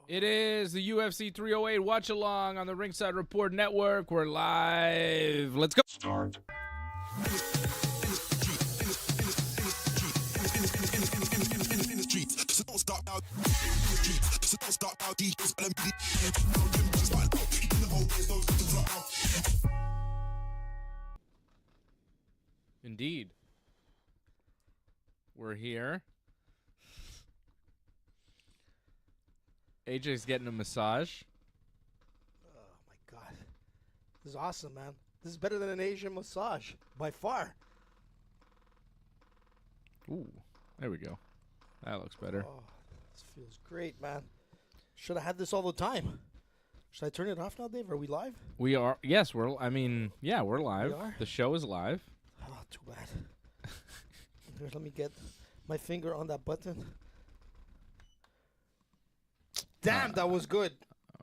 It is the UFC 308 watch along on the Ringside Report Network. We're live. Let's go. Start. Indeed. We're here. AJ's getting a massage. Oh, my God. This is awesome, man. This is better than an Asian massage, by far. Ooh, there we go. That looks better. Oh, this feels great, man. Should have had this all the time. Should I turn it off now, Dave? Are we live? We are. Yes, we're. I mean, yeah, we're live. We are? The show is live. Oh, too bad. Here, let me get my finger on that button. Damn, that was good.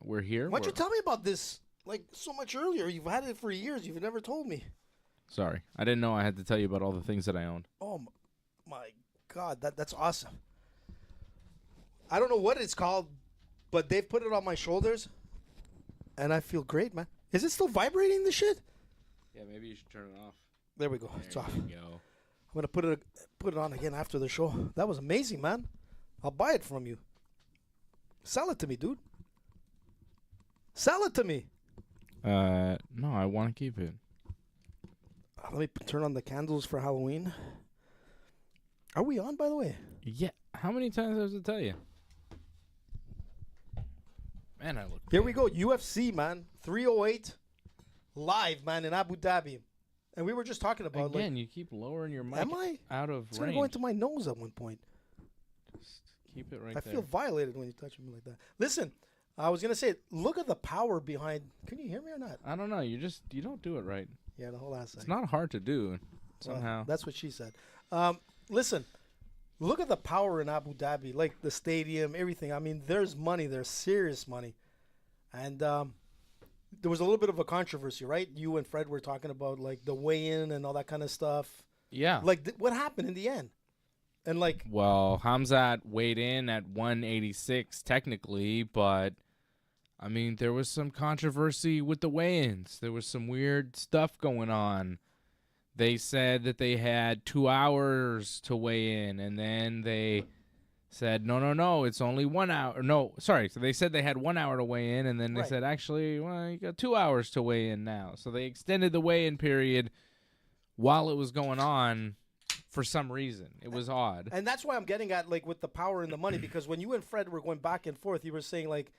We're here. Why'd you tell me about this like so much earlier? You've had it for years. You've never told me. Sorry, I didn't know I had to tell you about all the things that I own. Oh my God, that's awesome. I don't know what it's called, but they've put it on my shoulders, and I feel great, man. Is it still vibrating, this shit? Yeah, maybe you should turn it off. There we go. It's off. There you go. I'm gonna put it on again after the show. That was amazing, man. I'll buy it from you. Sell it to me, dude. Sell it to me. No, I want to keep it. Let me turn on the candles for Halloween. Are we on, by the way? Yeah. How many times do I have to tell you? Man, I look. Here we go. UFC, man. 308 live, man, in Abu Dhabi. And we were just talking about Again, you keep lowering your mic am I? out of It's going to range. go into my nose at one point. Just keep it right I there. feel violated when you touch me like that. Listen, I was going to say, look at the power behind. Can you hear me or not? I don't know. You don't do it right. Yeah, hold on a It's second. not hard to do. Well, Somehow. that's what she said. Listen, look at the power in Abu Dhabi, like the stadium, everything. I mean, there's money. There's serious money. And there was a little bit of a controversy, right? You and Fred were talking about, like, the weigh-in and all that kind of stuff. Yeah. Like, what happened in the end? And, like... Well, Khamzat weighed in at 186 technically, but, I mean, there was some controversy with the weigh-ins. There was some weird stuff going on. They said that they had 2 hours to weigh in, and then they said, no, it's only 1 hour. No, sorry. So they said they had 1 hour to weigh in, and then they Right. said, actually, well, you got 2 hours to weigh in now. So they extended the weigh-in period while it was going on for some reason. It was odd. And that's why I'm getting at, like, with the power and the money, because when you and Fred were going back and forth, you were saying, like,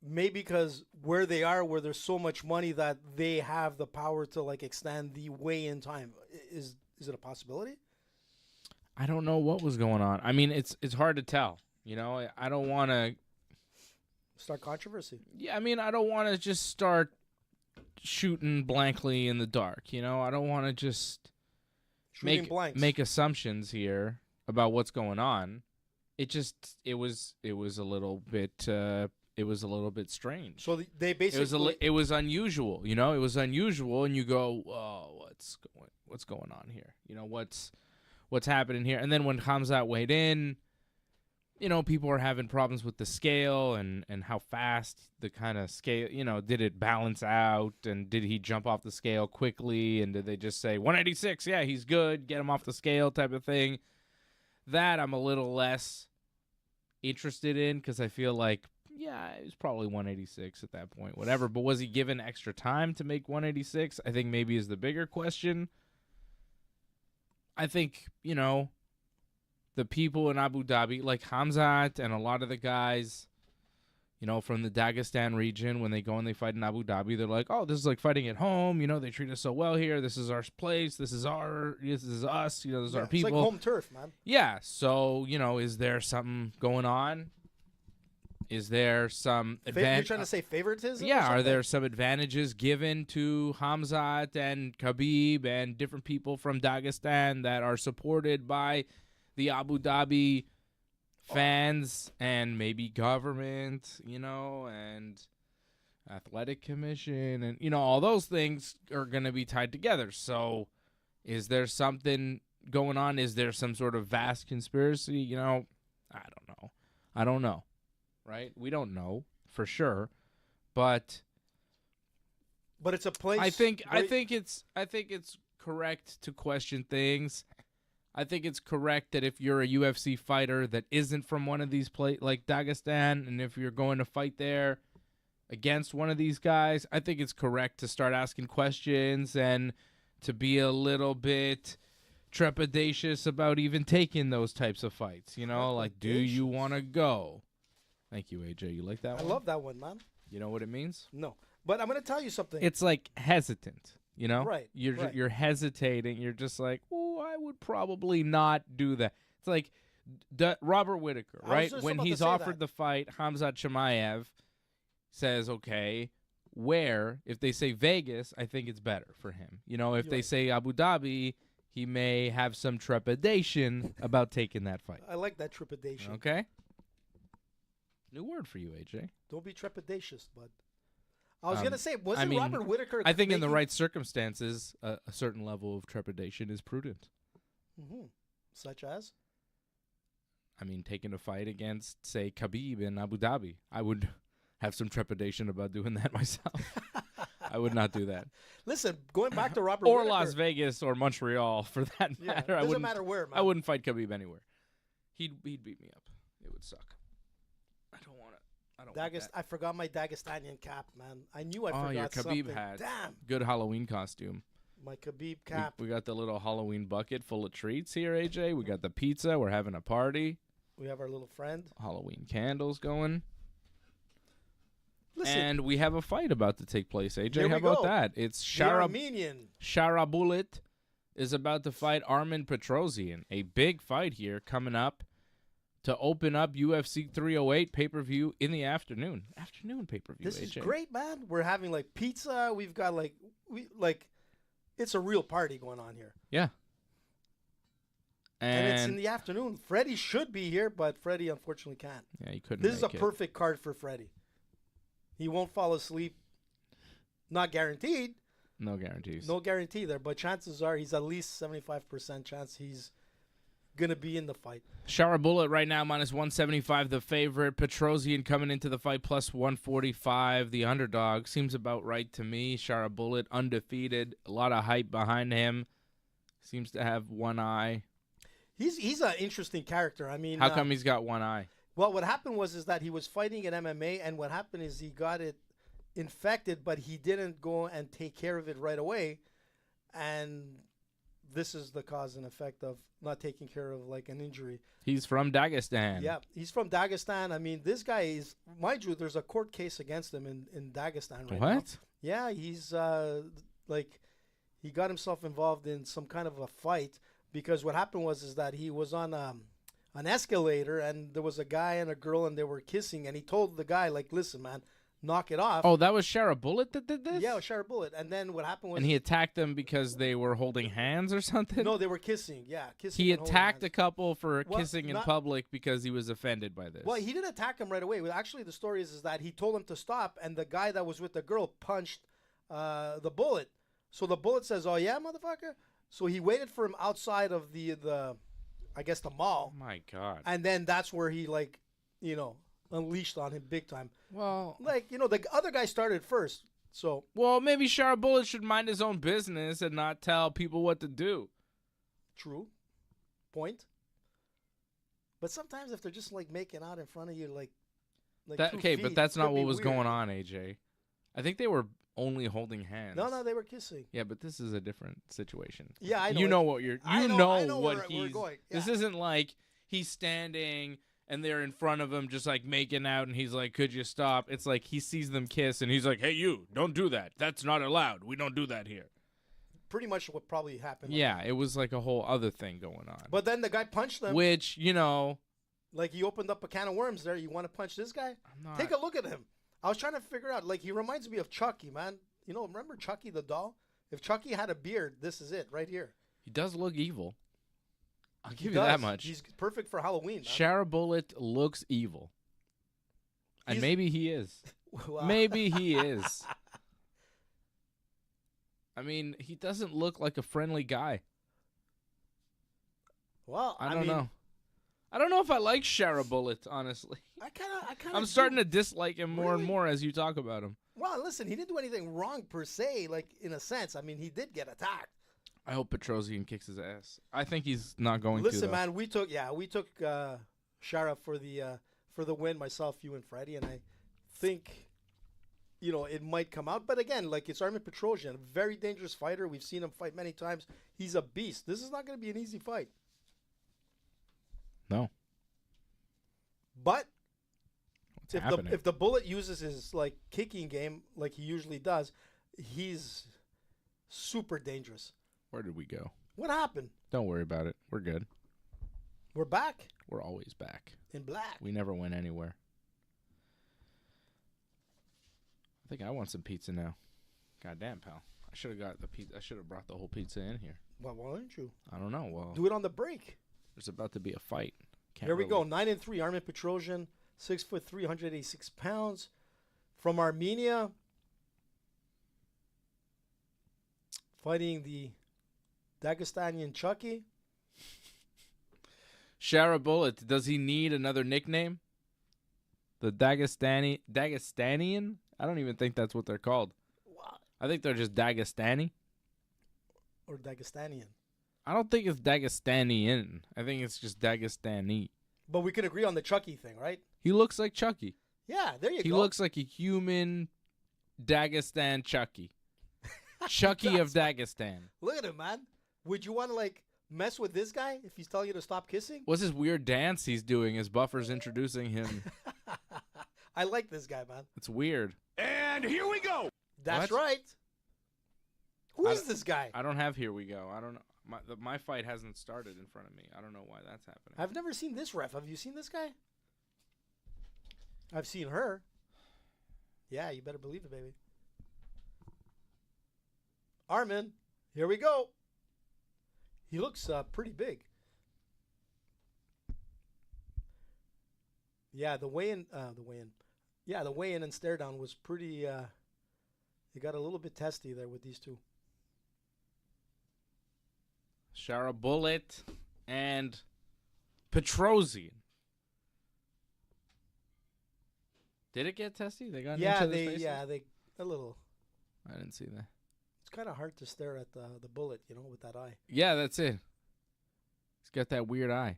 maybe because where they are, where there's so much money that they have the power to, like, extend the weigh-in time. Is it a possibility? I don't know what was going on. I mean, it's hard to tell. You know, I don't want to. Start controversy. Yeah, I mean, I don't want to just start shooting blankly in the dark. You know, I don't want to just Shooting blanks. make assumptions here about what's going on. It was a little bit strange. So they basically It was unusual. You know, it was unusual, and you go, oh, what's going on here? You know, what's happening here? And then when Khamzat weighed in, you know, people were having problems with the scale and how fast the kind of scale, you know, did it balance out, and did he jump off the scale quickly, and did they just say 186, yeah, he's good, get him off the scale type of thing? That I'm a little less interested in, because I feel like, yeah, it was probably 186 at that point, whatever. But was he given extra time to make 186? I think maybe is the bigger question. I think, you know, the people in Abu Dhabi, like Khamzat and a lot of the guys, you know, from the Dagestan region, when they go and they fight in Abu Dhabi, they're like, oh, this is like fighting at home. You know, they treat us so well here. This is our place. This is us. You know, this is our people. It's like home turf, man. Yeah. So, you know, is there something going on? Is there some You're trying to say favoritism? Yeah, are there some advantages given to Khamzat and Khabib and different people from Dagestan that are supported by the Abu Dhabi fans and maybe government, you know, and athletic commission, and, you know, all those things are going to be tied together. So is there something going on? Is there some sort of vast conspiracy? You know, I don't know. Right? We don't know for sure, but it's a place. I think it's correct to question things. I think it's correct that if you're a UFC fighter that isn't from one of these like Dagestan, and if you're going to fight there against one of these guys, I think it's correct to start asking questions and to be a little bit trepidatious about even taking those types of fights. You know, like, do you want to go? Thank you, AJ. You like that one? I love that one, man. You know what it means? No. But I'm going to tell you something. It's like hesitant. You know, Right, right. You're hesitating. You're just like, oh, I would probably not do that. It's like Robert Whittaker, I was right? just When about to he's say offered that. the fight, Khamzat Chimaev says, okay, where? If they say Vegas, I think it's better for him. You know, if You're they right. say Abu Dhabi, he may have some trepidation about taking that fight. I like that trepidation. Okay? New word for you, AJ. Don't be trepidatious, bud. I was gonna say, I wasn't mean, Robert Whittaker? I think in the making- right circumstances, a certain level of trepidation is prudent. Such as? I mean, taking a fight against, say, Khabib in Abu Dhabi, I would have some trepidation about doing that myself. I would not do that. Listen, going back to Robert Or Whittaker, Las Vegas or Montreal, for that Yeah, matter. doesn't matter where, man. I wouldn't fight Khabib anywhere. He'd beat me up. It would suck. I don't want it. I don't want that. I forgot my Dagestanian cap, man. I knew I Oh, forgot your Khabib something. hat. Damn, Good Halloween costume. my Khabib cap. We got the little Halloween bucket full of treats here, AJ. We got the pizza. We're having a party. We have our little friend. Halloween candles going. Listen, And we have a fight about to take place, AJ. Here How we about go. that? It's the Armenian. Sharabutdin is about to fight Armen Petrosyan. A big fight here coming up to open up UFC 308 pay-per-view in the afternoon. Afternoon pay-per-view, This AJ. is great, man. We're having like pizza. We've got it's a real party going on here. Yeah. And it's in the afternoon. Freddie should be here, but Freddie unfortunately can't. yeah, he couldn't This is a make it. perfect card for Freddie. He won't fall asleep. Not guaranteed. No guarantees. No guarantee there, but chances are he's at least 75% chance he's going to be in the fight. Sharabutdin right now minus 175, the favorite. Petrosyan coming into the fight plus 145, the underdog. Seems about right to me. Sharabutdin undefeated. A lot of hype behind him. Seems to have one eye. He's an interesting character. I mean, How come he's got one eye? well, what happened was that he was fighting in MMA, and what happened is he got it infected, but he didn't go and take care of it right away, and this is the cause and effect of not taking care of like an injury. He's from Dagestan. Yeah, he's from Dagestan. I mean, this guy is, mind you, there's a court case against him in Dagestan right now. What? Yeah, he's he got himself involved in some kind of a fight because what happened was that he was on an escalator and there was a guy and a girl and they were kissing and he told the guy like, listen, man, knock it off. Oh, that was Sharabutdin that did this? Yeah, it was Sharabutdin. And then what happened was And he attacked them because they were holding hands or something? no, they were kissing. Yeah, kissing. He and holding attacked a hands. couple for Well, kissing in not- public because he was offended by this. Well, he didn't attack him right away. Well, actually, the story is that he told him to stop, and the guy that was with the girl punched the bullet. So the bullet says, "Oh yeah, motherfucker." So he waited for him outside of the I guess the Oh mall, my God. and then that's where he unleashed on him big time. Well, The other guy started first. So maybe Sharabutdin should mind his own business and not tell people what to do. true, point. But sometimes if they're just like making out in front of you, like That, 2 okay, feet, but that's not could what be was weird. going on, AJ. I think they were only holding hands. No, they were kissing. Yeah, but this is a different situation. Yeah, I know. You know what you're. I You know- know, I know what where we're he's. going. This Yeah. isn't like he's standing and they're in front of him, just like making out, and he's like, "Could you stop?" It's like he sees them kiss, and he's like, "Hey, you, don't do that. That's not allowed. We don't do that here." Pretty much what probably happened. Yeah, it was like a whole other thing going on. But then the guy punched them. Which Like he opened up a can of worms there. You want to punch this guy? I'm not. Take a look at him. I was trying to figure out. Like he reminds me of Chucky, man. Remember Chucky the doll? If Chucky had a beard, this is it right here. He does look evil. I'll He give you that does. much. He's perfect for Halloween, man. Sharabutdin looks evil. And He's- maybe he is. Wow. Maybe he is. I mean, he doesn't look like a friendly guy. Well, I don't know. I don't know if I like Sharabutdin, honestly. I kind of. I'm starting to dislike him more and Really? more as you talk about him. Well, listen, he didn't do anything wrong per se. Like in a sense, I mean, he did get attacked. I hope Petrosyan kicks his ass. I think he's not going Listen, to. Though. man, we took Shara for the win. Myself, you, and Freddie, and I think it might come out. But again, like it's Armen Petrosyan, a very dangerous fighter. We've seen him fight many times. He's a beast. This is not going to be an easy fight. No. But What's happening? if the bullet uses his like kicking game like he usually does, he's Super dangerous. Where did we go? What happened? Don't worry about it. We're good. We're back. We're always back. In black. We never went anywhere. I think I want some pizza now. Goddamn, pal. I should have got the pizza. I should have brought the whole pizza in here. Well, why don't you? I don't know. Well, do it on the break. There's about to be a fight. Here we go. 9-3. Armen Petrosyan, 6'3", 186 pounds, from Armenia, fighting the Dagestanian Chucky. Sharabutdin. Does he need another nickname? The Dagestanian? I don't even think that's what they're called. What? I think they're just Dagestani. Or Dagestanian. I don't think it's Dagestanian. I think it's just Dagestani. But we can agree on the Chucky thing, right? He looks like Chucky. Yeah, there you go. He looks like a human Dagestan Chucky. Chucky of Dagestan. Look at him, man. Would you want to, like, mess with this guy if he's telling you to stop kissing? What's this weird dance he's doing as Buffer's introducing him? I like this guy, man. It's weird. And here we go. That's What? right. Who is this guy? I don't have Here We Go. I don't know. My fight hasn't started in front of me. I don't know why that's happening. I've never seen this ref. Have you seen this guy? I've seen her. Yeah, you better believe it, baby. Armen, here we go. He looks pretty big. Yeah, the weigh-in. Yeah, the weigh-in and stare down was pretty. It got a little bit testy there with these two. Sharabutdin and Petrosyan. Did it get testy? They got into each other's faces? they a little. I didn't see that. It's kind of hard to stare at the bullet, you know, with that eye. Yeah, that's it. He's got that weird eye.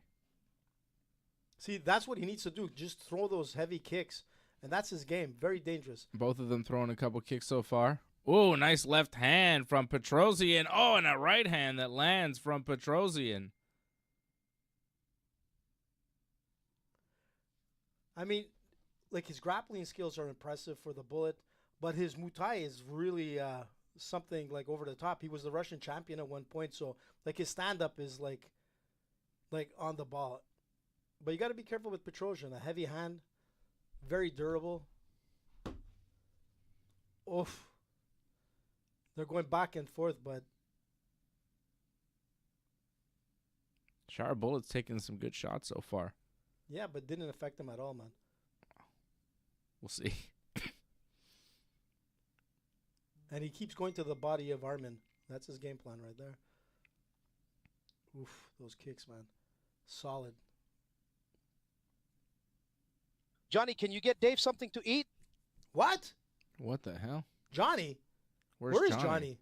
See, that's what he needs to do. Just throw those heavy kicks, and that's his game. Very dangerous. Both of them throwing a couple kicks so far. Oh, nice left hand from Petrosyan. Oh, and a right hand that lands from Petrosyan. I mean, like, his grappling skills are impressive for the bullet, but his Muay Thai is really something like over the top. He was the Russian champion at one point, so like his stand-up is like on the ball. But you got to be careful with Petrosyan. A heavy hand, very durable. Oof. They're going back and forth, but Sharabutdin's taking some good shots so far. yeah, but didn't affect him at all, man. We'll see. And he keeps going to the body of Armen. That's his game plan right there. Oof, those kicks, man. Solid. Johnny, can you get Dave something to eat? What? What the hell? Johnny? Where's Where is Johnny?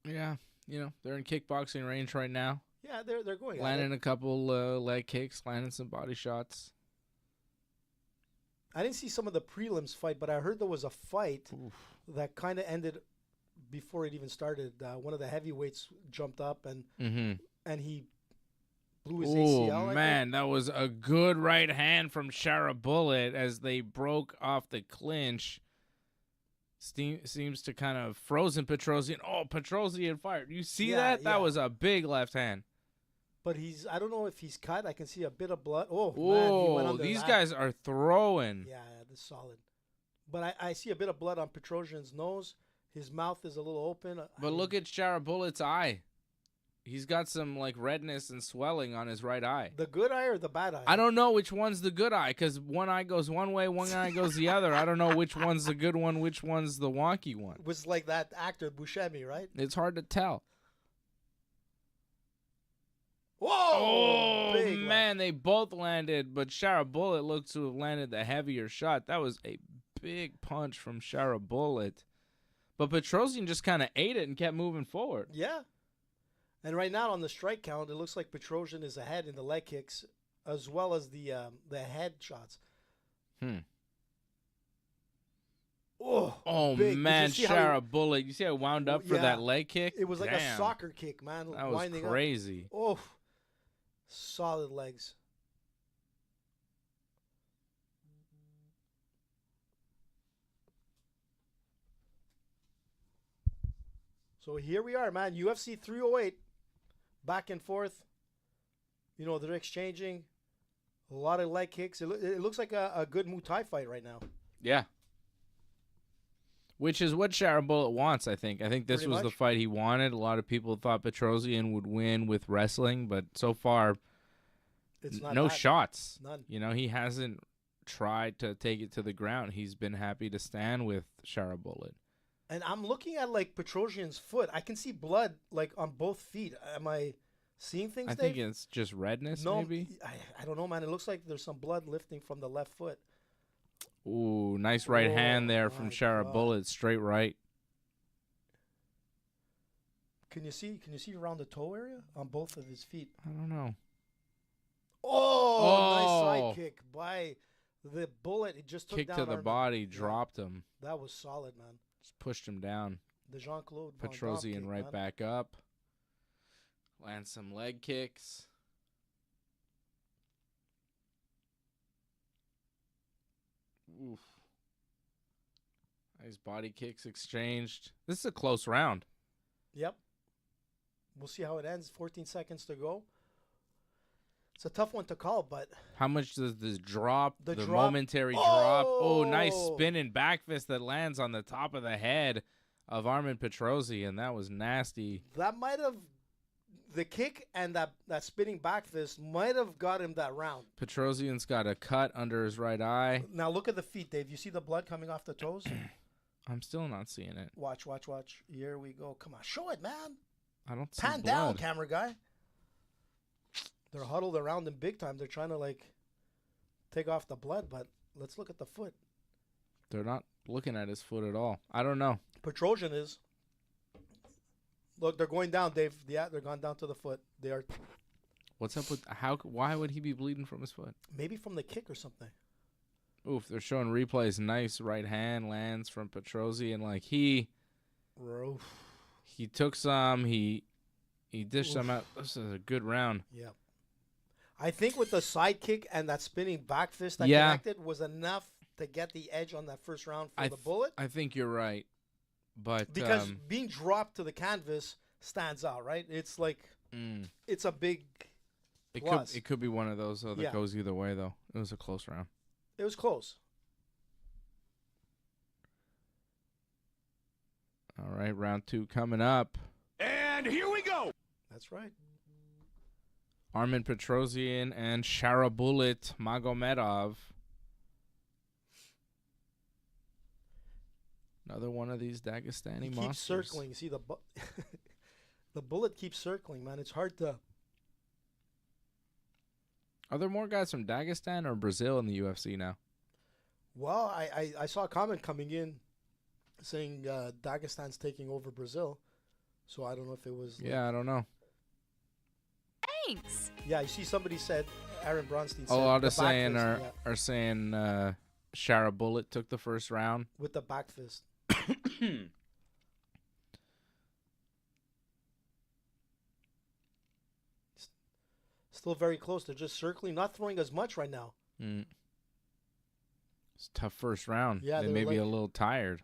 Yeah, you know, they're in kickboxing range right now. Yeah, they're going at Landing it. a couple leg kicks, landing some body shots. I didn't see some of the prelims fight, but I heard there was a fight that kind of ended before it even started. One of the heavyweights jumped up and he blew his ACL. Oh, man, that was a good right hand from Sharabutdin as they broke off the clinch. Seems to kind of frozen Petrosyan. Oh, Petrosyan fired. You see that? That was a big left hand. But I don't know if he's cut. I can see a bit of blood. Oh, man, he went under these that. guys are throwing. Yeah, this is solid. But I see a bit of blood on Petrosyan's nose. His mouth is a little open. But look at Sharabutdin's eye. He's got some like redness and swelling on his right eye. The good eye or the bad eye? I don't know which one's the good eye because one eye goes one way, one eye goes the other. I don't know which one's the good one, which one's the wonky one. It was like that actor Buscemi, right? It's hard to tell. Whoa! Oh, man, they both landed, but Sharabutdin looks to have landed the heavier shot. That was a big punch from Sharabutdin. But Petrosyan just kind of ate it and kept moving forward. Yeah. And right now on the strike count, it looks like Petrosyan is ahead in the leg kicks as well as the head shots. Oh big. man, Sharabutdin. You see how it wound up for that leg kick? It was like a soccer kick, man. That was crazy. Up. Oh, solid legs. So here we are, man. UFC 308, back and forth. You know, they're exchanging a lot of leg kicks. It looks like a good Muay Thai fight right now. Yeah. Which is what Sharabutdin wants, I think. I think this Pretty was the much. fight he wanted. A lot of people thought Petrosyan would win with wrestling, but so far, It's not no that. shots. None. You know, he hasn't tried to take it to the ground. He's been happy to stand with Sharabutdin. And I'm looking at, like, Petrosyan's foot. I can see blood, like, on both feet. Am I seeing things, I Dave? think it's just redness, No, maybe. I don't know, man. It looks like there's some blood lifting from the left foot. Ooh, nice right hand there from my Sharabutdin, straight right. Can you see around the toe area on both of his feet? I don't know. Oh, nice Oh. side kick by the bullet. It just took Kick down to the Armen. body, Yeah, dropped him, that was solid, man. just pushed him down. The Jean-Claude Van Damme Petrosyan kick, right man. back up. Land some leg kicks. Oof. Nice body kicks exchanged. This is a close round. Yep. We'll see how it ends. 14 seconds to go. It's a tough one to call, but How much does this drop? The drop- momentary drop. Oh, nice Oh! spinning back fist that lands on the top of the head of Armen Petrosyan. That was nasty. that might have the kick and that spinning back fist might have got him that round. Petrosyan's got a cut under his right eye. Now look at the feet, Dave. You see the blood coming off the toes? I'm still not seeing it. Watch. Here we go. Come on, show it, man. I don't see Pan blood. down, camera guy. They're huddled around him big time. They're trying to, like, take off the blood, but let's look at the foot. They're not looking at his foot at all. I don't know. Petrosyan is. Look, they're going down, Dave. Yeah, they're gone down to the foot. They are What's up with how? Why would he be bleeding from his foot? maybe from the kick or something. Oof, they're showing replays. Nice right hand lands from Petrosyan. Like he took some. He dished some out. This is a good round. Yeah. I think with the side kick and that spinning back fist that Yeah. connected was enough to get the edge on that first round for the bullet. I think you're right, but Because being dropped to the canvas stands out, right? It's like it's a big plus. it could be one of those that Yeah. goes either way though. It was a close round. It was close. All right, round 2 coming up. And here we go. That's right. Armen Petrosyan and Sharabutdin Magomedov. Another one of these Dagestani He keeps monsters. circling. See the the bullet keeps circling, man. It's hard to. Are there more guys from Dagestan or Brazil in the UFC now? Well, I saw a comment coming in saying Dagestan's taking over Brazil, so I don't know if it was. Yeah, I don't know. Thanks. Yeah, you see, somebody said Aaron Bronstein. A said lot the of back saying fist, are saying Sharabutdin took the first round. with the back fist. Still very close. They're just circling, not throwing as much right now. It's a tough first round. Yeah, they they may were be a like- little tired.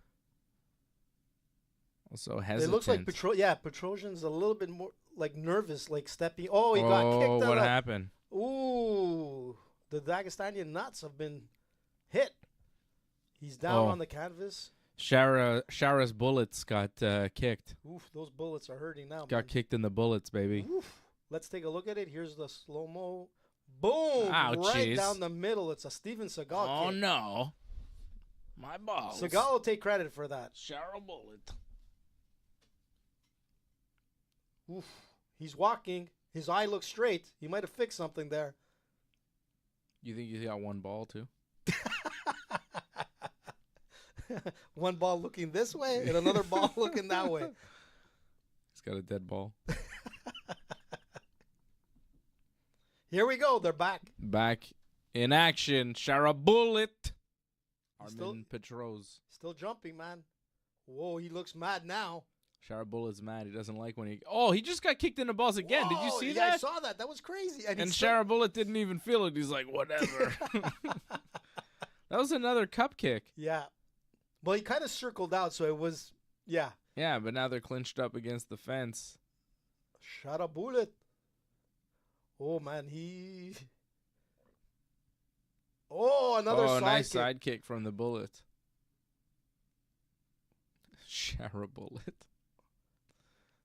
Also hesitant. It looks like Petrosyan's a little bit more like nervous, like stepping. Oh, he got kicked out. What happened? Ooh, the Dagestanian nuts have been hit. He's down Oh. on the canvas. Shara's bullets got kicked. Oof, those bullets are hurting now. Got man. kicked in the bullets, baby. Oof. Let's take a look at it. Here's the slow-mo. Boom! Ouchies. Right down the middle. It's a Steven Seagal Oh kick. no, my balls. Seagal will take credit for that. Sharabutdin. Oof. He's walking. His eye looks straight. He might have fixed something there. You think you got one ball too? One ball looking this way and another ball looking that way. He's got a dead ball. Here we go. They're back. Back in action. Sharabutdin. Still- Armen Petros. Still jumping, man. Whoa, he looks mad now. Sharabutdin's mad. He doesn't like when he. Oh, he just got kicked in the balls again. Did you Whoa, see yeah, I that? saw that. That was crazy. And he's still- Sharabutdin didn't even feel it. He's like, whatever. That was another cup kick. Yeah. Well, he kind of circled out, so it was Yeah. Yeah, but now they're clinched up against the fence. Shot a bullet. Oh, man, another side nice kick. side kick from the Bullet. Sharabullet.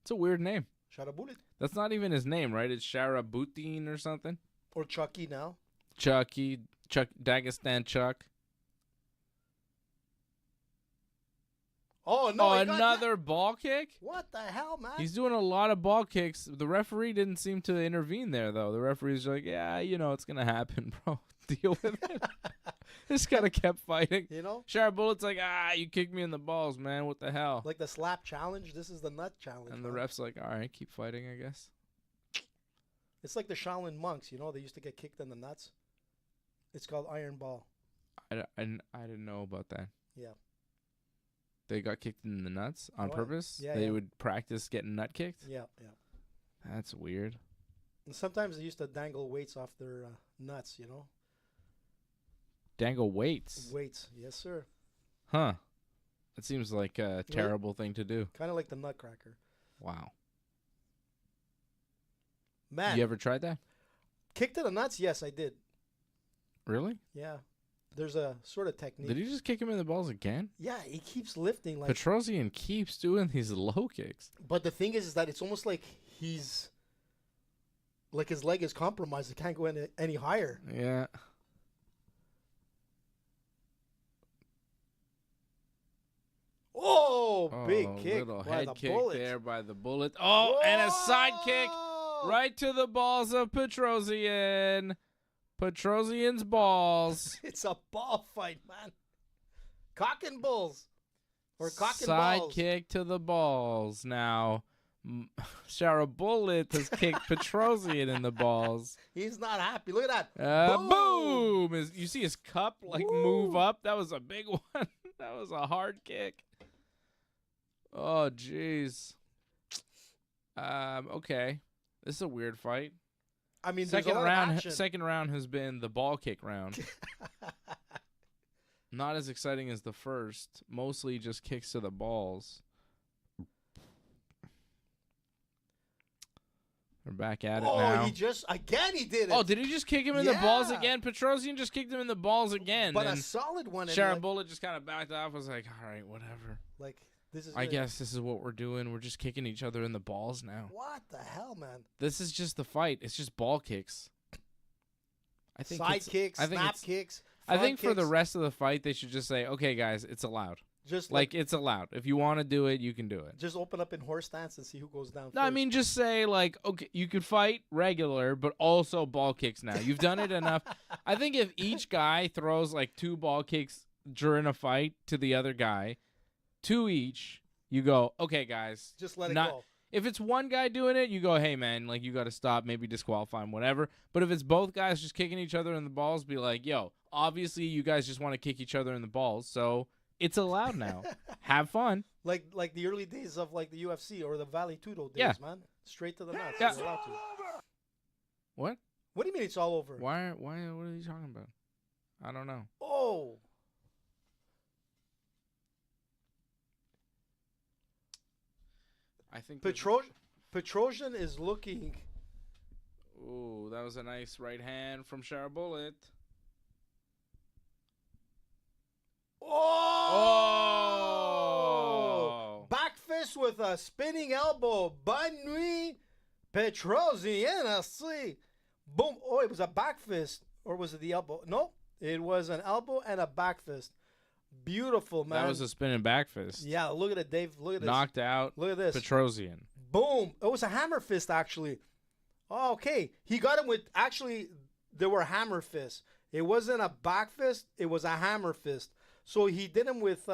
It's a weird name. Shot a bullet. That's not even his name, right? It's Sharabutdin or something. Or Chucky now. Chucky, Dagestan Chuck. Oh, no. Another ball kick? What the hell, man? He's doing a lot of ball kicks. The referee didn't seem to intervene there, though. The referee's like, yeah, it's going to happen, bro. Deal with it. Just kind of kept fighting. Sharabullet's like, you kicked me in the balls, man. What the hell? Like the slap challenge. This is the nut challenge. And the ref's like, all right, keep fighting, I guess. It's like the Shaolin monks, they used to get kicked in the nuts. It's called iron ball. I didn't know about that. Yeah. They got kicked in the nuts on purpose? Yeah, they would practice getting nut kicked? Yeah. That's weird. And sometimes they used to dangle weights off their nuts, Dangle weights? Weights, yes, sir. Huh. That seems like a terrible thing to do. Kind of like the nutcracker. Wow. Man. You ever tried that? Kick to the nuts? Yes, I did. Really? Yeah. There's a sort of technique. Did he just kick him in the balls again? Yeah, he keeps lifting. Petrosyan keeps doing these low kicks. But the thing is that it's almost like he's... Like his leg is compromised. It can't go any higher. Yeah. Oh, big kick. Little by head the kick bullet. there by the Bullet. Oh, and a side kick right to the balls of Petrosyan. Petrosyan's balls. It's a ball fight, man. Cock and bulls. Or cock and side balls. kick to the balls. Now, Sharabullet has kicked Petrosyan in the balls. He's not happy. Look at that. Boom! You see his cup move up? That was a big one. That was a hard kick. Oh, jeez. Okay. This is a weird fight. I mean, second there's a lot round. of action. Second round has been the ball kick round. Not as exciting as the first. Mostly just kicks to the balls. We're back at it now. He did it. Oh, did he just kick him in the balls again? Petrosyan just kicked him in the balls again. But a solid one. Sharabullet just kind of backed off. Was like, all right, whatever. I guess this is what we're doing. We're just kicking each other in the balls now. What the hell, man? This is just the fight. It's just ball kicks. I think side kicks, snap kicks. I think for the rest of the fight, they should just say, okay, guys, it's allowed. Just it's allowed. If you want to do it, you can do it. Just open up in horse stance and see who goes down first. No, I mean, just say, okay, you could fight regular, but also ball kicks now. You've done it enough. I think if each guy throws, 2 ball kicks during a fight to the other guy, 2 each, you go, okay, guys. Just let it go. If it's one guy doing it, you go, hey, man, you got to stop, maybe disqualify him, whatever. But if it's both guys just kicking each other in the balls, be like, yo, obviously you guys just want to kick each other in the balls, so it's allowed now. Have fun. Like the early days of the UFC or the Valley Tudo days, man. Straight to the nuts. Yeah. You're allowed to. What? What do you mean it's all over? Why? What are you talking about? I don't know. Oh. I think Petrosyan is looking. Ooh, that was a nice right hand from Sharabullet. Oh! Back fist with a spinning elbow. Bonne nuit, Petrosyan. See. Boom. Oh, it was a back fist. Or was it the elbow? No, it was an elbow and a back fist. Beautiful, man. That was a spinning back fist. Yeah, look at it, Dave. Look at this. Knocked out. Look at this. Petrosyan. Boom. It was a hammer fist, actually. Oh, okay. He got him with, actually, there were hammer fists. It wasn't a back fist. It was a hammer fist. So he did him with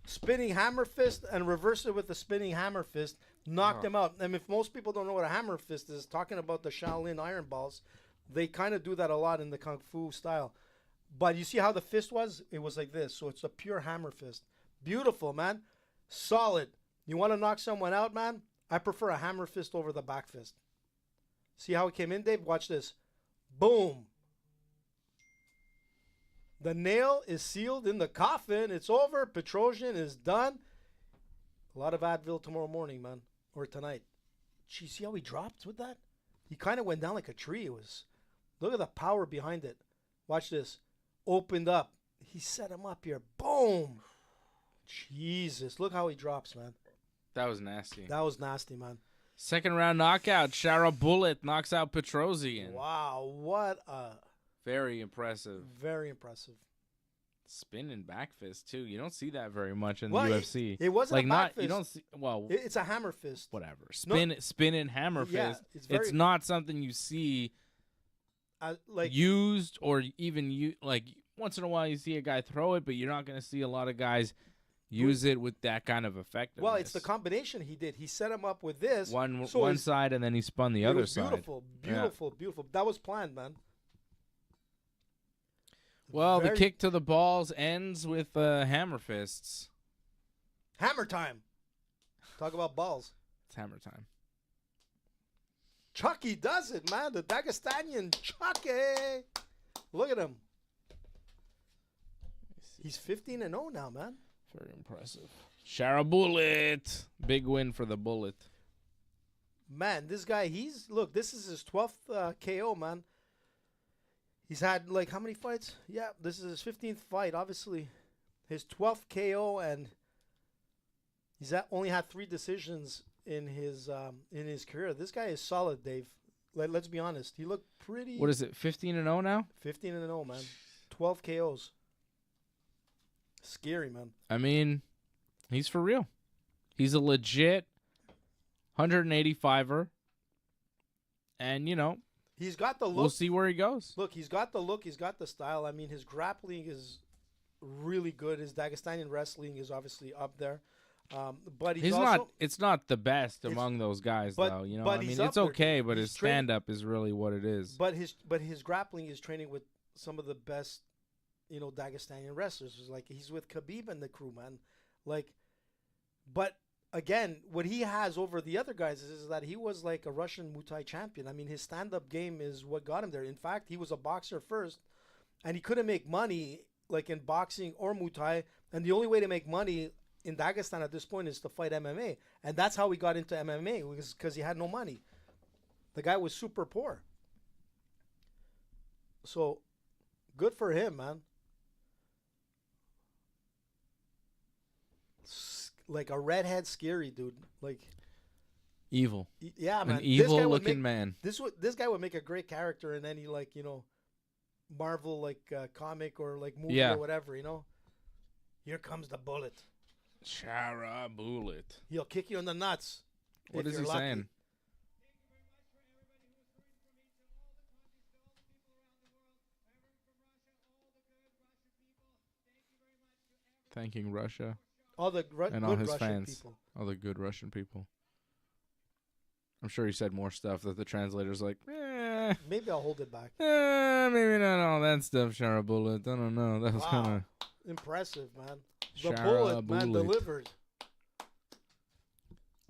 spinning hammer fist and reversed it with the spinning hammer fist. Knocked him out. And if most people don't know what a hammer fist is, talking about the Shaolin iron balls, they kind of do that a lot in the Kung Fu style. But you see how the fist was? It was like this. So it's a pure hammer fist. Beautiful, man. Solid. You want to knock someone out, man? I prefer a hammer fist over the back fist. See how it came in, Dave? Watch this. Boom. The nail is sealed in the coffin. It's over. Petrosyan is done. A lot of Advil tomorrow morning, man, or tonight. Gee, see how he dropped with that? He kind of went down like a tree. It was. Look at the power behind it. Watch this. Opened up. He set him up here. Boom. Jesus, look how he drops, man. That was nasty. That was nasty, man. Second round knockout. Sharabutdin knocks out Petrosyan. Wow, what a... Very impressive. Very impressive. Spinning back fist, too. You don't see that very much in Well, the UFC. It wasn't like a back not, fist. You don't see, well, It's a hammer fist. whatever. Spin and hammer Yeah, fist. it's very- not something you see Like used or even like once in a while you see a guy throw it, but you're not going to see a lot of guys use it with that kind of effectiveness. Well, it's the combination he did. He set him up with this. One so side and then he spun the it other was side. beautiful, beautiful, beautiful. That was planned, man. Well, Very- the kick to the balls ends with hammer fists. Hammer time. Talk about balls. It's hammer time. Chucky does it, man. The Dagestanian Chucky. Look at him. He's 15-0 now, man. Very impressive. Sharabutdin. Big win for the Bullet. Man, this guy, this is his 12th KO, man. He's had, like, how many fights? Yeah, this is his 15th fight, obviously. His 12th KO, and he's only had 3 decisions in his career. This guy is solid, Dave. Let's be honest. He looked pretty... What is it, 15-0 now? 15-0, man. 12 KOs. Scary, man. I mean, he's for real. He's a legit 185er. And, you know, he's got the look. We'll see where he goes. Look, he's got the look. He's got the style. I mean, his grappling is really good. His Dagestanian wrestling is obviously up there. But he's also, not. It's not the best among those guys, though. You know, I mean, it's okay, but his stand-up is really what it is. But his grappling is training with some of the best, you know, Dagestanian wrestlers. It's like he's with Khabib and the crew, man. Like, but again, what he has over the other guys is that he was like a Russian Muay Thai champion. I mean, his stand-up game is what got him there. In fact, he was a boxer first, and he couldn't make money like in boxing or Muay Thai. And the only way to make money in Dagestan at this point is to fight MMA, and that's how he got into MMA, because he had no money. The guy was super poor. So, good for him, man. Like a redhead, scary dude. Like evil. Yeah, man. An evil-looking man. This guy would make a great character in any, like, you know, Marvel like comic or like movie or whatever. You know. Here comes the bullet. Sharabutdin. He'll kick you in the nuts. What is he saying? Thanking Russia. All the and all his Russian fans. people. All the good Russian people. I'm sure he said more stuff that the translator's like, maybe I'll hold it back. Maybe not all that stuff, Sharabutdin. I don't know. That was kind of impressive, man. The bullet, man, delivered.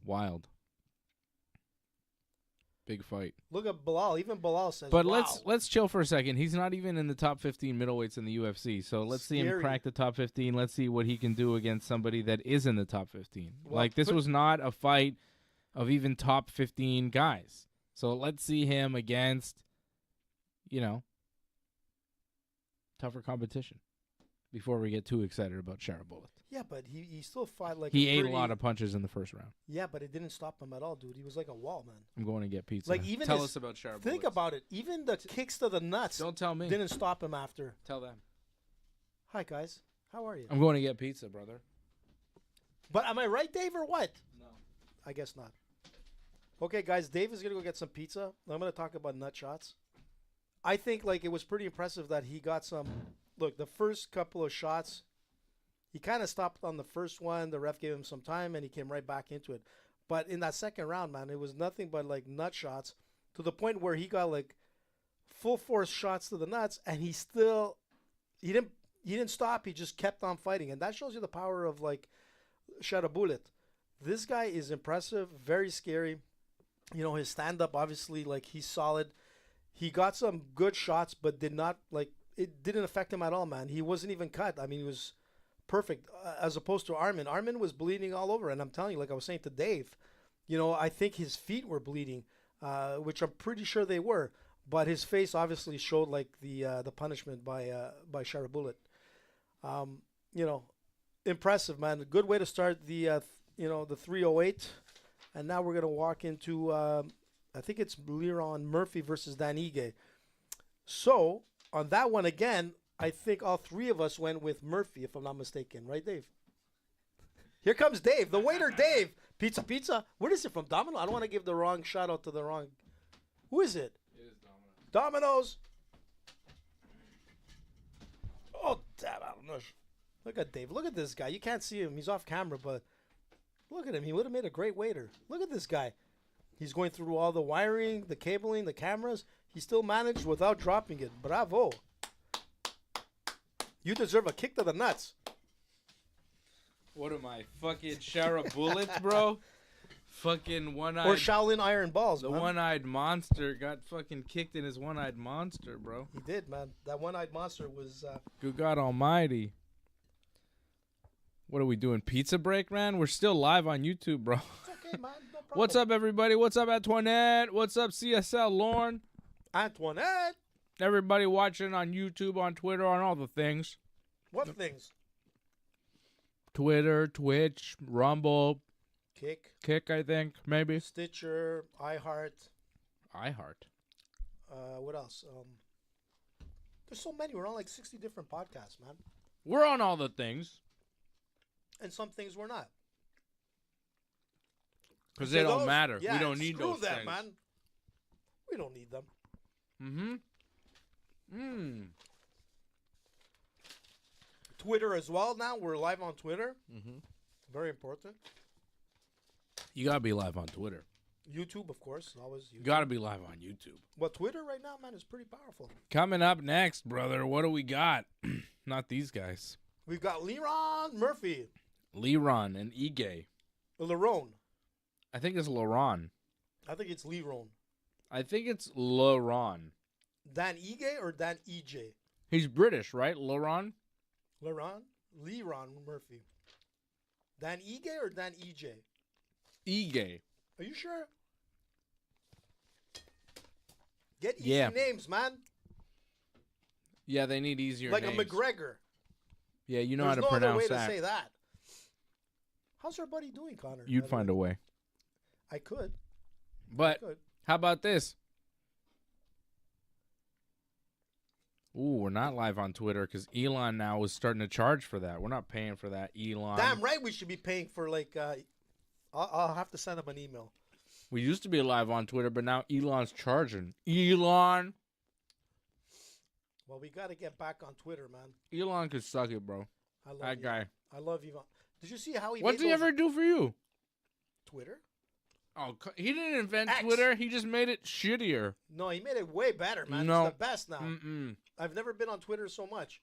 Wild. Big fight. Look at Bilal. Even Bilal says, but wow. let's chill for a second. He's not even in the top 15 middleweights in the UFC. So let's see him crack the top 15. Let's see what he can do against somebody that is in the top 15. Well, like, this was not a fight of even top 15 guys. So let's see him against, you know, tougher competition before we get too excited about Sharabutdin. Yeah, but he still fought like he ate a lot of punches in the first round. Yeah, but it didn't stop him at all, dude. He was like a wall, man. I'm going to get pizza. Like, even tell us about Sharabutdin. Think about it. Even the kicks to the nuts. Don't tell me. Didn't stop him after. Tell them. Hi guys, how are you? I'm going to get pizza, brother. But am I right, Dave, or what? No. I guess not. Okay, guys, Dave is gonna go get some pizza. I'm gonna talk about nut shots. I think like it was pretty impressive that he got some. Look, the first couple of shots, he kind of stopped on the first one. The ref gave him some time, and he came right back into it. But in that second round, man, it was nothing but like nut shots to the point where he got like full force shots to the nuts, and he didn't stop. He just kept on fighting, and that shows you the power of like Sharabutdin. This guy is impressive, very scary. You know, his stand up, obviously, like, he's solid. He got some good shots, but did not, like, it didn't affect him at all, man. He wasn't even cut. I mean, he was perfect as opposed to Armen. Armen was bleeding all over, and I'm telling you, like I was saying to Dave, I think his feet were bleeding, which I'm pretty sure they were, but his face obviously showed like the punishment by Sharabutdin. Impressive, man. A good way to start the 308, and now we're gonna walk into I think it's Lerone Murphy versus Dan Ige. So on that one again, I think all three of us went with Murphy, if I'm not mistaken, right, Dave? Here comes Dave, the waiter, Dave. Pizza. Where is it from? Domino? I don't want to give the wrong shout out to the wrong. Who is it? It is Domino's. Domino's. Oh, damn, I don't know. Look at Dave. Look at this guy. You can't see him. He's off camera, but look at him. He would have made a great waiter. Look at this guy. He's going through all the wiring, the cabling, the cameras. He still managed without dropping it. Bravo. You deserve a kick to the nuts. What am I, fucking Sharabutdin, bro? Fucking one-eyed. Or Shaolin Iron Balls, The man. one-eyed monster got fucking kicked in his one-eyed monster, bro. He did, man. That one-eyed monster was... Good God almighty. What are we doing, pizza break, man? We're still live on YouTube, bro. It's okay, man. No problem. What's up, everybody? What's up, Antoinette? What's up, CSL Lorne? Antoinette? Everybody watching on YouTube, on Twitter, on all the things. What things? Twitter, Twitch, Rumble, Kick, I think, maybe. Stitcher, iHeart. What else? There's so many. We're on like 60 different podcasts, man. We're on all the things. And some things we're not. Because they don't matter. Yeah, we don't need screw those them, things. man. We don't need them. Twitter as well now. We're live on Twitter. Very important. You got to be live on Twitter. YouTube, of course. Always YouTube. You got to be live on YouTube. But Twitter right now, man, is pretty powerful. Coming up next, brother, what do we got? Not these guys. We've got Lerone Murphy. Lerone and Ige. Lerone. I think it's Lerone. I think it's Lerone. I think it's Lerone. Dan Ige or Dan Ige? He's British, right? Lerone? Lerone Murphy. Dan Ige or Dan Ige? Ige. Are you sure? Get easy names, man. Yeah, they need easier like names. a McGregor. Yeah, you know There's how to no pronounce other way that. to say that. How's our buddy doing, Connor? You'd find a way. I could. But how about this? Ooh, we're not live on Twitter because Elon now is starting to charge for that. We're not paying for that, Elon. Damn right we should be paying for like... I'll have to send him an email. We used to be live on Twitter, but now Elon's charging. Elon. Well, we got to get back on Twitter, man. Elon could suck it, bro. I love that guy. I love Elon. Did you see how he What's made he those... ever do for you? Twitter? Oh, he didn't invent X. Twitter. He just made it shittier. No, he made it way better, man. No. It's the best now. I've never been on Twitter so much.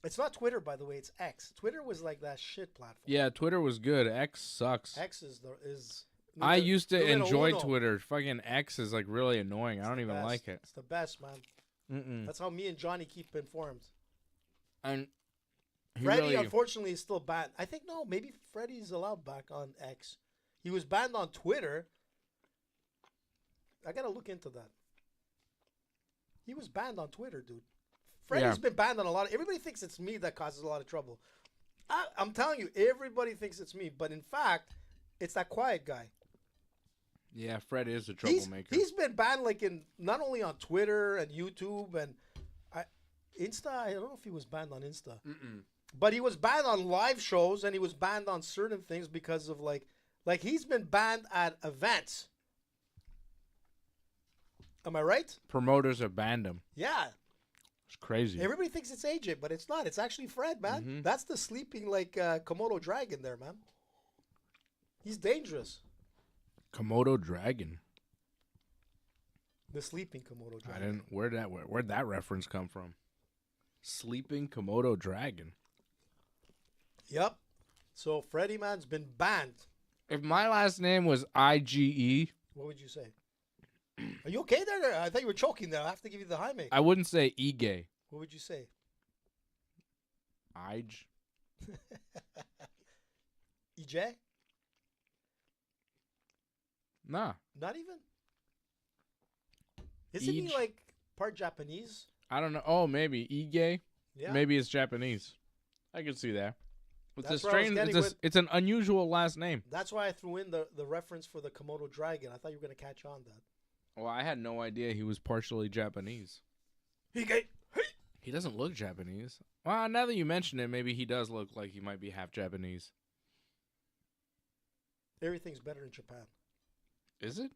It's not Twitter, by the way. It's X. Twitter was like that shit platform. Yeah, Twitter was good. X sucks. X is I used to numero enjoy uno. Twitter. Fucking X is like really annoying. I don't even Best. like it. It's the best, man. That's how me and Johnny keep informed. And Freddie, unfortunately, is still banned. I think, no, maybe Freddie's allowed back on X. He was banned on Twitter. I got to look into that. He was banned on Twitter, dude. Freddie's been banned on a lot. Everybody thinks it's me that causes a lot of trouble. I'm telling you, everybody thinks it's me. But in fact, it's that quiet guy. Yeah, Fred is a troublemaker. He's been banned like in not only on Twitter and YouTube and Insta. I don't know if he was banned on Insta. But he was banned on live shows and he was banned on certain things because of like he's been banned at events. Am I right? Promoters have banned him. Yeah. It's crazy. Everybody thinks it's AJ, but it's not. It's actually Fred, man. That's the sleeping like Komodo dragon there, man. He's dangerous. Komodo dragon. The sleeping Komodo dragon. I didn't. Where'd that reference come from? Sleeping Komodo dragon. Yep. So Freddie man's been banned. If my last name was IGE, what would you say? Are you okay there? I thought you were choking there. I have to give you the high make. I wouldn't say Ige. What would you say? Ige. Ige? Nah. Not even? Isn't he Ige. like part Japanese? I don't know. Oh, maybe Ige. Yeah. Maybe it's Japanese. I can see that. It's That's a where I was strange. getting It's, with- it's an unusual last name. That's why I threw in the reference for the Komodo dragon. I thought you were going to catch on that. Well, I had no idea he was partially Japanese. Ige. He doesn't look Japanese. Well, now that you mention it, maybe he does look like he might be half Japanese. Everything's better in Japan. Is it?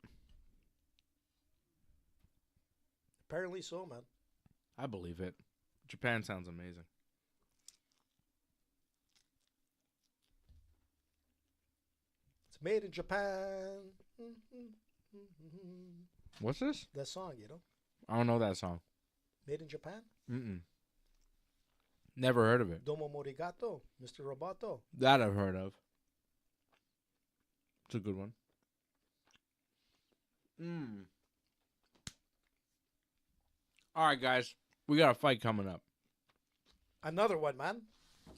Apparently so, man. I believe it. Japan sounds amazing. It's made in Japan. What's this? That song, you know? I don't know that song. Made in Japan? Mm-mm. Never heard of it. Domo Morigato, Mr. Roboto. That I've heard of. It's a good one. All right, guys. We got a fight coming up. Another one, man.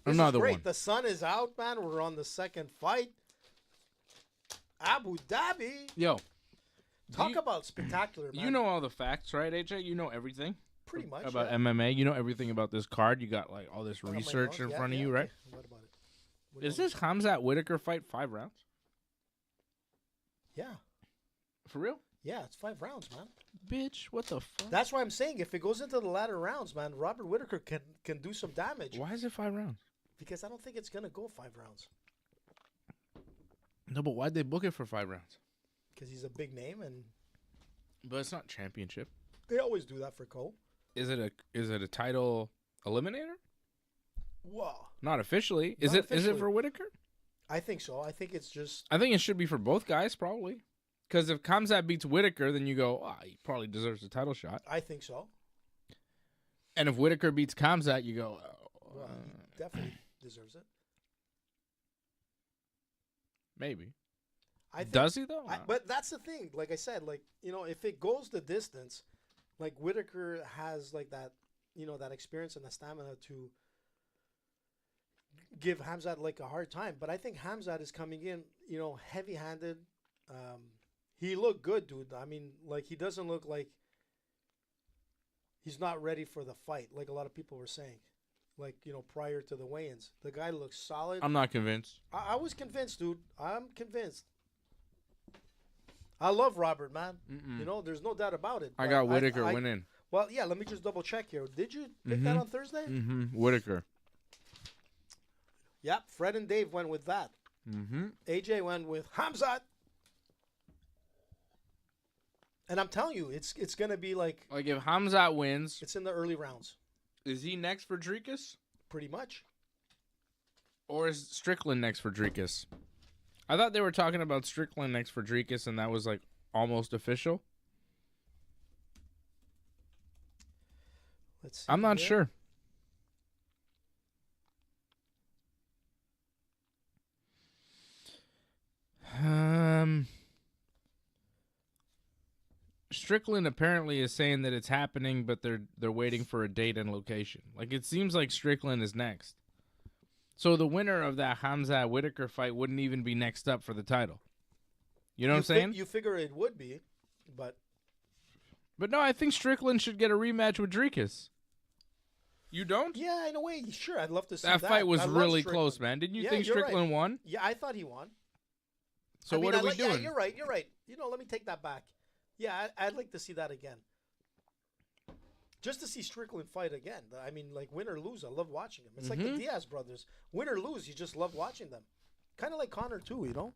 This Another is great. one. The sun is out, man. We're on the second fight. Abu Dhabi. Yo. Talk you, about spectacular, man. You know all the facts, right, AJ? You know everything pretty much about yeah. MMA. You know everything about this card. You got like all this What am I research wrong? in Yeah, front of yeah, you, okay. right? What about it? What do Is you this Khamzat Whittaker fight 5 rounds? Yeah. For real? Yeah, it's 5 rounds, man. Bitch, what the fuck? That's why I'm saying if it goes into the latter rounds, man, Robert Whittaker can do some damage. Why is it 5 rounds? Because I don't think it's going to go 5 rounds. No, but why'd they book it for 5 rounds? Because he's a big name, and But it's not championship. they always do that for Cole. Is it a title eliminator? Wow. Not officially. Is Not it officially. for Whittaker? I think so. I think it's just... I think it should be for both guys, probably. Because if Khamzat beats Whittaker, then you go, he probably deserves a title shot. I think so. And if Whittaker beats Khamzat, you go, Well, he definitely deserves it. maybe. I think, Does he, though? but that's the thing. Like I said, like, you know, if it goes the distance, like Whittaker has like that, you know, that experience and the stamina to give Khamzat like a hard time. But I think Khamzat is coming in, you know, heavy-handed. He looked good, dude. I mean, like, he doesn't look like he's not ready for the fight, like a lot of people were saying. Like, you know, prior to the weigh-ins. The guy looks solid. I'm not convinced. I was convinced, dude. I'm convinced. I love Robert, man. You know, there's no doubt about it. I But got Whittaker winning. Well, yeah, let me just double check here. Did you pick that on Thursday? Whittaker. Yep, Fred and Dave went with that. AJ went with Khamzat. And I'm telling you, it's going to be like... Like, if Khamzat wins, It's in the early rounds, is he next for Dricus? pretty much. Or is Strickland next for Dricus? I thought they were talking about Strickland next for Dricus, and that was, like, almost official. Let's see. I'm not here. sure. Strickland apparently is saying that it's happening, but they're waiting for a date and location. Like, it seems like Strickland is next. So the winner of that Khamzat Whittaker fight wouldn't even be next up for the title. You know what I'm saying? You figure it would be, but... But no, I think Strickland should get a rematch with Dricus. You don't? Yeah, in a way, sure. I'd love to see That that. fight was I love really Strickland. close, man. Didn't you Yeah, think you're right. Strickland won? Yeah, I thought he won. So I mean, what are we doing? Yeah, you're right. You're right. You know, let me take that back. Yeah, I'd like to see that again. Just to see Strickland fight again. I mean, like, win or lose, I love watching him. It's like the Diaz brothers. Win or lose, you just love watching them. Kind of like Connor, too, you know?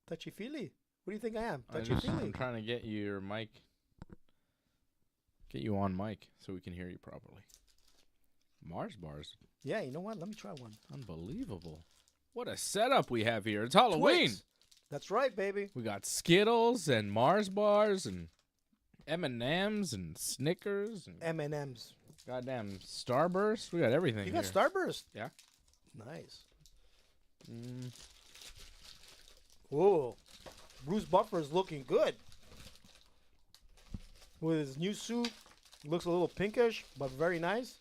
Touchy-feely. What do you think I am? I'm Touchy-feely. trying to get your mic. Get you on mic so we can hear you properly. Mars bars. Yeah, you know what? Let me try one. Unbelievable. What a setup we have here. It's Halloween. Twix. That's right, baby. We got Skittles and Mars bars and M&Ms and Snickers and M&M's. goddamn Starburst. We got everything You here. got Starburst? Yeah. Nice. Whoa. Bruce Buffer's looking good. With his new suit. Looks a little pinkish, but very nice.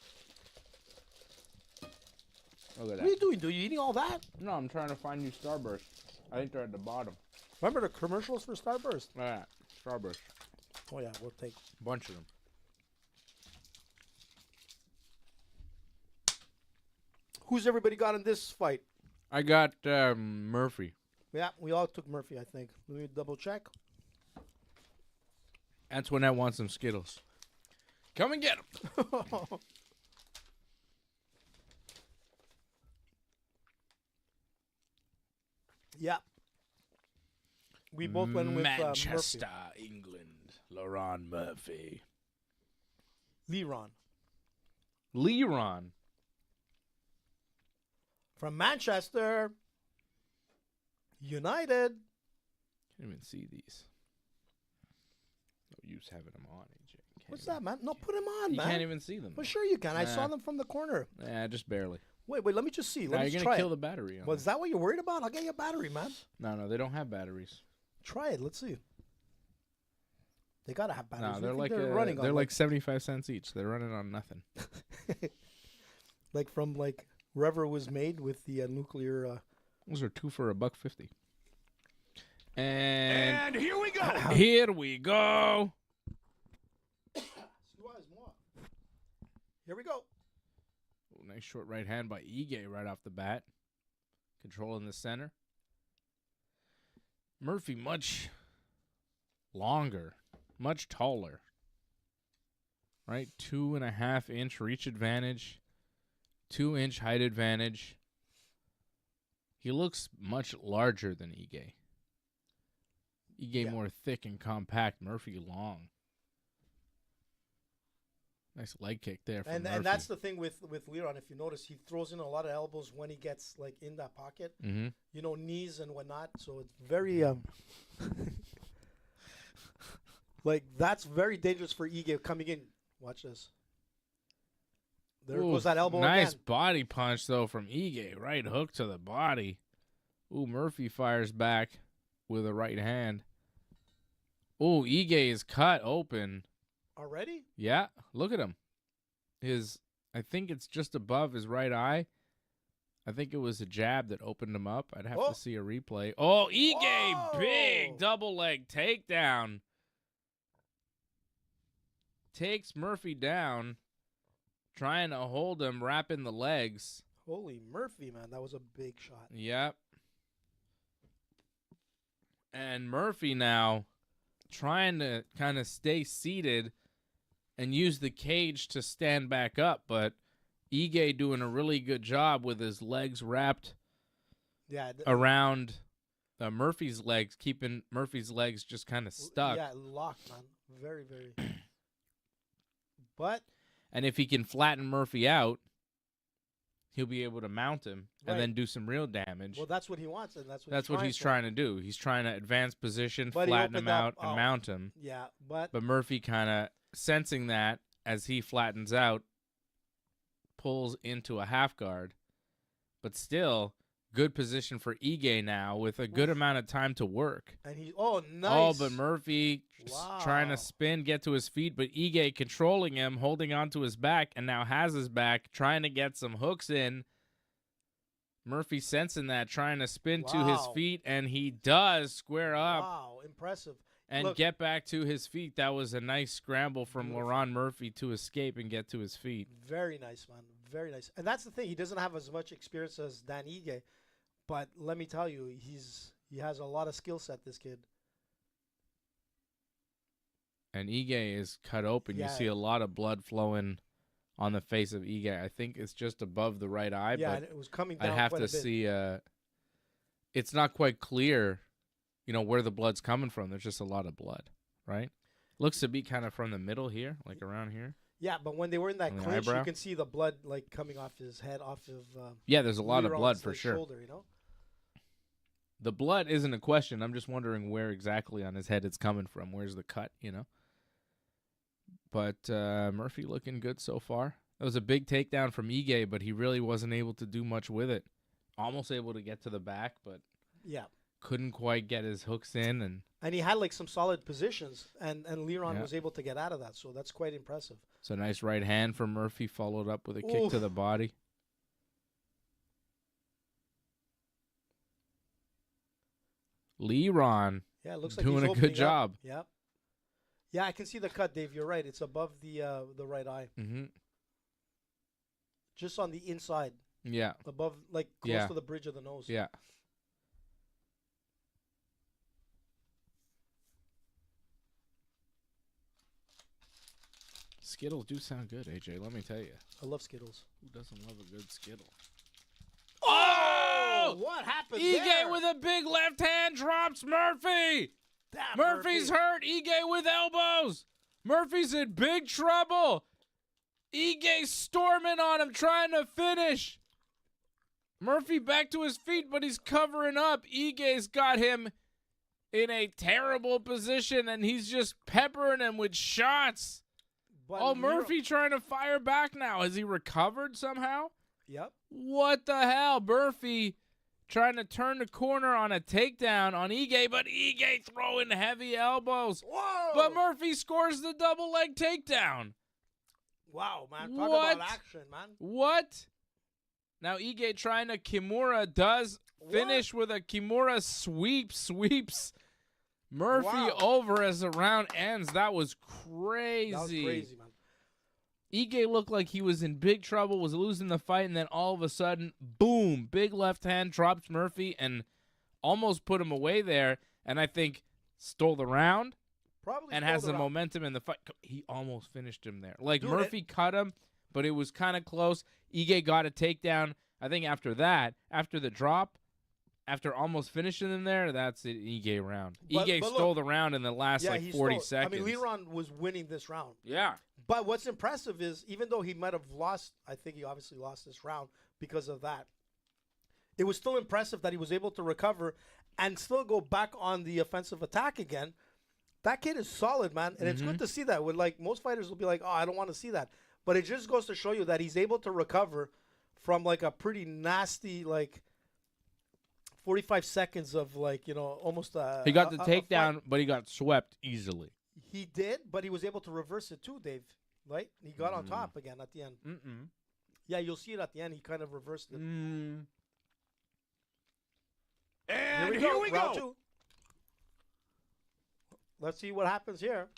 Look at What are you doing? Are you eating all that? No, I'm trying to find new Starburst. I think they're at the bottom. Remember the commercials for Starburst? Yeah, Starburst. Oh, yeah, we'll take A bunch of them. Who's everybody got in this fight? I got Murphy. Yeah, we all took Murphy, I think. Let me double check. Antoinette wants some Skittles. Come and get them. Yeah. We both went with Manchester, England. Lerone Murphy. Lerone. Lerone. From Manchester United. Can't even see these. No use having them on, AJ. What's that, man? No, put him on, You man. can't even see them. Well, sure you can. I saw Nah. them from the corner. Yeah, just barely. Wait, let me just see. Now Let me you're try gonna kill it. the battery. On Was that what you're worried about? I'll get you a battery, man. No, they don't have batteries. Try it. Let's see. They gotta have batteries. No, What do they're you like think they're running on. they're like 75 cents each. They're running on nothing. like from like wherever it was made with the nuclear. Those are 2 for $1.50. And here we go. here we go. Here we go. Ooh, nice short right hand by Ige right off the bat. Controlling the center. Murphy much longer, much taller. Right? 2.5 inch reach advantage. 2-inch height advantage. He looks much larger than Ige. Ige more thick and compact. Murphy long. Nice leg kick there from Murphy. And that's the thing with Lerone. If you notice, he throws in a lot of elbows when he gets like in that pocket. Mm-hmm. You know, knees and whatnot. So it's very like that's very dangerous for Ige coming in. Watch this. There goes that elbow nice again. body punch, though, from Ige. Right hook to the body. Ooh, Murphy fires back with a right hand. Ooh, Ige is cut open. Already? Yeah, look at him. I think it's just above his right eye. I think it was a jab that opened him up. I'd have to see a replay. Oh, Ige, Whoa. big double leg takedown. Takes Murphy down. Trying to hold him, wrapping the legs. Holy Murphy, man. That was a big shot. Yep. And Murphy now trying to kind of stay seated and use the cage to stand back up, but Ige doing a really good job with his legs wrapped around Murphy's legs, keeping Murphy's legs just kind of stuck. Yeah, locked, man. Very, very. But... And if he can flatten Murphy out, he'll be able to mount him and then do some real damage. Well, that's what he wants, and that's what he's trying to do. He's trying to advance position, but flatten him out, and mount him. Yeah, but Murphy kind of sensing that as he flattens out, pulls into a half guard. But still, good position for Ige now with a good amount of time to work. And nice. Oh, but Murphy trying to spin, get to his feet, but Ige controlling him, holding onto his back, and now has his back, trying to get some hooks in. Murphy sensing that, trying to spin to his feet, and he does square up. Wow, impressive. And get back to his feet. That was a nice scramble from Lerone Murphy to escape and get to his feet. Very nice, man. Very nice. And that's the thing. He doesn't have as much experience as Dan Ige, but let me tell you, he has a lot of skill set, this kid. And Ige is cut open. Yeah. You see a lot of blood flowing on the face of Ige. I think it's just above the right eye. Yeah, but and it was coming down I'd have quite to a bit. see. It's not quite clear, where the blood's coming from. There's just a lot of blood, right? Looks to be kind of from the middle here, like around here. Yeah, but when they were in that clinch, you can see the blood like coming off his head, off of. Yeah, there's a lot of blood for sure. Shoulder, The blood isn't a question. I'm just wondering where exactly on his head it's coming from. Where's the cut, But Murphy looking good so far. That was a big takedown from Ige, but he really wasn't able to do much with it. Almost able to get to the back, but couldn't quite get his hooks in. And he had like some solid positions, and Lerone was able to get out of that, so that's quite impressive. So nice right hand from Murphy, followed up with a kick to the body. Lerone Yeah, it looks like doing he's a opening good job. Up. Yep. Yeah, I can see the cut, Dave. You're right. It's above the right eye. Mm-hmm. Just on the inside. Yeah. Above, like, close to the bridge of the nose. Yeah. Skittles do sound good, AJ. Let me tell you. I love Skittles. Who doesn't love a good Skittle? Oh! What happened Ige there? with a big left hand drops Murphy. Damn, Murphy's Murphy. hurt. Ige with elbows. Murphy's in big trouble. Ige storming on him, trying to finish. Murphy back to his feet, but he's covering up. Ige's got him in a terrible position, and he's just peppering him with shots. But Murphy trying to fire back now. Has he recovered somehow? Yep. What the hell? Murphy trying to turn the corner on a takedown on Ige, but Ige throwing heavy elbows. Whoa! But Murphy scores the double leg takedown. Wow, man. Talk What? about action, man. What? Now Ige trying to Kimura does finish with a Kimura sweeps Murphy over as the round ends. That was crazy. That was crazy, man. Ige looked like he was in big trouble, was losing the fight, and then all of a sudden, boom, big left hand drops Murphy and almost put him away there, and I think stole the round Probably and stole has the round. momentum in the fight. He almost finished him there. Like, Dude, Murphy cut him, but it was kind of close. Ige got a takedown. I think after that, after the drop, after almost finishing him there, that's it, Ige round. Ige stole the round in the last, 40 seconds. I mean, Lerone was winning this round. Yeah. But what's impressive is, even though he might have lost, I think he obviously lost this round because of that, it was still impressive that he was able to recover and still go back on the offensive attack again. That kid is solid, man. And it's good to see that. With, like, most fighters will be like, oh, I don't want to see that. But it just goes to show you that he's able to recover from, like, a pretty nasty, like, 45 seconds of, like, you know, almost He got the takedown, but he got swept easily. He did, but he was able to reverse it too, Dave. Right? He got on top again at the end. Yeah, you'll see it at the end. He kind of reversed it. And Here we go. Round two. Let's see what happens here.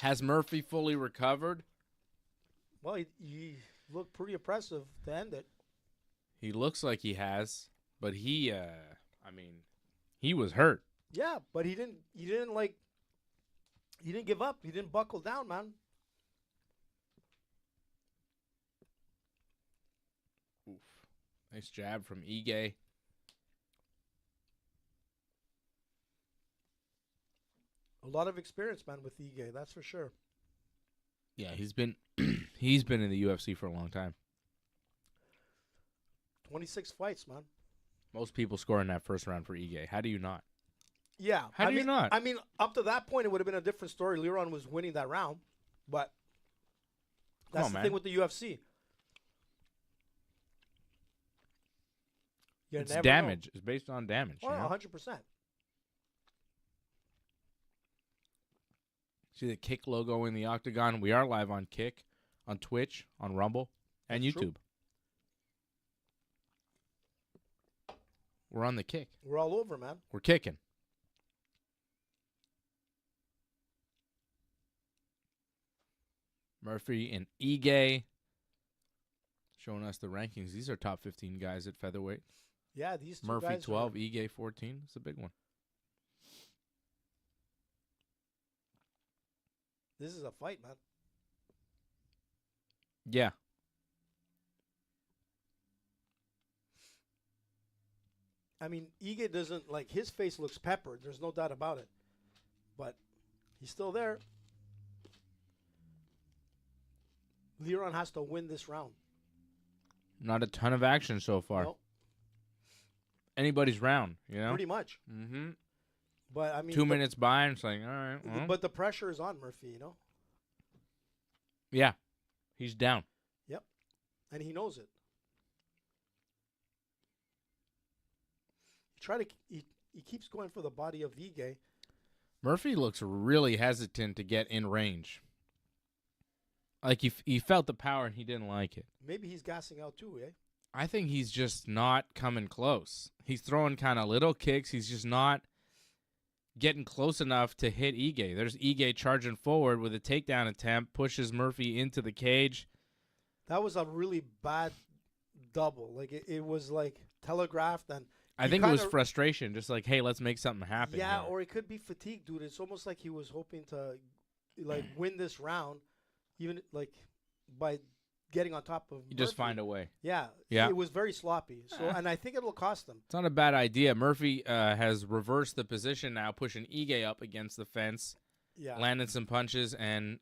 Has Murphy fully recovered? Well, he looked pretty impressive to end it. He looks like he has, but he was hurt. Yeah, but he didn't give up. He didn't buckle down, man. Oof. Nice jab from Ige. A lot of experience, man, with Ige, that's for sure. Yeah, he's been he's been in the UFC for a long time. 26 fights, man. Most people score in that first round for Ige. How do you not? Yeah. How do you not? I mean, up to that point, it would have been a different story. Lerone was winning that round, but that's the thing with the UFC. It's damage. It's based on damage. Oh, you know? 100%. See the Kick logo in the octagon? We are live on Kick, on Twitch, on Rumble, and That's YouTube. true. We're on the Kick. We're all over, man. We're kicking. Murphy and Ige showing us the rankings. These are top 15 guys at featherweight. Yeah, these two Murphy guys 12, Ige 14. It's a big one. This is a fight, man. Yeah. I mean, Ige doesn't, like, his face looks peppered. There's no doubt about it. But he's still there. Lerone has to win this round. Not a ton of action so far. No, Anybody's round, you know? pretty much. Mm-hmm. But, I mean, 2 minutes by, and it's like, all right. Well. But the pressure is on Murphy, you know? Yeah. He's down. Yep. And he knows it. He keeps going for the body of Ige. Murphy looks really hesitant to get in range. Like he felt the power and he didn't like it. Maybe he's gassing out too, eh? I think he's just not coming close. He's throwing kind of little kicks. He's just not getting close enough to hit Ige. There's Ige charging forward with a takedown attempt, pushes Murphy into the cage. That was a really bad double. Like, it was, like, telegraphed. And I think it was frustration, just like, hey, let's make something happen. Yeah, here. or it could be fatigue, dude. It's almost like he was hoping to, like, win this round, even, like, by getting on top of Murphy. Just find a way. Yeah. Yeah. It was very sloppy. So, and I think it'll cost him. It's not a bad idea. Murphy has reversed the position now, pushing Ige up against the fence. Yeah. Landed some punches and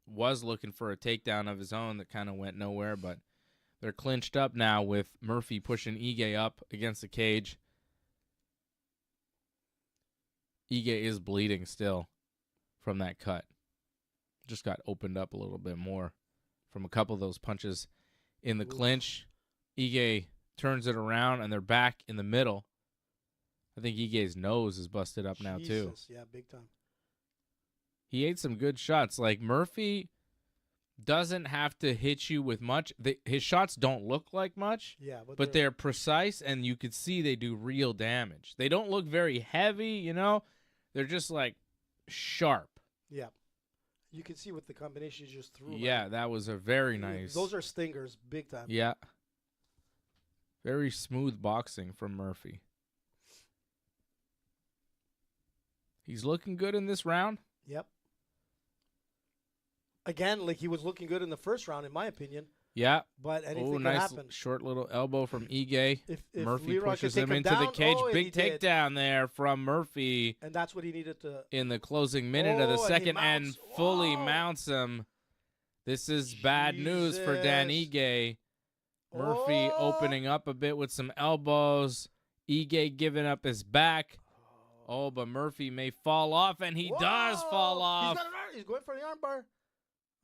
was looking for a takedown of his own that kind of went nowhere, but they're clinched up now with Murphy pushing Ige up against the cage. Ige is bleeding still from that cut. Just got opened up a little bit more from a couple of those punches in the clinch. Ige turns it around, and they're back in the middle. I think Ige's nose is busted up now, too. Yeah, big time. He ate some good shots. Like, Murphy doesn't have to hit you with much. His shots don't look like much, yeah, but they're precise, and you could see they do real damage. They don't look very heavy, you know? They're just, like, sharp. Yeah. You can see with the combination you just threw. Yeah, that was a very nice. Those are stingers, big time. Yeah. Very smooth boxing from Murphy. He's looking good in this round. Yep. Again, like he was looking good in the first round, in my opinion. Yeah. But anything can nice happen. Short little elbow from Ige. If Murphy Leroy pushes could him take into down, the cage. and Big takedown there from Murphy. And that's what he needed to. In the closing minute of the second, and fully mounts him. This is bad news for Dan Ige. Murphy opening up a bit with some elbows. Ige giving up his back. Oh, but Murphy may fall off, and he does fall off. He's going for the armbar.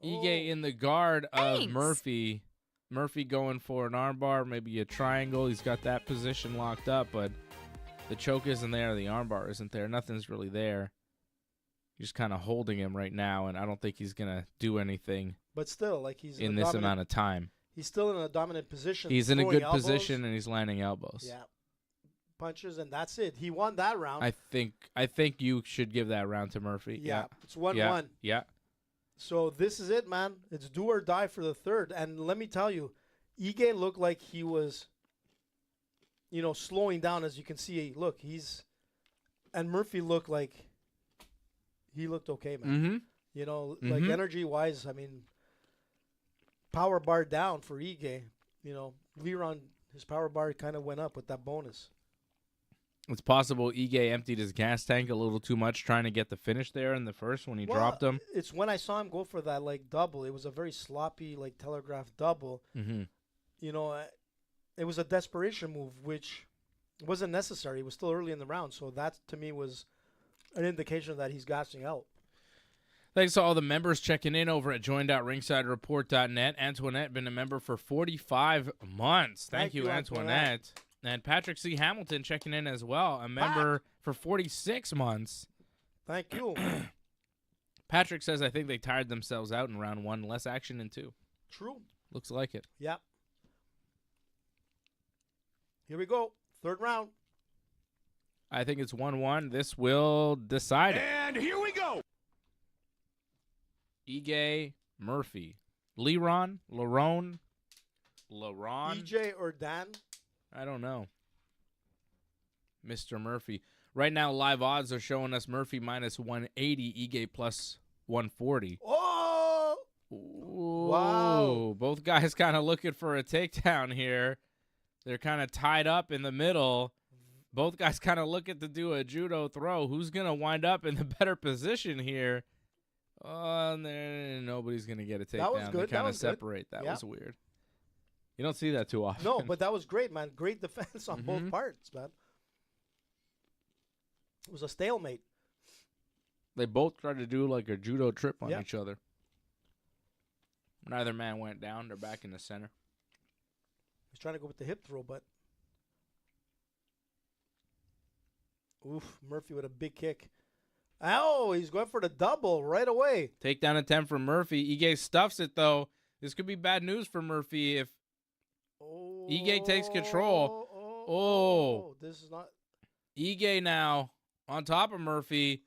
Ige in the guard of Murphy. Murphy going for an armbar, maybe a triangle. He's got that position locked up, but the choke isn't there. The armbar isn't there. Nothing's really there. He's just kind of holding him right now, and I don't think he's going to do anything. But still, like he's in this amount of time. He's still in a dominant position. He's in a good position, and he's landing elbows. Yeah. Punches, and that's it. He won that round. I think you should give that round to Murphy. Yeah. It's 1-1. Yeah. So this is it, man. It's do or die for the third. And let me tell you, Ige looked like he was, slowing down. As you can see, look, and Murphy looked like he looked okay, man. Mm-hmm. Like energy-wise, I mean, power bar down for Ige. Lerone, his power bar kind of went up with that bonus. It's possible Ige emptied his gas tank a little too much trying to get the finish there in the first when he dropped him. It's when I saw him go for that, like, double. It was a very sloppy, like, telegraph double. Mm-hmm. It was a desperation move, which wasn't necessary. It was still early in the round, so that, to me, was an indication that he's gassing out. Thanks to all the members checking in over at join.ringsidereport.net. Antoinette been a member for 45 months. Thank you, Antoinette. And Patrick C. Hamilton checking in as well, a member for 46 months. Thank you. Patrick says, I think they tired themselves out in round one. Less action in two. True. Looks like it. Yep. Here we go. Third round. I think it's 1-1. This will decide it. And here we go. Ige, Murphy. Lerone. EJ or Dan? I don't know. Mr. Murphy. Right now, live odds are showing us Murphy minus 180, Ige plus 140. Oh! Ooh, wow. Both guys kind of looking for a takedown here. They're kind of tied up in the middle. Both guys kind of looking to do a judo throw. Who's going to wind up in the better position here? Oh, nobody's going to get a takedown. That was good. They kind of separate. That was weird. You don't see that too often. No, but that was great, man. Great defense on both parts, man. It was a stalemate. They both tried to do like a judo trip on each other. Neither man went down. They're back in the center. He's trying to go with the hip throw, but... Oof, Murphy with a big kick. Oh, he's going for the double right away. Takedown attempt from Murphy. Ige stuffs it, though. This could be bad news for Murphy if Ige takes control. This is not... Ige now on top of Murphy,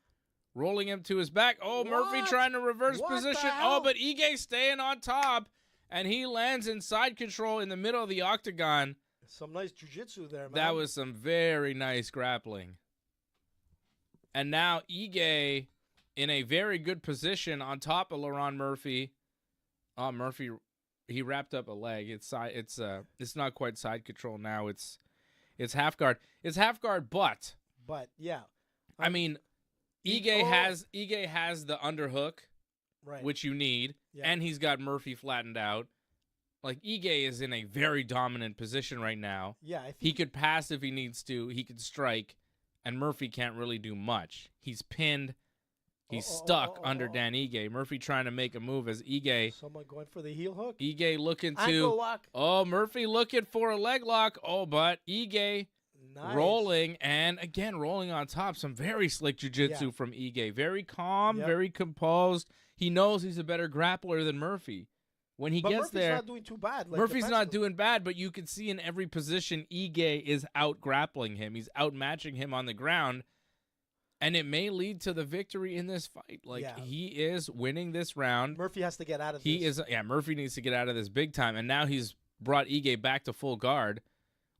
rolling him to his back. Oh, Murphy What? trying to reverse What the position. hell? Oh, but Ige staying on top, and he lands in side control in the middle of the octagon. Some nice jiu-jitsu there, man. That was some very nice grappling. And now Ige in a very good position on top of Lerone Murphy. Oh, Murphy, he wrapped up a leg. It's not quite side control now. It's half guard. It's half guard, but yeah. I mean, Ige has the underhook, Right. which you need, Yeah. and he's got Murphy flattened out. Like, Ige is in a very dominant position right now. Yeah, I think He could pass if he needs to. He could strike, and Murphy can't really do much. He's pinned. He's stuck under Dan Ige. Murphy trying to make a move as Ige. someone going for the heel hook. Ige looking Ankle to. lock. Oh, Murphy looking for a leg lock. Oh, but Ige Nice. rolling and again rolling on top. Some very slick jiu-jitsu from Ige. Very calm, Yep. very composed. He knows he's a better grappler than Murphy. When he But gets Murphy's there, not doing too bad. Like, Murphy's not defensively. doing bad, but you can see in every position Ige is out grappling him. He's outmatching him on the ground. And it may lead to the victory in this fight. Like, Yeah. he is winning this round. Murphy has to get out of He this. is, yeah, Murphy needs to get out of this big time. And now he's brought Ige back to full guard,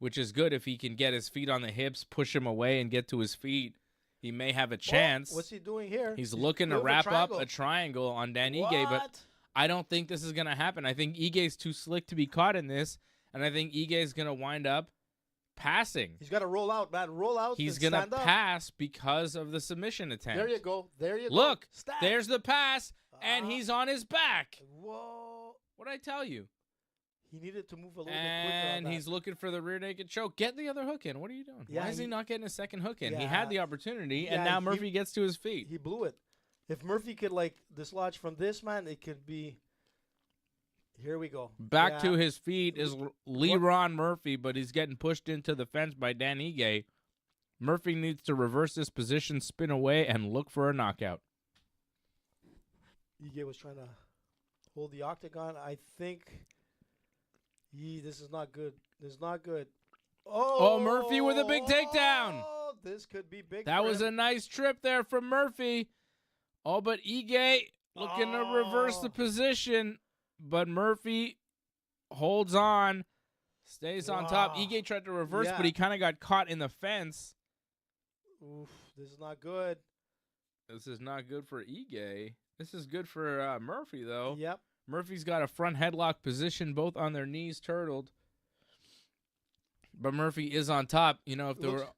which is good if he can get his feet on the hips, push him away, and get to his feet. He may have a chance. What's he doing here? He's looking to doing a wrap up triangle. a triangle on Dan Ige, but What? I don't think this is going to happen. I think Ige's too slick to be caught in this, and I think Ige's going to wind up passing. He's got to roll out, man. Roll out. He's and going to stand up. pass because of the submission attempt. There you go. There you go. Look, Stab. there's the pass, and Uh-huh. he's on his back. Whoa. What'd I tell you? He needed to move a little bit quicker on And that. he's looking for the rear naked choke. Get the other hook in. What are you doing? Yeah, Why is he he- not getting a second hook in? He Yeah. had the opportunity, and Yeah, now he- Murphy gets to his feet. He blew it. If Murphy could, dislodge from this, man, it could be... Here we go. Back Yeah. to his feet is Lerone Murphy, but he's getting pushed into the fence by Dan Ige. Murphy needs to reverse this position, spin away, and look for a knockout. Ige was trying to hold the octagon. I think... this is not good. This is not good. Oh, Murphy with a big takedown. Oh, this could be big. That for was him. a nice trip there from Murphy. Oh, but Ige looking to reverse the Oh. position, but Murphy holds on, stays on top. Wow. Ige tried to reverse, Yeah. but he kind of got caught in the fence. Oof, this is not good. This is not good for Ige. This is good for Murphy, though. Yep. Murphy's got a front headlock position, both on their knees turtled. But Murphy is on top. You know,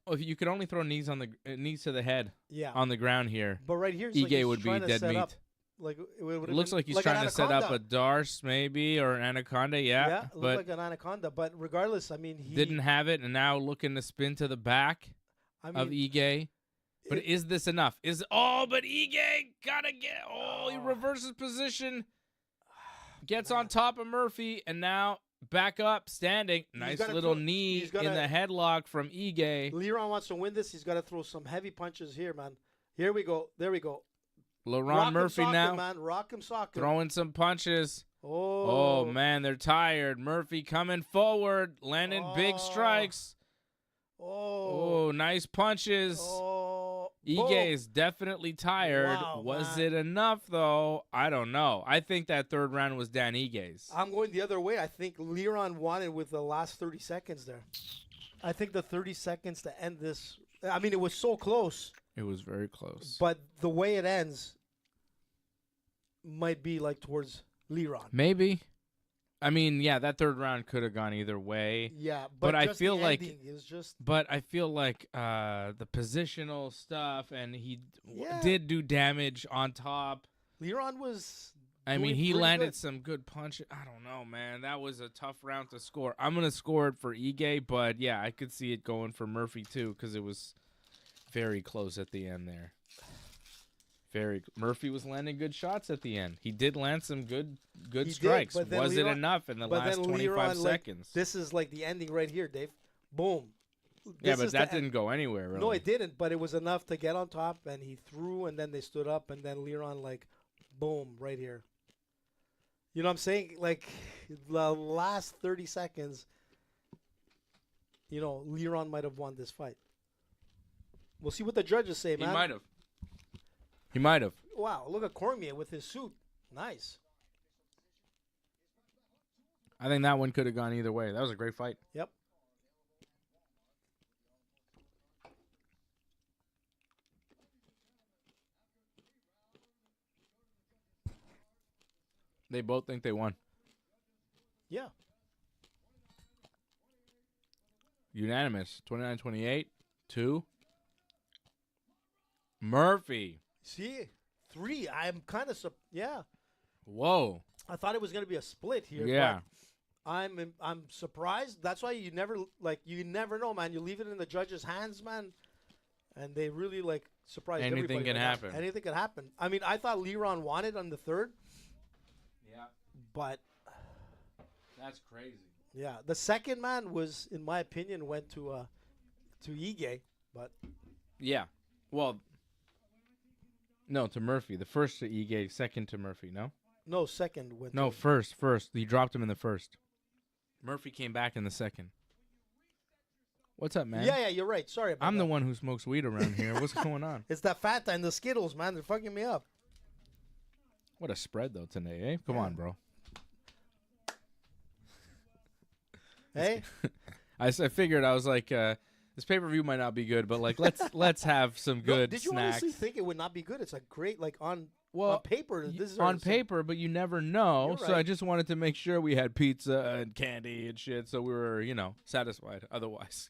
if you could only throw knees on the knees to the head Yeah. on the ground here, But right here, Ige he's would be trying to dead set meat. up. It Looks like he's trying to set up a Darce maybe or an Anaconda, Yeah, it but looked like an anaconda. But regardless, I mean, he didn't have it, and now looking to spin to the back I of mean, Ige. But it- is this enough? But Ige gotta get. Oh, he reverses position, gets on top of Murphy, and now back up, standing. Nice gotta little throw- knee he's gotta- in the headlock from Ige. Lerone wants to win this. He's got to throw some heavy punches here, man. Here we go. There we go. Lerone Rock 'em, Murphy sock 'em, now man. Rock him, sock him. throwing some punches. Oh, Oh man, they're tired. Murphy coming forward, landing big Oh. strikes. Oh, Oh, nice punches. oh. Ige Boom. is definitely tired. Wow, Was man. it enough though? I don't know. I think that third round was Dan Ige's. I'm going the other way. I think Lerone won it with the last 30 seconds there. I think the 30 seconds to end this. I mean, it was so close, It was very close. but the way it ends might be towards Lerone. Maybe. I mean, yeah, that third round could have gone either way. Yeah, But I just feel the like- ending is just But I feel like the positional stuff, and he Yeah. did do damage on top. Lerone was. I mean, doing he pretty landed good. some good punches. I don't know, man. That was a tough round to score. I'm going to score it for Ige, but yeah, I could see it going for Murphy too because it was very close at the end there. Murphy was landing good shots at the end. He did land some good He did, strikes. but then Was it Lerone- enough in the but last then 25 Lerone, seconds? This is the ending right here, Dave. Boom. Yeah, This but is that the didn't go anywhere, really. No, it didn't, but it was enough to get on top, and he threw, and then they stood up, and then Lerone, boom, right here. You know what I'm saying? The last 30 seconds, Lerone might have won this fight. We'll see what the judges say, man. He might have. Wow, look at Cormier with his suit. Nice. I think that one could have gone either way. That was a great fight. Yep. They both think they won. Yeah. Unanimous. 29-28. 2. Murphy. See, 3. I'm kind of yeah. Whoa. I thought it was going to be a split here. Yeah. But I'm surprised. That's why you never know, man. You leave it in the judges' hands, man, and they really surprise everybody. Anything can happen. Anything can happen. I mean, I thought Lerone won it on the 3rd. Yeah. But that's crazy. Yeah, the second man was, in my opinion, went to Ige, but yeah, well, no, to Murphy. The first to Ige, second to Murphy. No, second went. No, to first. He dropped him in the first. Murphy came back in the second. What's up, man? Yeah, you're right. Sorry about I'm that. the one who smokes weed around here. What's going on? It's that Fanta and the Skittles, man. They're fucking me up. What a spread though today, eh? Come on, bro. Hey, I figured I was like, this pay-per-view might not be good, but let's have some good did you snacks. honestly think it would not be good? It's a great on paper. This is on paper, but you never know. You're So right. I just wanted to make sure we had pizza and candy and shit, so we were satisfied. Otherwise,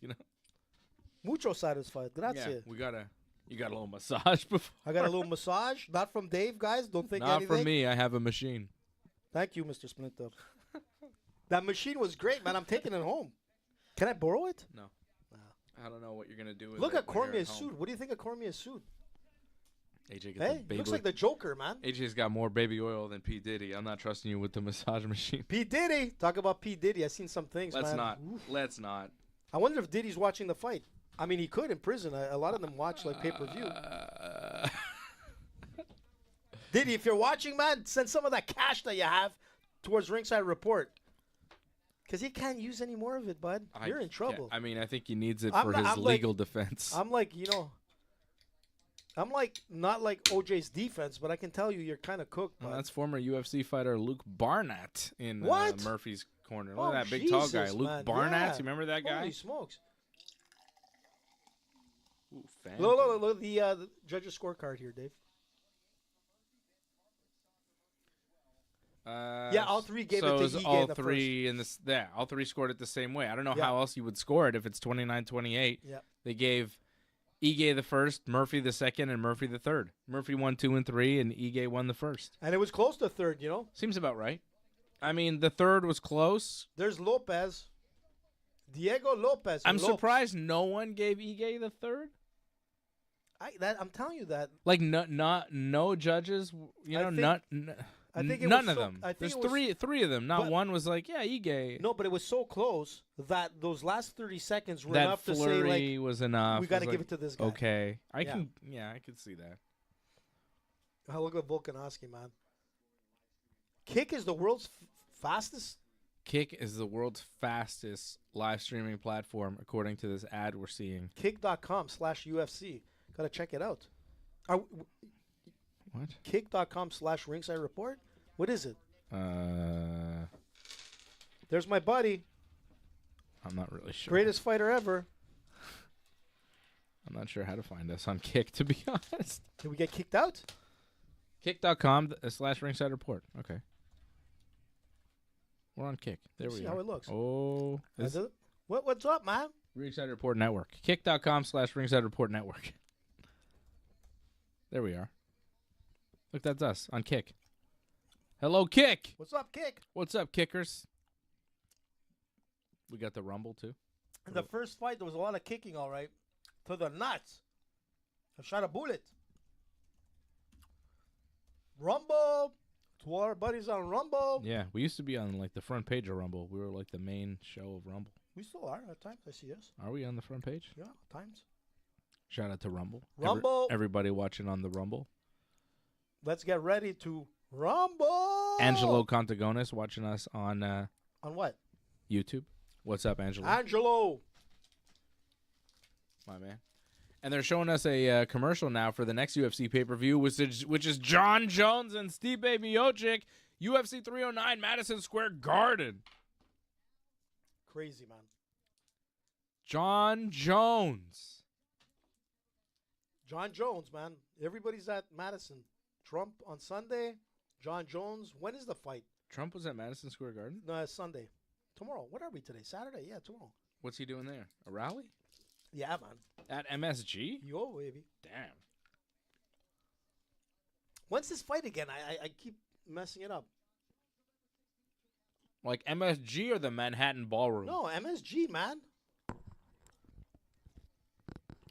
mucho satisfied. Grazie. Yeah, you got a little massage before. I got a little massage. Not from Dave, guys. Don't think Not anything. for me. I have a machine. Thank you, Mr. Splinter. That machine was great, man. I'm taking it home. Can I borrow it? No. I don't know what you're gonna do with Look it at when you're Cormier's home. suit. What do you think of Cormier's suit? AJ gets Hey, looks like the Joker, man. AJ's got more baby oil than P. Diddy. I'm not trusting you with the massage machine. P. Diddy. Talk about P. Diddy. I've seen some things, Let's man. not. Oof. Let's not. I wonder if Diddy's watching the fight. I mean, he could in prison. A lot of them watch pay-per-view. Diddy, if you're watching, man, send some of that cash that you have towards Ringside Report. Because he can't use any more of it, bud. You're in trouble. I mean, I think he needs it I'm for not- his I'm legal defense. I'm not like OJ's defense, but I can tell you you're kind of cooked, bud. That's former UFC fighter Luke Barnett in What? Murphy's corner. Look Oh, at that big tall guy. Jesus, Luke man. Barnett. Yeah. You remember that guy? Holy smokes. Ooh, Look, the judge's scorecard here, Dave. Yeah, all three gave it to was Ige all in the three in this. Yeah, all three scored it the same way. I don't know Yeah. how else you would score it if it's 29-28. Yeah. They gave Ige the first, Murphy the second, and Murphy the third. Murphy won 2 and 3, and Ige won the first. And it was close to third, Seems about right. I mean, the third was close. There's Lopez. Diego Lopez. I'm surprised no one gave Ige the third. I'm telling you that. Like no judges. I think it none was of so- them. I think There's it was- three of them. Not but- one was like, yeah, Ige. No, but it was so close that those last 30 seconds were That enough to say, flurry was enough. we got to Was give like, it to this guy. Okay, I Yeah. can. Yeah, I could see that. Oh, look at Volkanovski, man. Kick is the world's fastest. Kick is the world's fastest live streaming platform, according to this ad we're seeing. Kick.com/UFC. Got to check it out. What? Kick.com/Ringside Report. What is it? There's my buddy. I'm not really sure. Greatest fighter ever. I'm not sure how to find us on Kick, to be honest. Did we get kicked out? Kick.com/Ringside Report. Okay. We're on Kick. There we See are. how it looks. Oh. What's up, man? Ringside Report Network. Kick.com/Ringside Report Network. There we are. Look, that's us on Kick. Hello, Kick. What's up, Kick? What's up, Kickers? We got the Rumble, too. In the first fight, there was a lot of kicking, all right. To the nuts. I shot a bullet. Rumble. To our buddies on Rumble. Yeah, we used to be on, like, the front page of Rumble. We were, like, the main show of Rumble. We still are at times. I see us. Are we on the front page? Yeah, at times. Shout out to Rumble. Rumble. Everybody watching on the Rumble. Let's get ready to Rumble. Angelo Contagonis watching us on On what? YouTube. What's up, Angelo? Angelo. My man. And they're showing us a commercial now for the next UFC pay-per-view, which is Jon Jones and Stipe Miocic, UFC 309, Madison Square Garden. Crazy, man. Jon Jones. Jon Jones, man. Everybody's at Madison. Trump on Sunday. Jon Jones. When is the fight? Trump was at Madison Square Garden? No, it's Sunday. Tomorrow. What are we today? Saturday? Yeah, tomorrow. What's he doing there? A rally? Yeah, man. At MSG? Yo, baby. Damn. When's this fight again? I keep messing it up. Like MSG or the Manhattan Ballroom? No, MSG, man.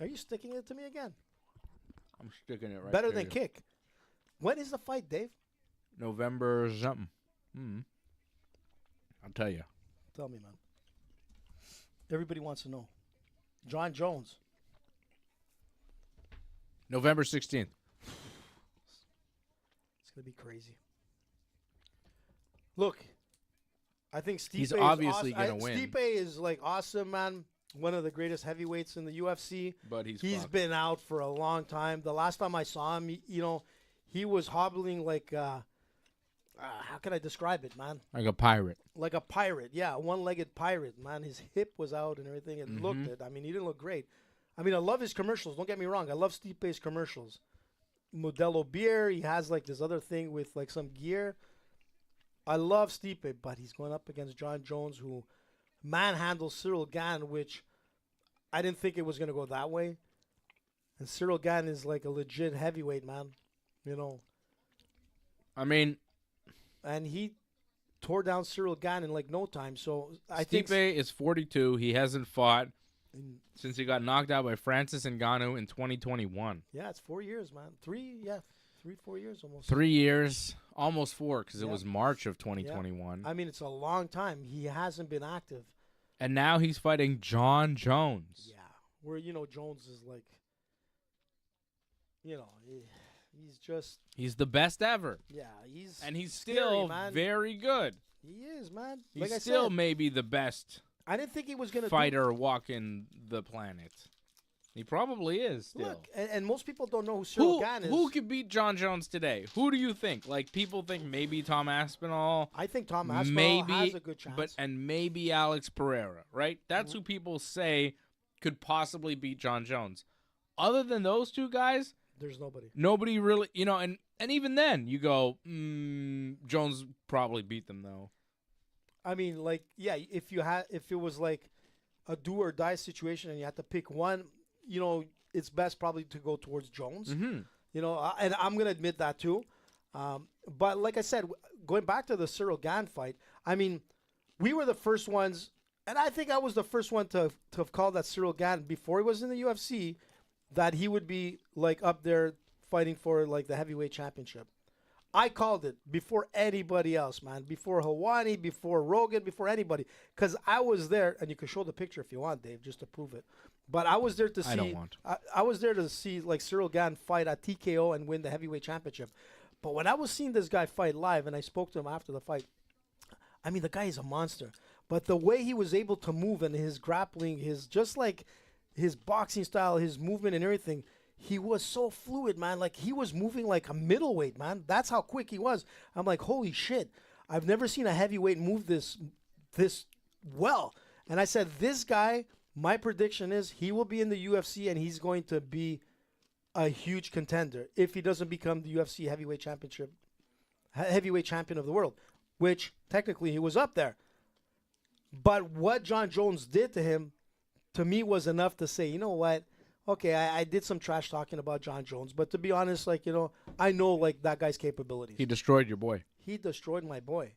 Are you sticking it to me again? I'm sticking it right Better there. than kick. When is the fight, Dave? November something. I'll tell you. Tell me, man. Everybody wants to know. Jon Jones. November 16th. It's going to be crazy. Look, I think Stipe He's is obviously awesome. going to win. Stipe is like awesome, man. One of the greatest heavyweights in the UFC. But he's fucked. been out for a long time. The last time I saw him, he was hobbling like, how can I describe it, man? Like a pirate. Like a pirate, yeah, one-legged pirate, man. His hip was out and everything. It looked it. I mean, he didn't look great. I mean, I love his commercials. Don't get me wrong. I love Stipe's commercials. Modelo beer. He has like this other thing with like some gear. I love Stipe, but he's going up against Jon Jones, who manhandles Cyril Gane, which I didn't think it was going to go that way. And Cyril Gane is like a legit heavyweight, man. I mean, and he tore down Cyril Gane in like no time. So I Stipe think is 42. He hasn't fought since he got knocked out by Francis Ngannou in 2021. Yeah, it's 4 years, man. 4 years almost. 3 years, almost 4, because it Yeah. was March of 2021. I mean, it's a long time. He hasn't been active. And now he's fighting Jon Jones. Yeah, where Jones is like, he's just He's the best ever. he's And he's scary, still man. very good. He is, man. He's Like I still said, maybe the best I didn't think he was gonna fighter walking the planet. He probably is still. Look, and most people don't know who Cyril Gane is. Who could beat Jon Jones today? Who do you think? Like, people think maybe Tom Aspinall. I think Tom Aspinall has a good chance. And maybe Alex Pereira, right? That's who people say could possibly beat Jon Jones. Other than those two guys, there's nobody. Nobody really, and even then, you go, Jones probably beat them, though. I mean, like, yeah, if it was like a do or die situation and you had to pick one, it's best probably to go towards Jones. And I'm gonna admit that too. But like I said, going back to the Cyril Gane fight, I mean, we were the first ones, and I think I was the first one to have called that Cyril Gane before he was in the UFC, that he would be like up there fighting for like the heavyweight championship. I called it before anybody else, man. Before Helwani, before Rogan, before anybody. Because I was there, and you can show the picture if you want, Dave, just to prove it. But I was there to see. I don't want. I was there to see like Cyril Gane fight at TKO and win the heavyweight championship. But when I was seeing this guy fight live, and I spoke to him after the fight, I mean, the guy is a monster. But the way he was able to move and his grappling, just like his boxing style, his movement and everything, he was so fluid, man. Like, he was moving like a middleweight, man. That's how quick he was. I'm like, holy shit. I've never seen a heavyweight move this well. And I said, this guy, my prediction is he will be in the UFC and he's going to be a huge contender if he doesn't become the UFC heavyweight champion of the world, which technically he was up there. But what Jon Jones did to him, to me, was enough to say, you know what? Okay, I did some trash talking about Jon Jones, but to be honest, like, I know like that guy's capabilities. He destroyed your boy. He destroyed my boy.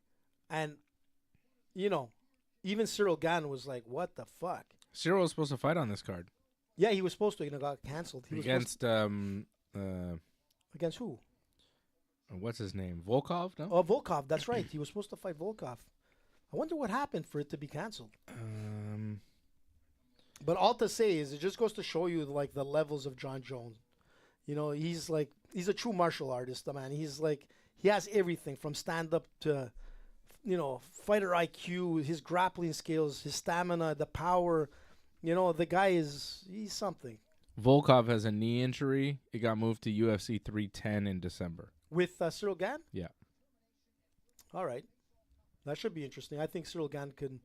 And, even Cyril Gane was like, what the fuck? Cyril was supposed to fight on this card. Yeah, he was supposed to, got canceled. He against, against who? What's his name? Volkov, no? Oh, Volkov, that's right. He was supposed to fight Volkov. I wonder what happened for it to be canceled. But all to say is, it just goes to show you like the levels of Jon Jones. He's a true martial artist, man. He has everything from stand up to, fighter IQ, his grappling skills, his stamina, the power. The guy he's something. Volkov has a knee injury. It got moved to UFC 310 in December. With Cyril Gane? Yeah. All right. That should be interesting. I think Cyril Gane can,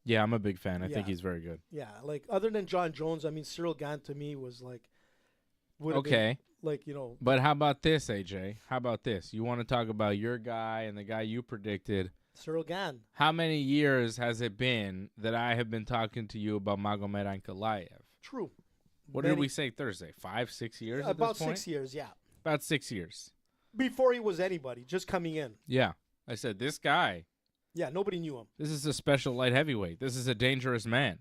Yeah, I'm a big fan. I think Yeah. he's very good. yeah, like other than John Jones, I mean, Cyril Gane to me was like, would have Okay. been, like, But how about this, AJ? How about this? You want to talk about your guy and the guy you predicted. Cyril Gane. How many years has it been that I have been talking to you about Magomed Ankalaev? True. What did we say Thursday? 5, 6 years at About this point? 6 years, yeah. About 6 years. Before he was anybody, just coming in. Yeah. I said, this guy, Yeah, nobody knew him. this is a special light heavyweight. This is a dangerous man.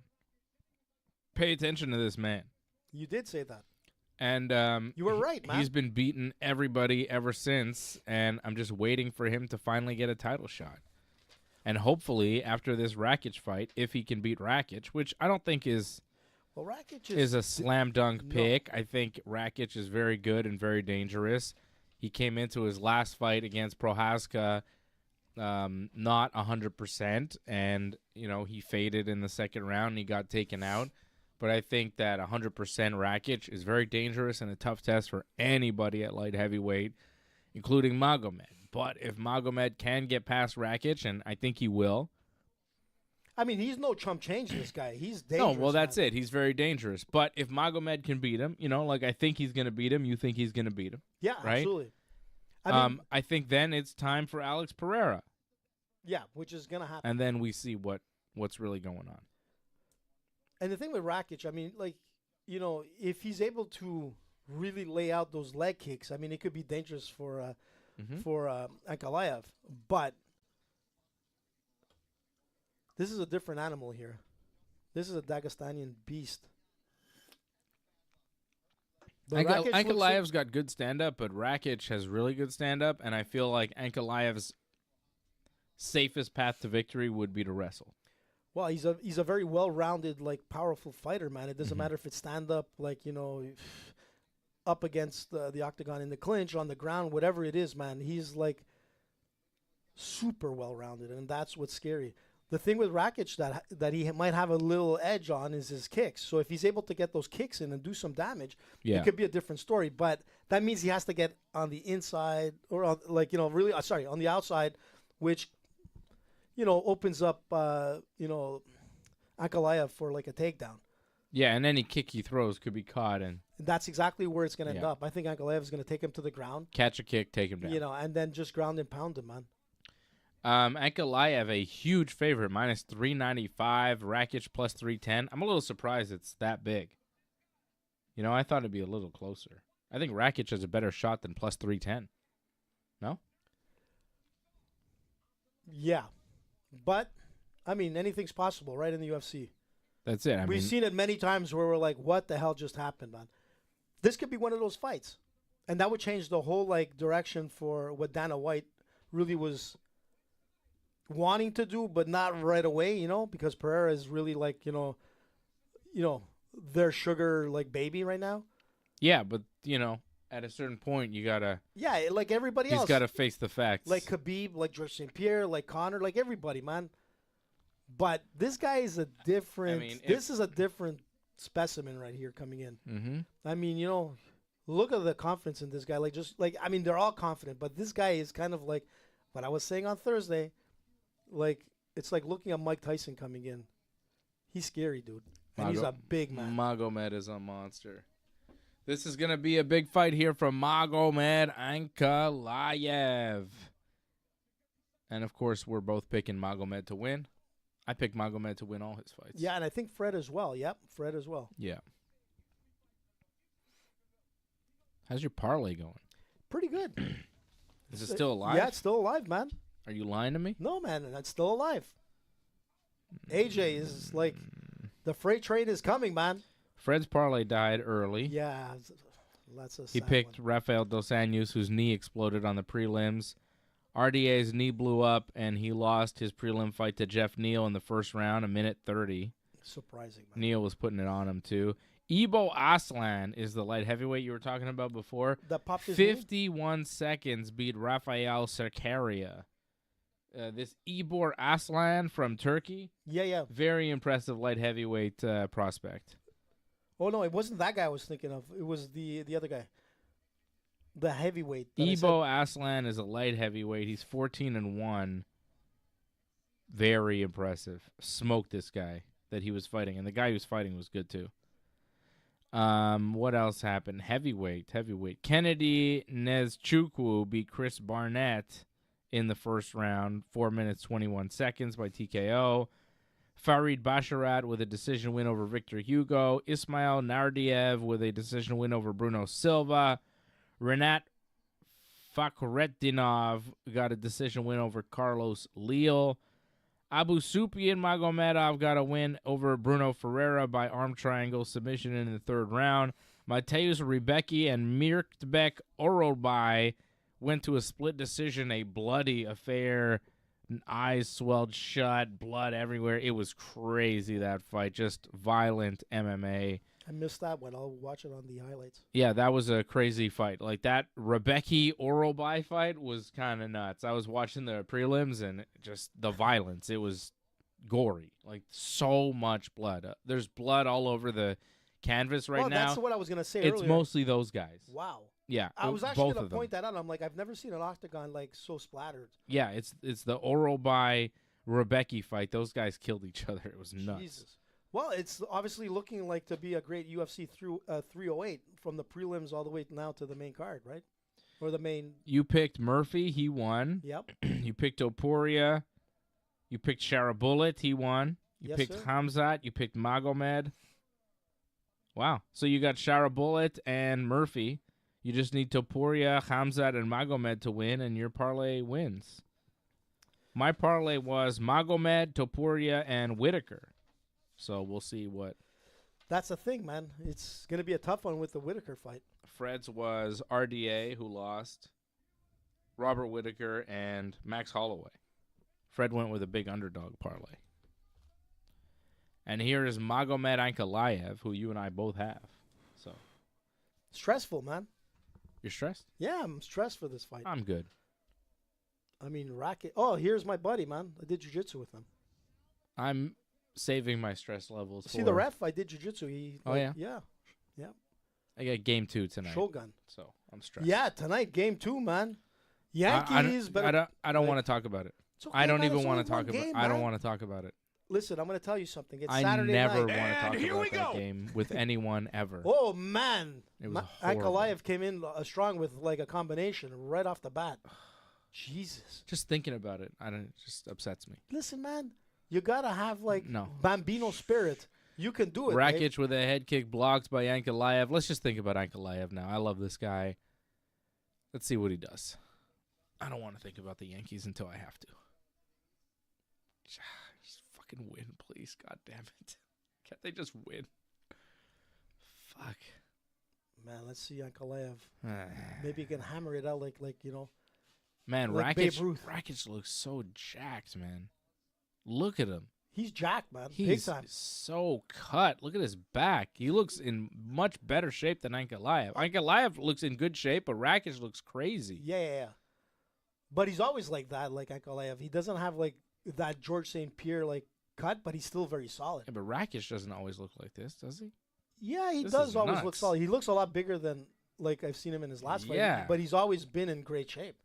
Pay attention to this man. You did say that. And You were right, man. He's been beating everybody ever since, and I'm just waiting for him to finally get a title shot. And hopefully, after this Rakic fight, if he can beat Rakic, which I don't think is Well, Rakic is a slam dunk No. pick. I think Rakic is very good and very dangerous. He came into his last fight against Prohaska not 100%, and he faded in the second round and he got taken out. But I think that 100% Rakic is very dangerous and a tough test for anybody at light heavyweight, including Magomed. But if Magomed can get past Rakic, and I think he will. I mean, he's no chump change, this guy. He's dangerous. No, well, that's it. He's very dangerous. But if Magomed can beat him, I think he's going to beat him. You think he's going to beat him. Yeah, right? absolutely. I think then it's time for Alex Pereira. Yeah, which is going to happen. And then we see what's really going on. And the thing with Rakic, I mean, if he's able to really lay out those leg kicks, I mean, it could be dangerous for Ankalaev. But this is a different animal here. This is a Dagestanian beast. But Rakic looks Ankalaev's got good stand-up, but Rakic has really good stand-up, and I feel like Ankalaev's safest path to victory would be to wrestle. Well, he's a very well-rounded, powerful fighter, man. It doesn't Mm-hmm. matter if it's stand-up, up against the octagon in the clinch, on the ground, whatever it is, man. He's, super well-rounded, and that's what's scary. The thing with Rakic that he might have a little edge on is his kicks. So if he's able to get those kicks in and do some damage, it could be a different story. But that means he has to get on the inside or on the outside, which opens up Ankalaev for a takedown. Yeah, and any kick he throws could be caught and That's exactly where it's going to end Yeah. up. I think Ankalaev is going to take him to the ground, catch a kick, take him down. and then just ground and pound him, man. Ankalaev, a huge favorite, minus 395, Rakic plus 310. I'm a little surprised it's that big. I thought it'd be a little closer. I think Rakic has a better shot than plus 310. No? Yeah. But, I mean, anything's possible, right, in the UFC. That's it. We've seen it many times where we're like, what the hell just happened, man? This could be one of those fights. And that would change the whole, direction for what Dana White really was wanting to do, but not right away, because Pereira is really, their sugar, baby right now. Yeah, but, at a certain point, you got to... Yeah, like everybody He's else. got to face the facts. Like Khabib, like George St. Pierre, like Conor, like everybody, man. But this guy is a different. This is a different specimen right here coming in. Mm-hmm. I mean, look at the confidence in this guy. They're all confident, but this guy is kind of like what I was saying on Thursday. It's like looking at Mike Tyson coming in. He's scary, dude, and he's a big man. Magomed is a monster. This is going to be a big fight here from Magomed Ankalaev. And, of course, we're both picking Magomed to win. I picked Magomed to win all his fights. Yeah, and I think Fred as well. Yep, Fred as well. Yeah. How's your parlay going? Pretty good. Is it still alive? Yeah, it's still alive, man. Are you lying to me? No, man, that's still alive. AJ is the freight train is coming, man. Fred's parlay died early. Yeah, that's a He sad picked one. Rafael Dos Anjos, whose knee exploded on the prelims. RDA's knee blew up, and he lost his prelim fight to Jeff Neal in the first round, 1:30. Surprising, man. Neal was putting it on him, too. Ibo Aslan is the light heavyweight you were talking about before. That popped his name? 51 seconds beat Rafael Serkaria. This Ibor Aslan from Turkey, Yeah. very impressive light heavyweight prospect. Oh no, it wasn't that guy I was thinking of. It was the other guy, the heavyweight. Ibo Aslan is a light heavyweight. He's 14-1. Very impressive. Smoked this guy that he was fighting, and the guy he was fighting was good too. What else happened? Heavyweight. Kennedy Nezchukwu beat Chris Barnett in the first round, 4 minutes 21 seconds by TKO. Farid Basharat with a decision win over Victor Hugo. Ismail Nardiev with a decision win over Bruno Silva. Renat Fakhretdinov got a decision win over Carlos Leal. Abu Sufyan Magomedov got a win over Bruno Ferreira by arm triangle submission in the third round. Mateusz Rebecki and Mirkbek Orolbai went to a split decision, a bloody affair. Eyes swelled shut, blood everywhere. It was crazy, that fight. Just violent MMA. I missed that one. I'll watch it on the highlights. Yeah, that was a crazy fight. Like, that Rebecki Orolbai fight was kind of nuts. I was watching the prelims and just the violence. It was gory. Like, so much blood. There's blood all over the canvas now. That's what I was going to say It's earlier. mostly those guys. Wow. Yeah, I was actually both going of to them. point that out. I'm like, I've never seen an octagon like so splattered. Yeah, it's the Orolbai Rebecki fight. Those guys killed each other. It was nuts. Jesus. Well, it's obviously looking like to be a great UFC 308 from the prelims all the way now to the main card, right? Or the main. You picked Murphy. He won. Yep. You picked Topuria. You picked Sharabutdin. He won. You Yes, picked sir. Khamzat. You picked Magomed. Wow. So you got Sharabutdin and Murphy. You just need Topuria, Khamzat, and Magomed to win, and your parlay wins. My parlay was Magomed, Topuria, and Whittaker. So we'll see what. That's the thing, man. It's going to be a tough one with the Whittaker fight. Fred's was RDA, who lost, Robert Whittaker, and Max Holloway. Fred went with a big underdog parlay. And here is Magomed Ankalaev, who you and I both have. So Stressful, man. you're stressed? Yeah, I'm stressed for this fight. I'm good. I mean, Rakic. Oh, here's my buddy, man. I did jiu-jitsu with him. I'm saving my stress levels. See the ref? I did jiu-jitsu. He. Oh, yeah? Yeah. I got game 2 tonight. Shogun. So I'm stressed. Yeah, tonight, game 2, man. Yankees. I don't want to talk about it. It's okay, I don't man. even It's want only to talk one about game, I don't man. want to talk about it. Listen, I'm going to tell you something. It's I Saturday never night. want to talk And here about we that go. game with anyone ever. Oh, man. It was horrible. Ankalaev came in strong with like a combination right off the bat. Jesus. Just thinking about it, it just upsets me. Listen, man. You got to have like No. Bambino spirit. You can do it. Rakic Dave. with a head kick blocked by Ankalaev. Let's just think about Ankalaev now. I love this guy. Let's see what he does. I don't want to think about the Yankees until I have to. Just fucking win, please. God damn it. Can't they just win? Fuck. Man, let's see Ankalaev. Maybe you can hammer it out like Man, like Babe Rakic, Ruth. Rakic looks so jacked, man. Look at him. He's jacked, man. Big He's time. so cut. Look at his back. He looks in much better shape than Ankalaev. Ankalaev looks in good shape, but Rakic looks crazy. Yeah. But he's always like that, like Ankalaev. He doesn't have like that George St. Pierre like cut, but he's still very solid. Yeah, but Rakic doesn't always look like this, does he? Yeah, he This does is always look nuts. solid. He looks a lot bigger than like I've seen him in his last fight. Yeah. But he's always been in great shape.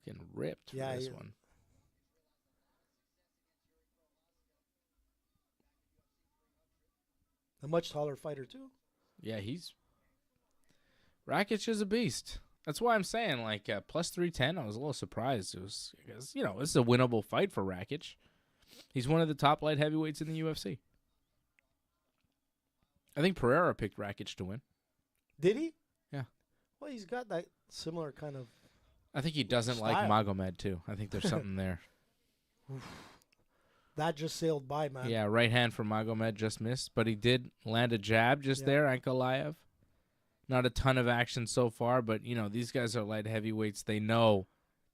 Looking ripped for Yeah, this yeah. one. A much taller fighter too. Yeah, Rakic is a beast. That's why I'm saying, like, plus 310, I was a little surprised. It was, because, this is a winnable fight for Rakic. He's one of the top light heavyweights in the UFC. I think Pereira picked Rakic to win. Did he? Yeah. Well, he's got that similar kind of. I think he doesn't like Style. Magomed, too. I think there's something there. That just sailed by, man. Yeah, right hand for Magomed just missed, but he did land a jab just there, Ankalaev. Not a ton of action so far, but, these guys are light heavyweights. They know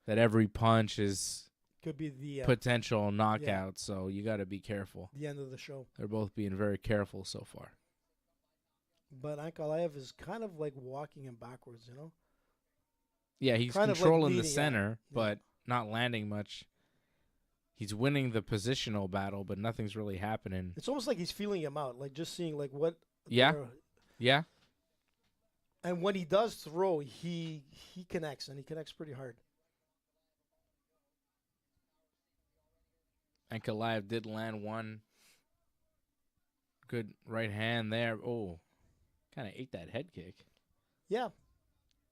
that every punch is Could be the potential knockout, so you got to be careful. the end of the show. They're both being very careful so far. But Ankalaev is kind of like walking him backwards, Yeah, he's Kind of like controlling the leading, yeah. center, but not landing much. He's winning the positional battle, but nothing's really happening. It's almost like he's feeling him out, like just seeing like what Yeah. They're- Yeah. And when he does throw, he connects, and he connects pretty hard. Ankalaev did land one good right hand there. Oh, kind of ate that head kick. Yeah.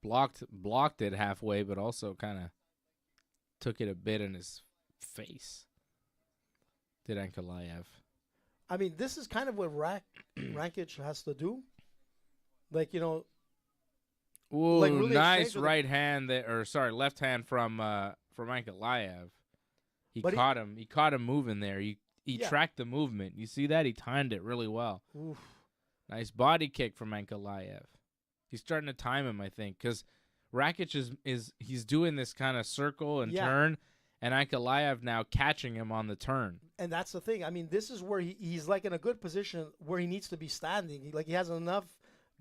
Blocked it halfway, but also kind of took it a bit in his face. Did Ankalaev. I mean, this is kind of what Rakic has to do. Like, you know. Ooh, Like really nice exchange with right hand there, or sorry, left hand from Ankalaev. He caught him. He caught him moving there. He tracked the movement. You see that? He timed it really well. Oof. Nice body kick from Ankalaev. He's starting to time him, I think, because Rakic he's doing this kind of circle and turn, and Ankalaev now catching him on the turn. And that's the thing. I mean, this is where he's like in a good position where he needs to be standing. He has enough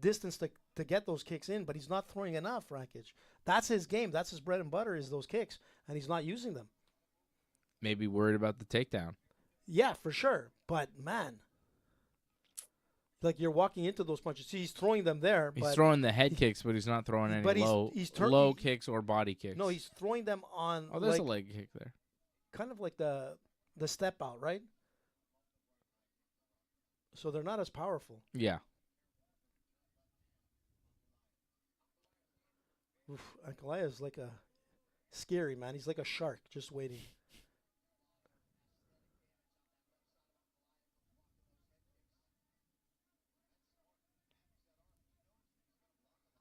distance to get those kicks in, but he's not throwing enough, Rakic. That's his game. That's his bread and butter is those kicks, and he's not using them. Maybe worried about the takedown. Yeah, for sure. But, man, like you're walking into those punches. See, he's throwing them there. He's throwing the head kicks, but he's not throwing any low kicks or body kicks. No, he's throwing them on. Oh, there's a leg kick there. Kind of like the step out, right? So they're not as powerful. Yeah. Ankalaev is like a scary man. He's like a shark just waiting.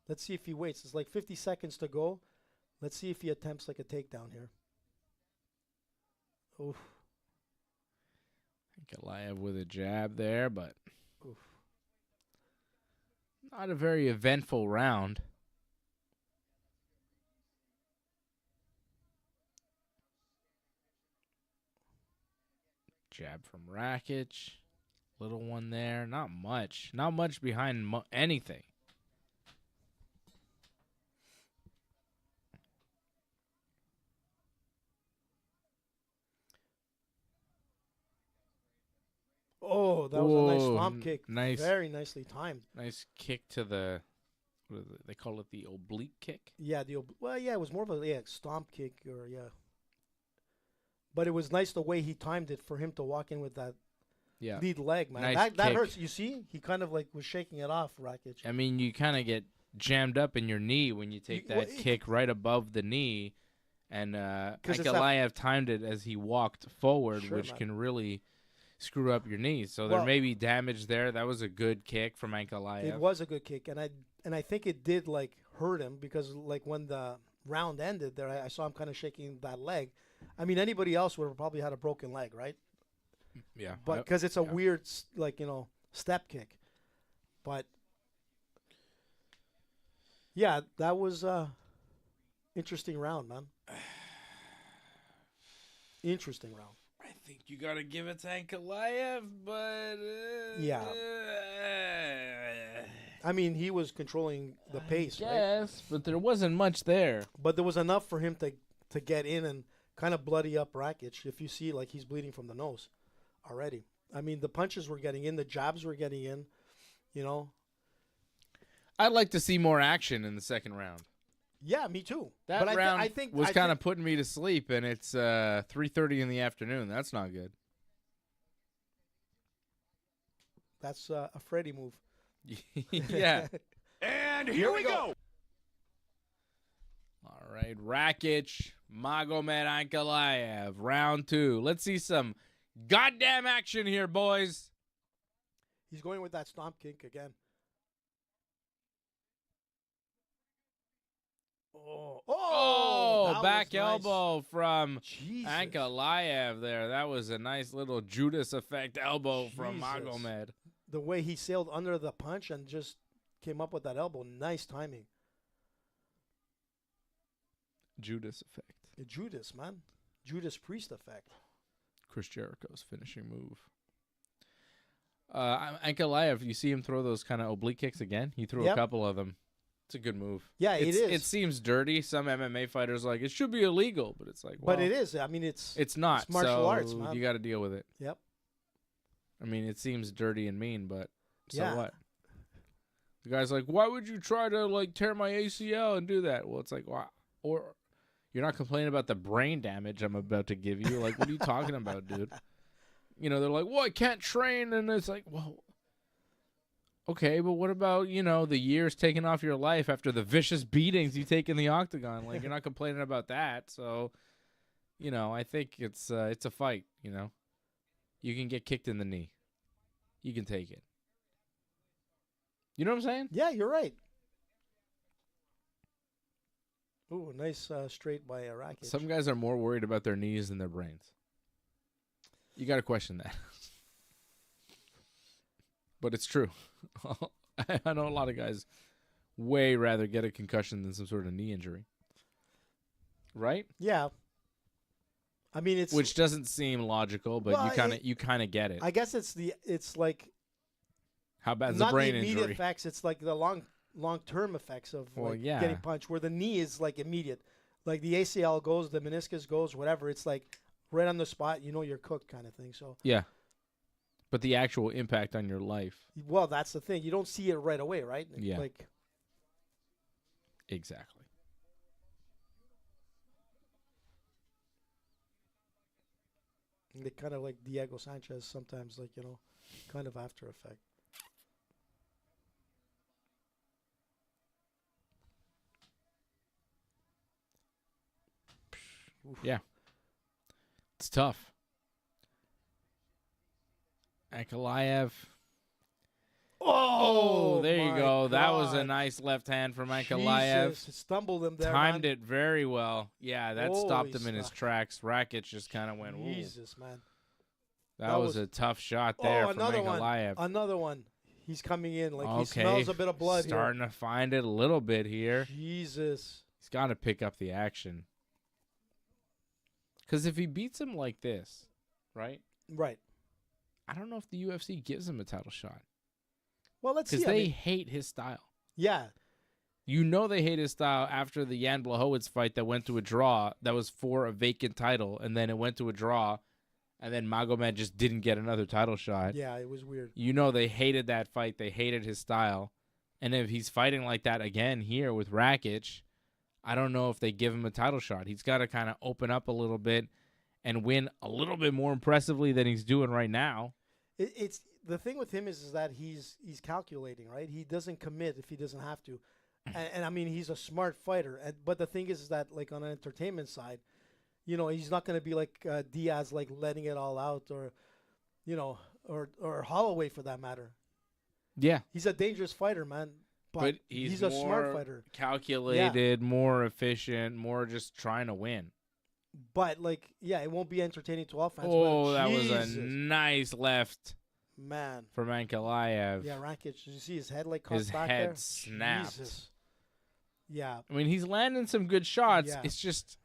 Let's see if he waits. It's like 50 seconds to go. Let's see if he attempts like a takedown here. Oof. Ankalaev with a jab there, but oof. Not a very eventful round. Jab from Rakic. Little one there. Not much. Not much behind anything. Oh, that was a nice stomp kick. Nice. Very nicely timed. Nice kick to the, what is it? They call it the oblique kick? Yeah, it was more of a stomp kick But it was nice the way he timed it for him to walk in with that lead leg, man. Nice that hurts. You see? He kind of like was shaking it off, Rakic. I mean, you kind of get jammed up in your knee when you take that kick right above the knee. And Ankalaev timed it as he walked forward, which can really screw up your knees. So there may be damage there. That was a good kick from Ankalaev. It was a good kick, and I think it did like hurt him because like when the round ended there, I saw him kind of shaking that leg. I mean, anybody else would have probably had a broken leg, right? Yeah. But because it's a weird, like, step kick. But, yeah, that was interesting round, man. Interesting round. I think you got to give it to Ankalaev, but... yeah. I mean, he was controlling the pace, right? Yes, but there wasn't much there. But there was enough for him to get in and kind of bloody up Rakic. If you see, like, he's bleeding from the nose already. I mean, the punches were getting in, the jabs were getting in, I'd like to see more action in the second round. Yeah, me too. That round I think was kind of putting me to sleep, and it's 3:30 in the afternoon. That's not good. That's a Freddy move. Yeah. And here we go. All right, Rakic, Magomed, Ankalaev, round 2. Let's see some goddamn action here, boys. He's going with that stomp kick again. Oh, back elbow from Ankalaev there. That was a nice little Judas effect elbow from Magomed. The way he sailed under the punch and just came up with that elbow. Nice timing. Judas effect. Judas, man. Judas Priest effect. Chris Jericho's finishing move. Ankalaev, you see him throw those kind of oblique kicks again? He threw a couple of them. It's a good move. Yeah, it is. It seems dirty. Some MMA fighters are like, it should be illegal, but it's like, well, but it is. I mean, it's not. It's martial arts, man. You got to deal with it. Yep. I mean, it seems dirty and mean, but so what? The guy's like, why would you try to like tear my ACL and do that? Well, it's like, wow. Or you're not complaining about the brain damage I'm about to give you. Like, what are you talking about, dude? You know, they're like, well, I can't train. And it's like, well, okay, but what about, you know, the years taken off your life after the vicious beatings you take in the octagon? Like, you're not complaining about that. So, you know, I think it's a fight, you know. You can get kicked in the knee. You can take it. You know what I'm saying? Yeah, you're right. Ooh, nice straight by Rakic. Some guys are more worried about their knees than their brains. You got to question that. But it's true. I know a lot of guys way rather get a concussion than some sort of knee injury. Right? Yeah. I mean, it's which doesn't seem logical, but well, you kind of get it. I guess it's like how bad is not the brain the immediate injury? effects. It's like the long-term effects of yeah. getting punched, where the knee is like immediate. Like the ACL goes, the meniscus goes, whatever. It's like right on the spot. You know you're cooked, kind of thing. So yeah, but the actual impact on your life. Well, that's the thing. You don't see it right away, right? Yeah. Like exactly. They kind of like Diego Sanchez sometimes, like, you know, kind of after effect. Oof. Yeah. It's tough. Ankalaev. Oh, there you go. God. That was a nice left hand from Ankalaev. Jesus, stumbled him there. Timed it very well. Yeah, that stopped him in his stuff. tracks. Rakic just kind of went, ooh. Jesus, man. That was a tough shot there from Ankalaev. Another one. He's coming in. Like, he smells a bit of blood Starting to find it a little bit here. Jesus. He's got to pick up the action. Because if he beats him like this, right? Right. I don't know if the UFC gives him a title shot. Well, let's see. Because they hate his style. Yeah. You know they hate his style after the Jan Blachowicz fight that went to a draw. That was for a vacant title, and then it went to a draw, and then Magomed just didn't get another title shot. Yeah, it was weird. You know they hated that fight. They hated his style. And if he's fighting like that again here with Rakic, I don't know if they give him a title shot. He's got to kind of open up a little bit and win a little bit more impressively than he's doing right now. It's the thing with him is that he's calculating, right? He doesn't commit if he doesn't have to, and I mean he's a smart fighter. But the thing is that like on an entertainment side, you know, he's not going to be like Diaz, like letting it all out, or you know, or Holloway for that matter. Yeah, he's a dangerous fighter, man. But he's a smart fighter, calculated, more efficient, more just trying to win. But like, yeah, it won't be entertaining to all fans. Oh, that was a nice left, man, from Ankalaev. Yeah, Rakic. Did you see his head like caught his back head there? snapped. Jesus. Yeah, I mean he's landing some good shots. Yeah. It's just,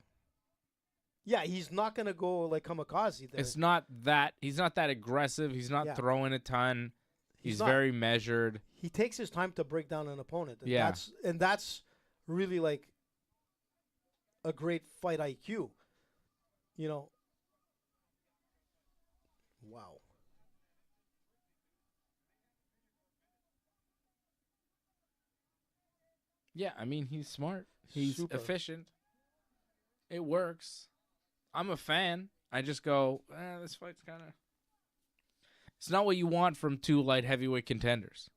yeah, he's not gonna go like kamikaze there. It's not that he's not that aggressive. He's not throwing a ton. He's very measured. He takes his time to break down an opponent. And that's really like a great fight IQ. You know. Wow. Yeah, I mean, he's smart. He's efficient. It works. I'm a fan. I just go, this fight's kind of... It's not what you want from two light heavyweight contenders.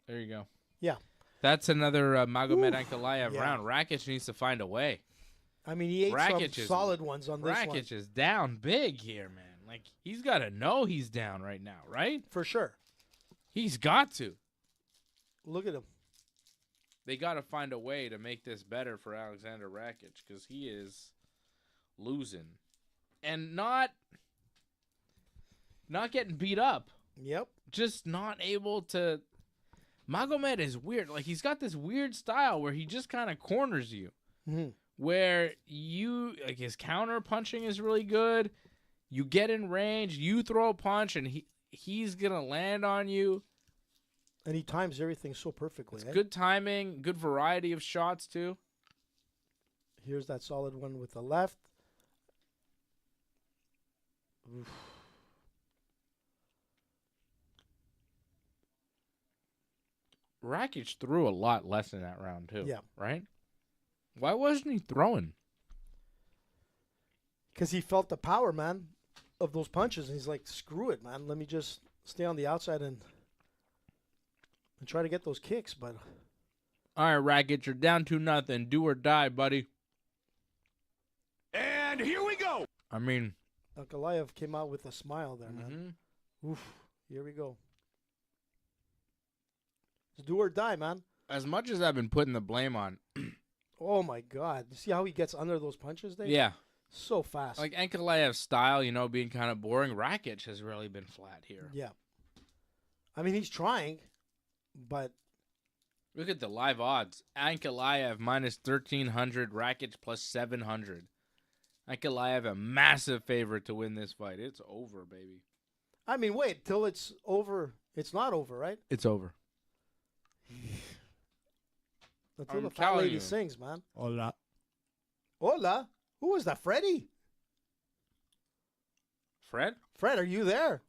There you go. Yeah. That's another Magomed Ankalaev round. Rakic needs to find a way. I mean, he ate some solid ones on this one. Rakic is down big here, man. Like, he's got to know he's down right now, right? For sure. He's got to. Look at him. They got to find a way to make this better for Aleksandar Rakic because he is losing. And not getting beat up. Yep. Just not able to... Magomed is weird. Like, he's got this weird style where he just kind of corners you. Mm-hmm. Where you... Like, his counter punching is really good. You get in range. You throw a punch, and he's going to land on you. And he times everything so perfectly. It's good timing. Good variety of shots, too. Here's that solid one with the left. Oof. Rakic threw a lot less in that round, too. Yeah. Right? Why wasn't he throwing? Because he felt the power, man, of those punches. And he's like, screw it, man. Let me just stay on the outside and try to get those kicks. But All right, Rakic, you're down 2-0. Do or die, buddy. And here we go. I mean, Ankalaev came out with a smile there, man. Oof. Here we go. It's do or die, man. as much as I've been putting the blame on, Oh, my God. You see how he gets under those punches, Dave? yeah, So fast. like Ankalaev's style, being kind of boring. Rakic has really been flat here. Yeah. I mean, he's trying, but Look at the live odds. Ankalaev minus 1,300, Rakic plus 700. Ankalaev a massive favorite to win this fight. It's over, baby. I mean, wait till it's over. It's not over, right? It's over. Until I'm the fat telling lady you. sings, man. Hola. Hola. Who was that? Freddie? Fred? Fred, are you there?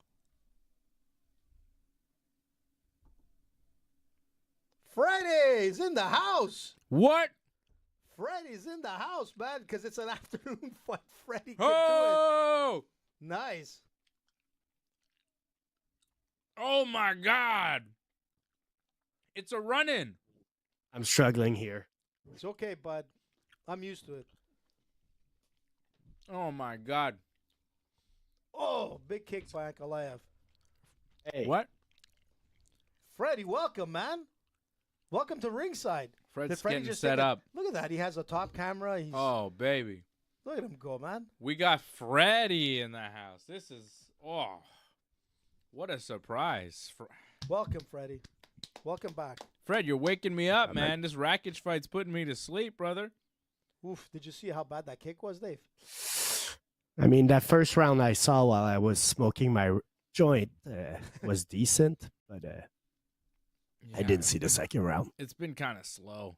Freddie's in the house. What? Freddie's in the house, man, because it's an afternoon fight. Freddie can Oh! do it. Nice. Oh, my God. It's a run-in. I'm struggling here. It's okay, bud. I'm used to it. Oh, my God. Oh, big kick by Ankalaev. Hey. What? Freddie, welcome, man. Welcome to ringside. Fred's Did Freddie getting just set take a- up. Look at that. He has a top camera. He's, Oh, baby. Look at him go, man. We got Freddie in the house. This is, what a surprise. Welcome, Freddie. Welcome back. Fred, you're waking me up, man. This Rakic fight's putting me to sleep, brother. Oof, did you see how bad that kick was, Dave? I mean, that first round I saw while I was smoking my joint was decent, but I didn't see the second round. It's been kind of slow.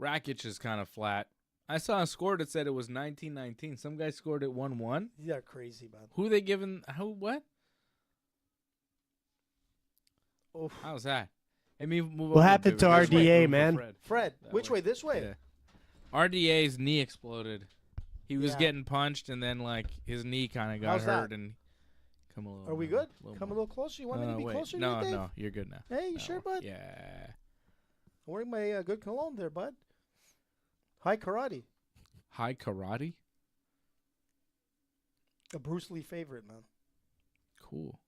Rakic is kind of flat. I saw a score that said it was 19-19. Some guy scored it 1-1. You're crazy, man. Who they giving? Who? What? Oof. How's that? Hey, move What over happened to David. This way, RDA, room for man? Fred, That which way? This way? Yeah. RDA's knee exploded. He was Yeah. getting punched, and then his knee kind of got How's hurt, that? and come a little. Are we more, good? Come a more. little closer? You want me to be Wait. closer to No, you, Dave? no, you're good now. Hey, you No. sure, bud? Yeah. I'm wearing my good cologne there, bud. Hi, karate. High karate. A Bruce Lee favorite, man. Cool.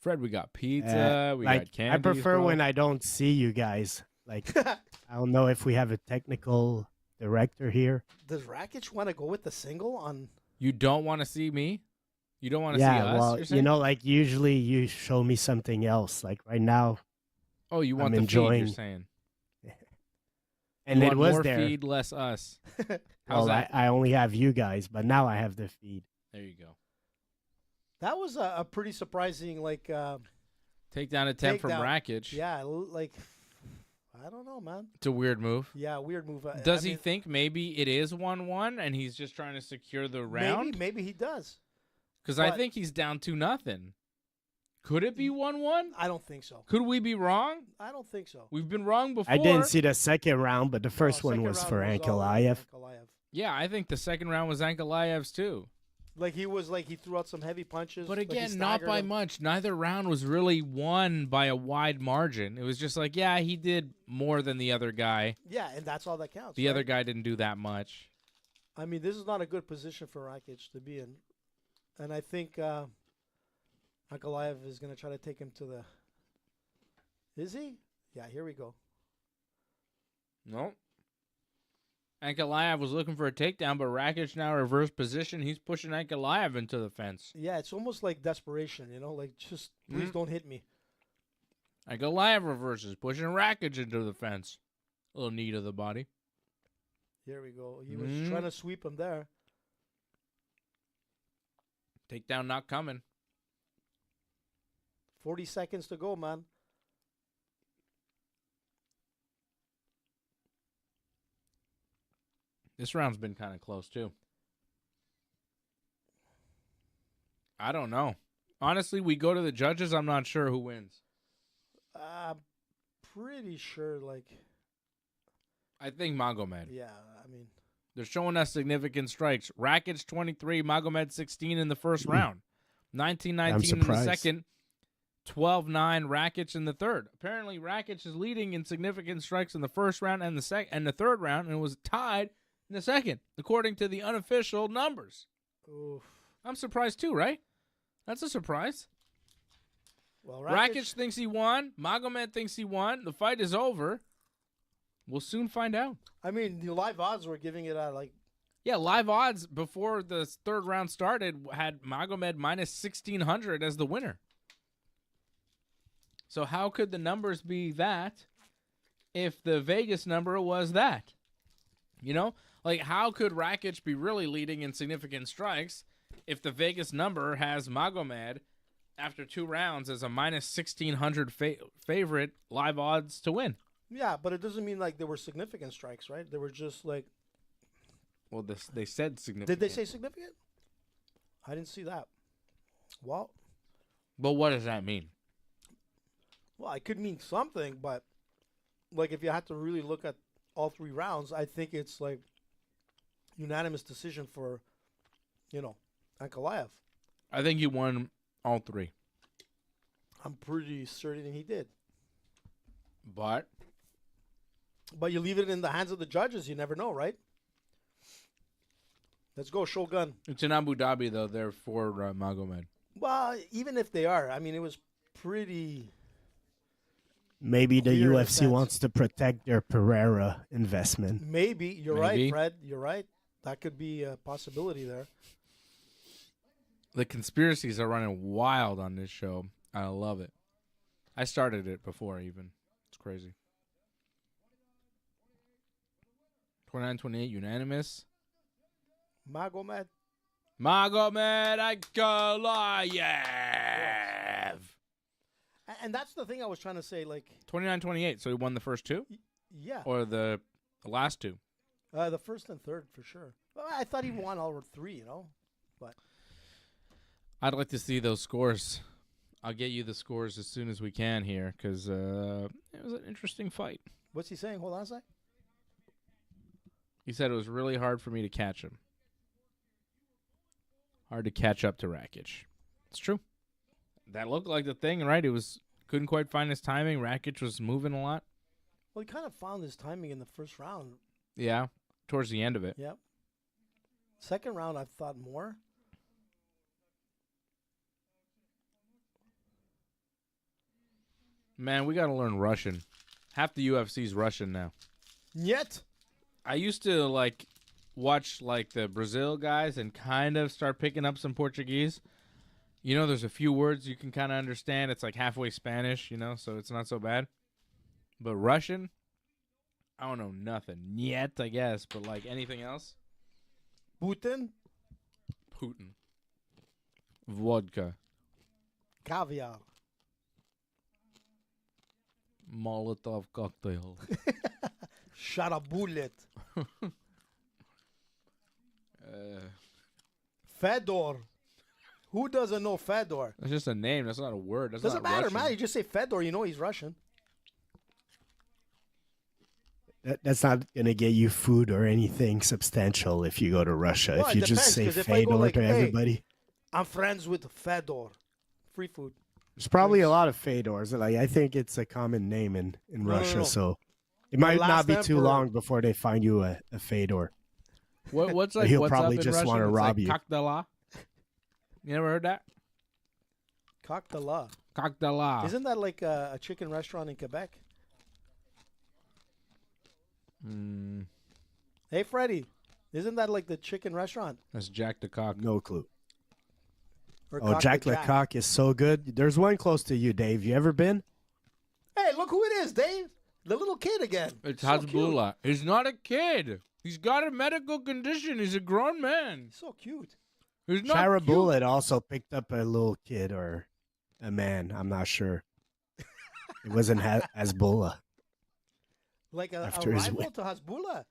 Fred, we got pizza. We got Like, candies. I prefer bro. when I don't see you guys. Like, I don't know if we have a technical director here. Does Rakic want to go with the single on? You don't want to see me. You don't want to see Yeah, us. well, you're saying? like usually you show me something else. Like right now, Oh, you want I'm the enjoying- feed? You're saying. and You it want was more there. feed, less us. How's Well, that? I only have you guys, but now I have the feed. There you go. That was a pretty surprising, like, Takedown attempt from Takedown. Rakic. yeah, like, I don't know, man. It's a weird move. Yeah, weird move. Does I he mean, think maybe it is 1-1 and he's just trying to secure the round? Maybe he does. Because I but- think he's down 2-0. Could it be 1-1? I don't think so. Could we be wrong? I don't think so. We've been wrong before. I didn't see the second round, but the first No, one second was round for was all Ankalaev. Ankalaev. Yeah, I think the second round was Ankalaev's too. Like he threw out some heavy punches. But like he again, not staggered by him. much. Neither round was really won by a wide margin. It was just like, yeah, he did more than the other guy. Yeah, and that's all that counts. The right? other guy didn't do that much. I mean, this is not a good position for Rakic to be in, and I think Ankalaev is going to try to take him to the. Is he? Yeah. Here we go. No. Ankalaev was looking for a takedown, but Rakic now reverse position. He's pushing Ankalaev into the fence. Yeah, it's almost like desperation, you know, like just please don't hit me. Ankalaev reverses, pushing Rakic into the fence. A little knee to the body. Here we go. He was trying to sweep him there. Takedown not coming. 40 seconds to go, man. This round's been kind of close, too. I don't know. Honestly, we go to the judges. I'm not sure who wins. pretty sure, like, I think Magomed. yeah, I mean, They're showing us significant strikes. Rakic 23, Magomed 16 in the first round. 19-19 in the second. 12-9 Rakic in the third. Apparently, Rakic is leading in significant strikes in the first round and the third round, and it was tied in the second, according to the unofficial numbers. oof. I'm surprised too, right? That's a surprise. Well, Rakic thinks he won. Magomed thinks he won. The fight is over. We'll soon find out. I mean, the live odds were giving it like, Yeah, live odds before the third round started had Magomed minus 1,600 as the winner. So how could the numbers be that if the Vegas number was that? You know? Like, how could Rakic be really leading in significant strikes if the Vegas number has Magomed after 2 rounds as a minus 1,600 favorite live odds to win? yeah, but it doesn't mean like there were significant strikes, right? They were just like, Well, they said significant. did they say significant? I didn't see that. Well, But what does that mean? it could mean something, but like if you had to really look at all 3 rounds, I think it's like unanimous decision for, Ankalaev. I think he won all 3. I'm pretty certain he did. But But you leave it in the hands of the judges. You never know, right? Let's go, Shogun. it's in Abu Dhabi, though. They're for Magomed. Well, even if they are, I mean, it was pretty. Maybe the Clear in a UFC sense. wants to protect their Pereira investment. Maybe. You're Maybe. right, Fred. You're right. That could be a possibility there. The conspiracies are running wild on this show. I love it. I started it before even. It's crazy. 29-28 unanimous. Magomed. Magomed Ankalaev. And that's the thing I was trying to say. Like, 29-28. So he won the first 2 yeah, or the last 2. the first and third for sure. Well, I thought he won all 3. But I'd like to see those scores. I'll get you the scores as soon as we can here because it was an interesting fight. what's he saying? Hold on a sec. He said it was really hard for me to catch him. Hard to catch up to Rakic. It's true. That looked like the thing, right? It was couldn't quite find his timing. Rakic was moving a lot. Well, he kind of found his timing in the first round. Yeah, towards the end of it. Yep. Second round, I thought more. Man, we got to learn Russian. Half the UFC's Russian now. Yet. I used to watch the Brazil guys and kind of start picking up some Portuguese. There's a few words you can kind of understand. It's like halfway Spanish, so it's not so bad. But Russian, I don't know nothing yet, I guess. But anything else? Putin. Putin. Vodka. Caviar. Molotov cocktail. Sharabutdin. uh, Fedor. Who doesn't know Fedor? that's just a name. That's not a word. That's Doesn't not matter, Russian. man. You just say Fedor, he's Russian. That's not going to get you food or anything substantial if you go to Russia. Well, if it you just depends, say 'cause if I go Fedor like, to hey, everybody. I'm friends with Fedor. Free food. There's probably a lot of Fedors. I think it's a common name in No, Russia, no. so it might last not be too emperor. long before they find you a Fedor. What's He'll what's probably up in just Russian? wanna It's rob you. Cocktaila. You never heard that? Cocktaila. Cocktaila. Isn't that like a chicken restaurant in Quebec? Hey, Freddie. Isn't that like the chicken restaurant? That's Jack the Cock. No clue. Or Oh, Cock Jack the Lecoq is so good. There's one close to you, Dave. You ever been? Hey, look who it is, Dave. The little kid again. It's So cute. Hasbullah. He's not a kid. He's got a medical condition. He's a grown man. So cute. He's not Shara cute. Bullet also picked up a little kid or a man. I'm not sure. It wasn't Hasbullah. Like a After his rival win. to Hasbullah.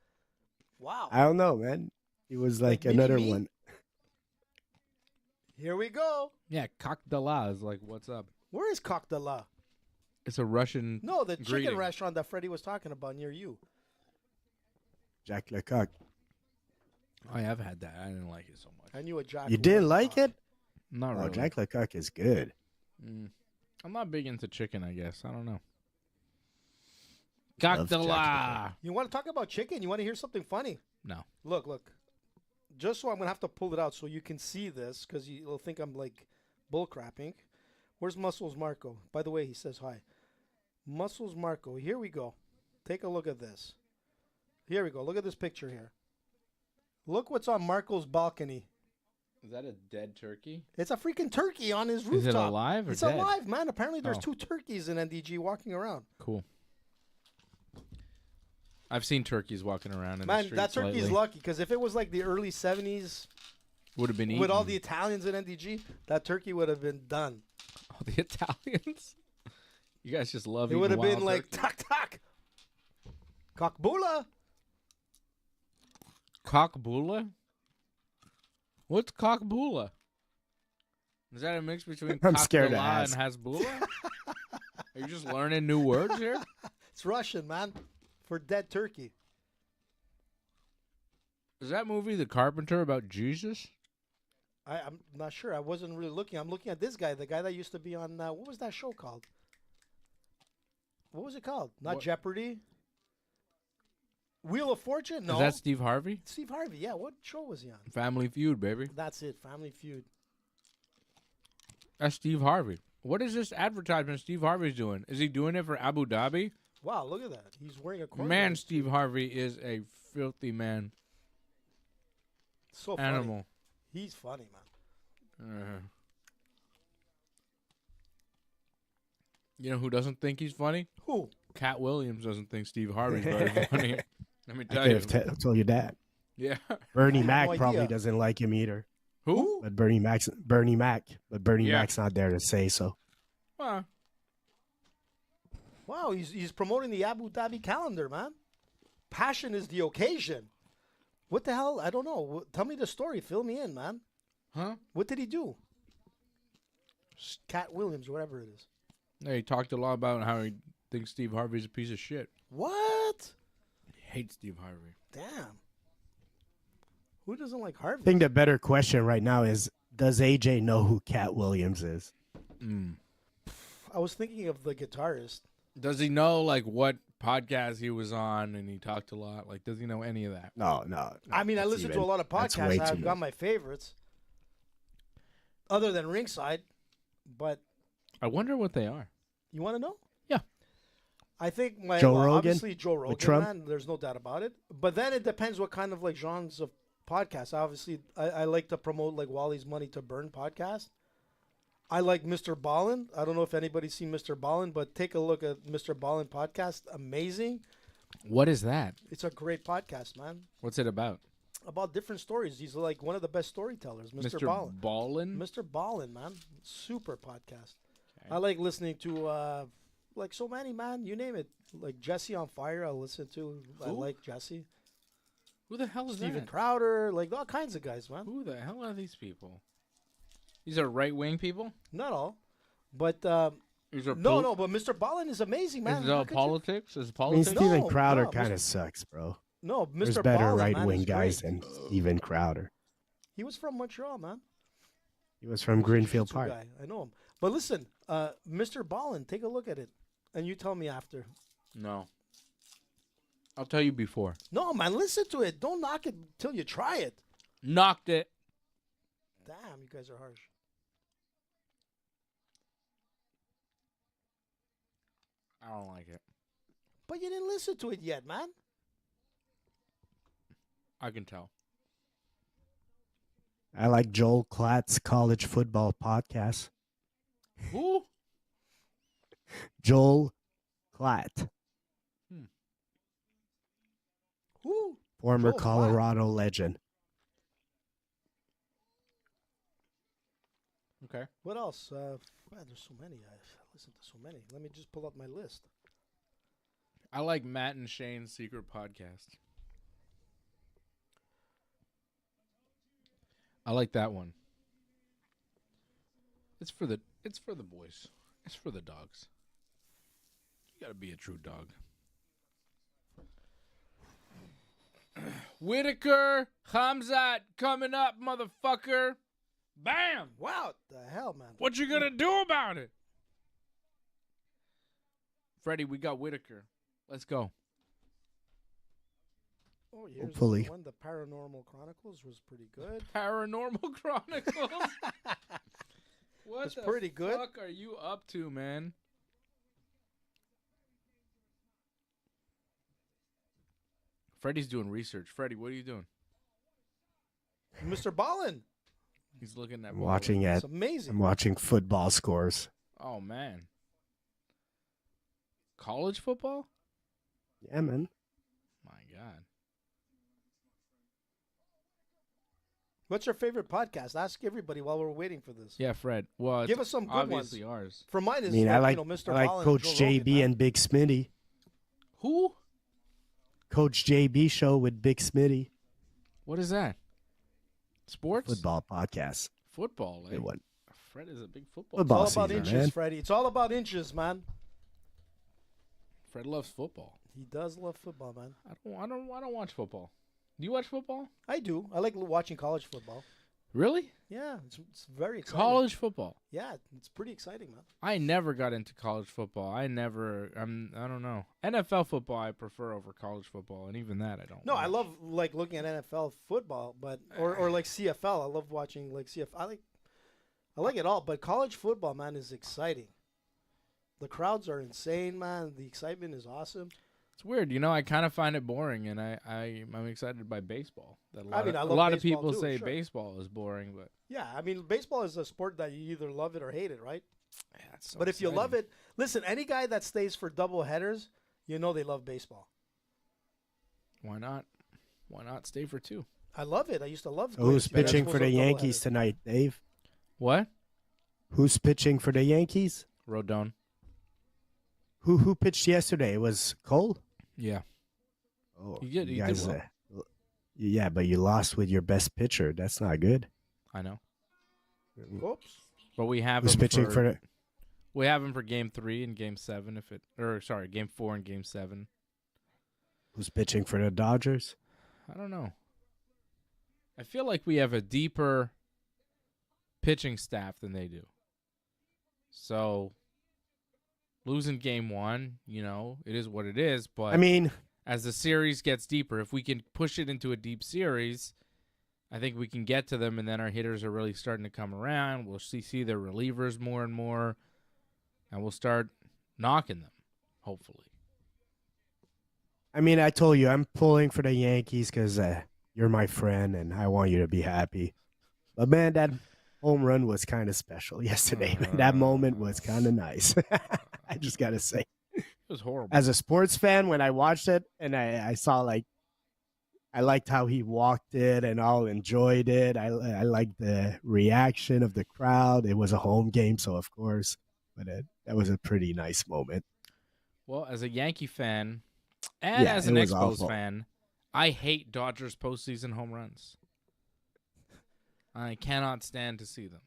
Wow. I don't know, man. It was like Like another mini-me? one. Here we go. Yeah, Cocktaila is like, what's up? Where is Cocktaila? It's a Russian. No, the chicken greeting. restaurant that Freddie was talking about near you. Jack Lecoq. I have had that. I didn't like it so much. I knew a Jack. You who didn't was like on. it? Not Oh, really. Jack Lecoq is good. I'm not big into chicken, I guess. I don't know. Love Jack Cocktail. You want to talk about chicken? You want to hear something funny? No. Look. Just so I'm going to have to pull it out so you can see this because you'll think I'm like bullcrapping. Where's Muscles Marco? By the way, he says hi. Muscles Marco. Here we go. Take a look at this. Here we go. Look at this picture here. Look what's on Marco's balcony. Is that a dead turkey? It's a freaking turkey on his rooftop. Is it alive or It's dead? alive, man. Apparently there's Oh. 2 turkeys in NDG walking around. Cool. I've seen turkeys walking around in the Man, streets that turkey's lately. lucky because if it was like the early 70s Would have been eaten. with all the Italians in NDG, that turkey would have been done. All the Italians? You guys just love It eating would have been wild like, turkey. tak. Cockbula. Cockbula? What's cockbula? Is that a mix between I'm scared to cockbula ask. and hasbula? Are you just learning new words here? It's Russian, man, for dead turkey. Is that movie The Carpenter about Jesus? I'm not sure. I wasn't really looking. I'm looking at this guy, the guy that used to be on, what was that show called? What was it called? Not What? Jeopardy? Wheel of Fortune? No. Is that Steve Harvey? Steve Harvey, yeah. What show was he on? Family Feud, baby. That's it, Family Feud. That's Steve Harvey. What is this advertisement Steve Harvey's doing? Is he doing it for Abu Dhabi? Wow, look at that. He's wearing a corn Man, dog. Steve Harvey is a filthy man. So funny. Animal. He's funny, man. You know who doesn't think he's funny? Who? Cat Williams doesn't think Steve Harvey's very funny. Let me I tell could you. have told you that. Yeah. Bernie I had Mac no probably idea. doesn't like him either. Who? But Bernie Mac, Yeah. Mac's not there to say so. Wow, he's promoting the Abu Dhabi calendar, man. Passion is the occasion. What the hell? I don't know. Tell me the story. Fill me in, man. Huh? What did he do? Cat Williams, whatever it is. Yeah, he talked a lot about how he thinks Steve Harvey's a piece of shit. What? He hates Steve Harvey. Damn. Who doesn't like Harvey? I think the better question right now is, does AJ know who Cat Williams is? I was thinking of the guitarist. Does he know like what podcast he was on and he talked a lot? Like, does he know any of that? No. I mean, I that's listen to even- a lot of that's podcasts. way too I've got much. my favorites, other than Ringside. But I wonder what they are. you want to know? Yeah. I think Joe Rogan obviously Joe Rogan, Trump? man. There's no doubt about it. But then it depends what kind of like genres of podcasts. Obviously, I like to promote like Wally's Money to Burn podcast. I like Mr. Ballin. I don't know if anybody's seen Mr. Ballin, but take a look at Mr. Ballin podcast. Amazing. What is that? It's a great podcast, man. What's it about? About different stories. He's like one of the best storytellers, Mr. Ballin. Ballin? Mr. Ballin, man. Super podcast. I like listening to like so many, man. You name it. Like Jesse on Fire, I'll listen to. I Who? like Jesse. Who the hell is Steven that? Crowder, like all kinds of guys, man. Who the hell are these people? These are right-wing people? Not all. But These are no, but Mr. Ballin is amazing, man. Is How it could you- politics? Is I mean, politics? Steven No, Crowder no, kind Mr. of sucks, bro. No, Mr. There's better Ballin, man, right-wing is guys great. than Steven Crowder. He was from Montreal, man. He was from Greenfield Jiu-jitsu Park. guy. I know him. But listen, Mr. Ballin, take a look at it, and you tell me after. No. I'll tell you before. No, man, listen to it. Don't knock it till you try it. Knocked it. Damn, you guys are harsh. I don't like it. But you didn't listen to it yet, man. I can tell. I like Joel Klatt's college football podcast. Who? Joel Klatt, Who? former Joel Klatt? Colorado legend. Okay. What else? Man, there's so many. I listen to so many. Let me just pull up my list. I like Matt and Shane's secret podcast. I like that one. It's for the boys. It's for the dogs. You gotta be a true dog. Whittaker, Khamzat coming up, motherfucker. Bam! Wow, the hell, man. What you gonna do about it? Freddie, we got Whittaker. Let's go. Oh, here's Hopefully. one. The Paranormal Chronicles was pretty good. Paranormal Chronicles? What It's the pretty good. fuck are you up to, man? Freddie's doing research. Freddie, what are you doing? Mr. Ballin. He's looking at I'm watching it. It's amazing. I'm watching football scores. Oh, man. College football? Yeah, man. My God. What's your favorite podcast? Ask everybody while we're waiting for this. Yeah, Fred. Well, Give it's us some good obviously ones. ours. For mine I is mean, I like Mr. I like Ballin Coach and Joe Rogan, JB man. and Big Smitty. Who? Coach JB show with Big Smitty. What is that? Sports? Football podcast. Football. Good one. Fred is a big football. Football It's all about season, inches, man. Freddie. It's all about inches, man. Fred loves football. He does love football, man. I don't watch football. Do you watch football? I do. I like watching college football. Really? Yeah, it's very exciting. College football. Yeah, it's pretty exciting, man. I never got into college football. I don't know. NFL football I prefer over college football, and even that I don't. No, I watch. love like looking at NFL football, but or like CFL. I love watching like CFL. I like it all, but college football, man, is exciting. The crowds are insane, man. The excitement is awesome. It's weird, I kind of find it boring, and I'm excited by baseball. That I a love lot of baseball people too, say sure. baseball is boring, but Yeah, I mean, baseball is a sport that you either love it or hate it, right? yeah, it's so But if you love exciting. it, listen, any guy that stays for double headers, they love baseball. Why not? Why not stay for two? I love it. I used to love So who's going to pitching for the double Yankees headers. tonight, Dave? What? Who's pitching for the Yankees? Rodon. Who pitched yesterday? It was Cole? Yeah. Oh, He did guys, well. yeah, but you lost with your best pitcher. That's not good. I know. Oops. But we have Who's him pitching for the We have him for game 3 and game 7 game 4 and game 7. Who's pitching for the Dodgers? I don't know. I feel like we have a deeper pitching staff than they do. So losing game 1, it is what it is, but I mean, as the series gets deeper, if we can push it into a deep series, I think we can get to them, and then our hitters are really starting to come around. We'll see their relievers more and more, and we'll start knocking them, hopefully. I mean, I told you I'm pulling for the Yankees because you're my friend and I want you to be happy. But man, that home run was kind of special yesterday. Man. That moment was kind of nice. I just gotta say, It was horrible. as a sports fan, when I watched it and I saw I liked how he walked it and all enjoyed it. I liked the reaction of the crowd. It was a home game, so of course, but that was a pretty nice moment. Well, as a Yankee fan and Yeah, as it an was Expos awful. fan, I hate Dodgers postseason home runs. I cannot stand to see them.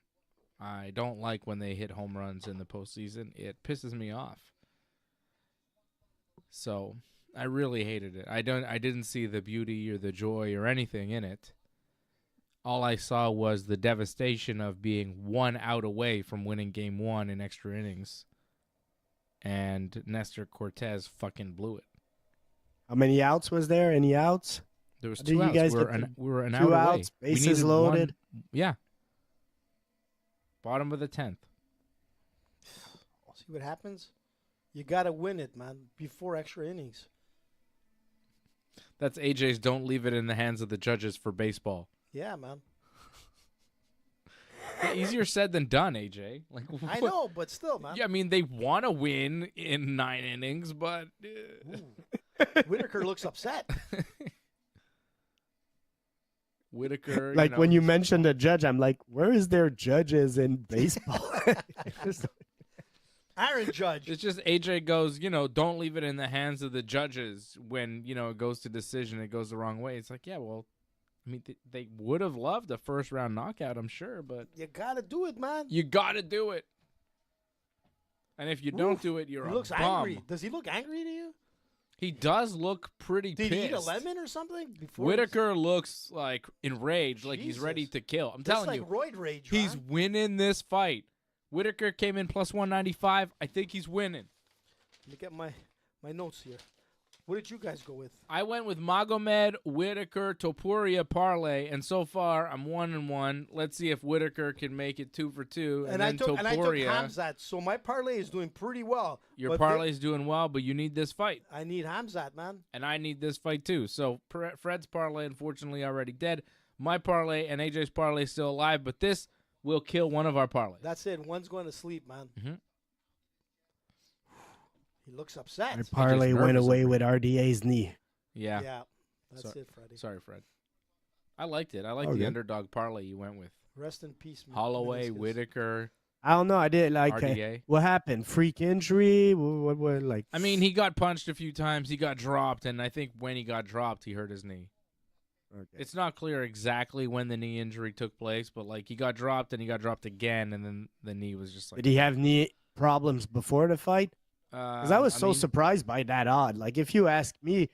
I don't like when they hit home runs in the postseason. It pisses me off. So I really hated it. I didn't see the beauty or the joy or anything in it. All I saw was the devastation of being 1 out away from winning game 1 in extra innings. And Nestor Cortez fucking blew it. How many outs was there? Any outs? There was How did 2 you outs. guys We were get an, we were an 2 out away. outs, We bases needed loaded? Yeah. Bottom of the 10th. See what happens? You got to win it, man, before extra innings. That's AJ's don't leave it in the hands of the judges for baseball. Yeah, man. Yeah, easier said than done, AJ. Like I what- know, but still, man. Yeah, I mean, they want to win in 9 innings, but Whittaker looks upset. Whittaker. Like when know, you mentioned a judge, I'm like, where is there judges in baseball? Aaron Judge. It's just AJ goes, don't leave it in the hands of the judges when, it goes to decision, it goes the wrong way. It's like, yeah, well, I mean, they would have loved a first-round knockout, I'm sure, but You got to do it, man. you got to do it. And if you don't do it, you're He a looks bum. angry. Does he look angry to you? He does look pretty Did pissed. he eat a lemon or something before? Whittaker looks like enraged, like he's ready Jesus. to kill. I'm That's telling like you, roid rage. he's man. winning this fight. Whittaker came in plus 195. I think he's winning. Let me get my notes here. What did you guys go with? I went with Magomed, Whittaker, Topuria parlay, and so far I'm 1-1. Let's see if Whittaker can make it 2 for 2, and then I took Topuria. Khamzat, so my parlay is doing pretty well. Your but parlay's doing well, but you need this fight, I need Khamzat, man. and I need this fight too. So Fred's parlay, unfortunately, already dead. My parlay and AJ's parlay still alive, but this will kill one of our parlays. That's it. One's going to sleep, man. Mhm. He looks upset. My parlay went nervous away over with RDA's knee. Yeah, Yeah, that's So- it, Freddie. sorry, Fred. I liked it. I liked Okay. the underdog parlay you went with. Rest in peace, Holloway, meniscus. Whittaker, I don't know. I did like RDA. what happened? Freak injury? What like? I mean, he got punched a few times. He got dropped, and I think when he got dropped, he hurt his knee. Okay. It's not clear exactly when the knee injury took place, but like he got dropped and he got dropped again, and then the knee was just like. Did he have knee problems before the fight? Because I was so mean, surprised by that odd. Like, if you ask me,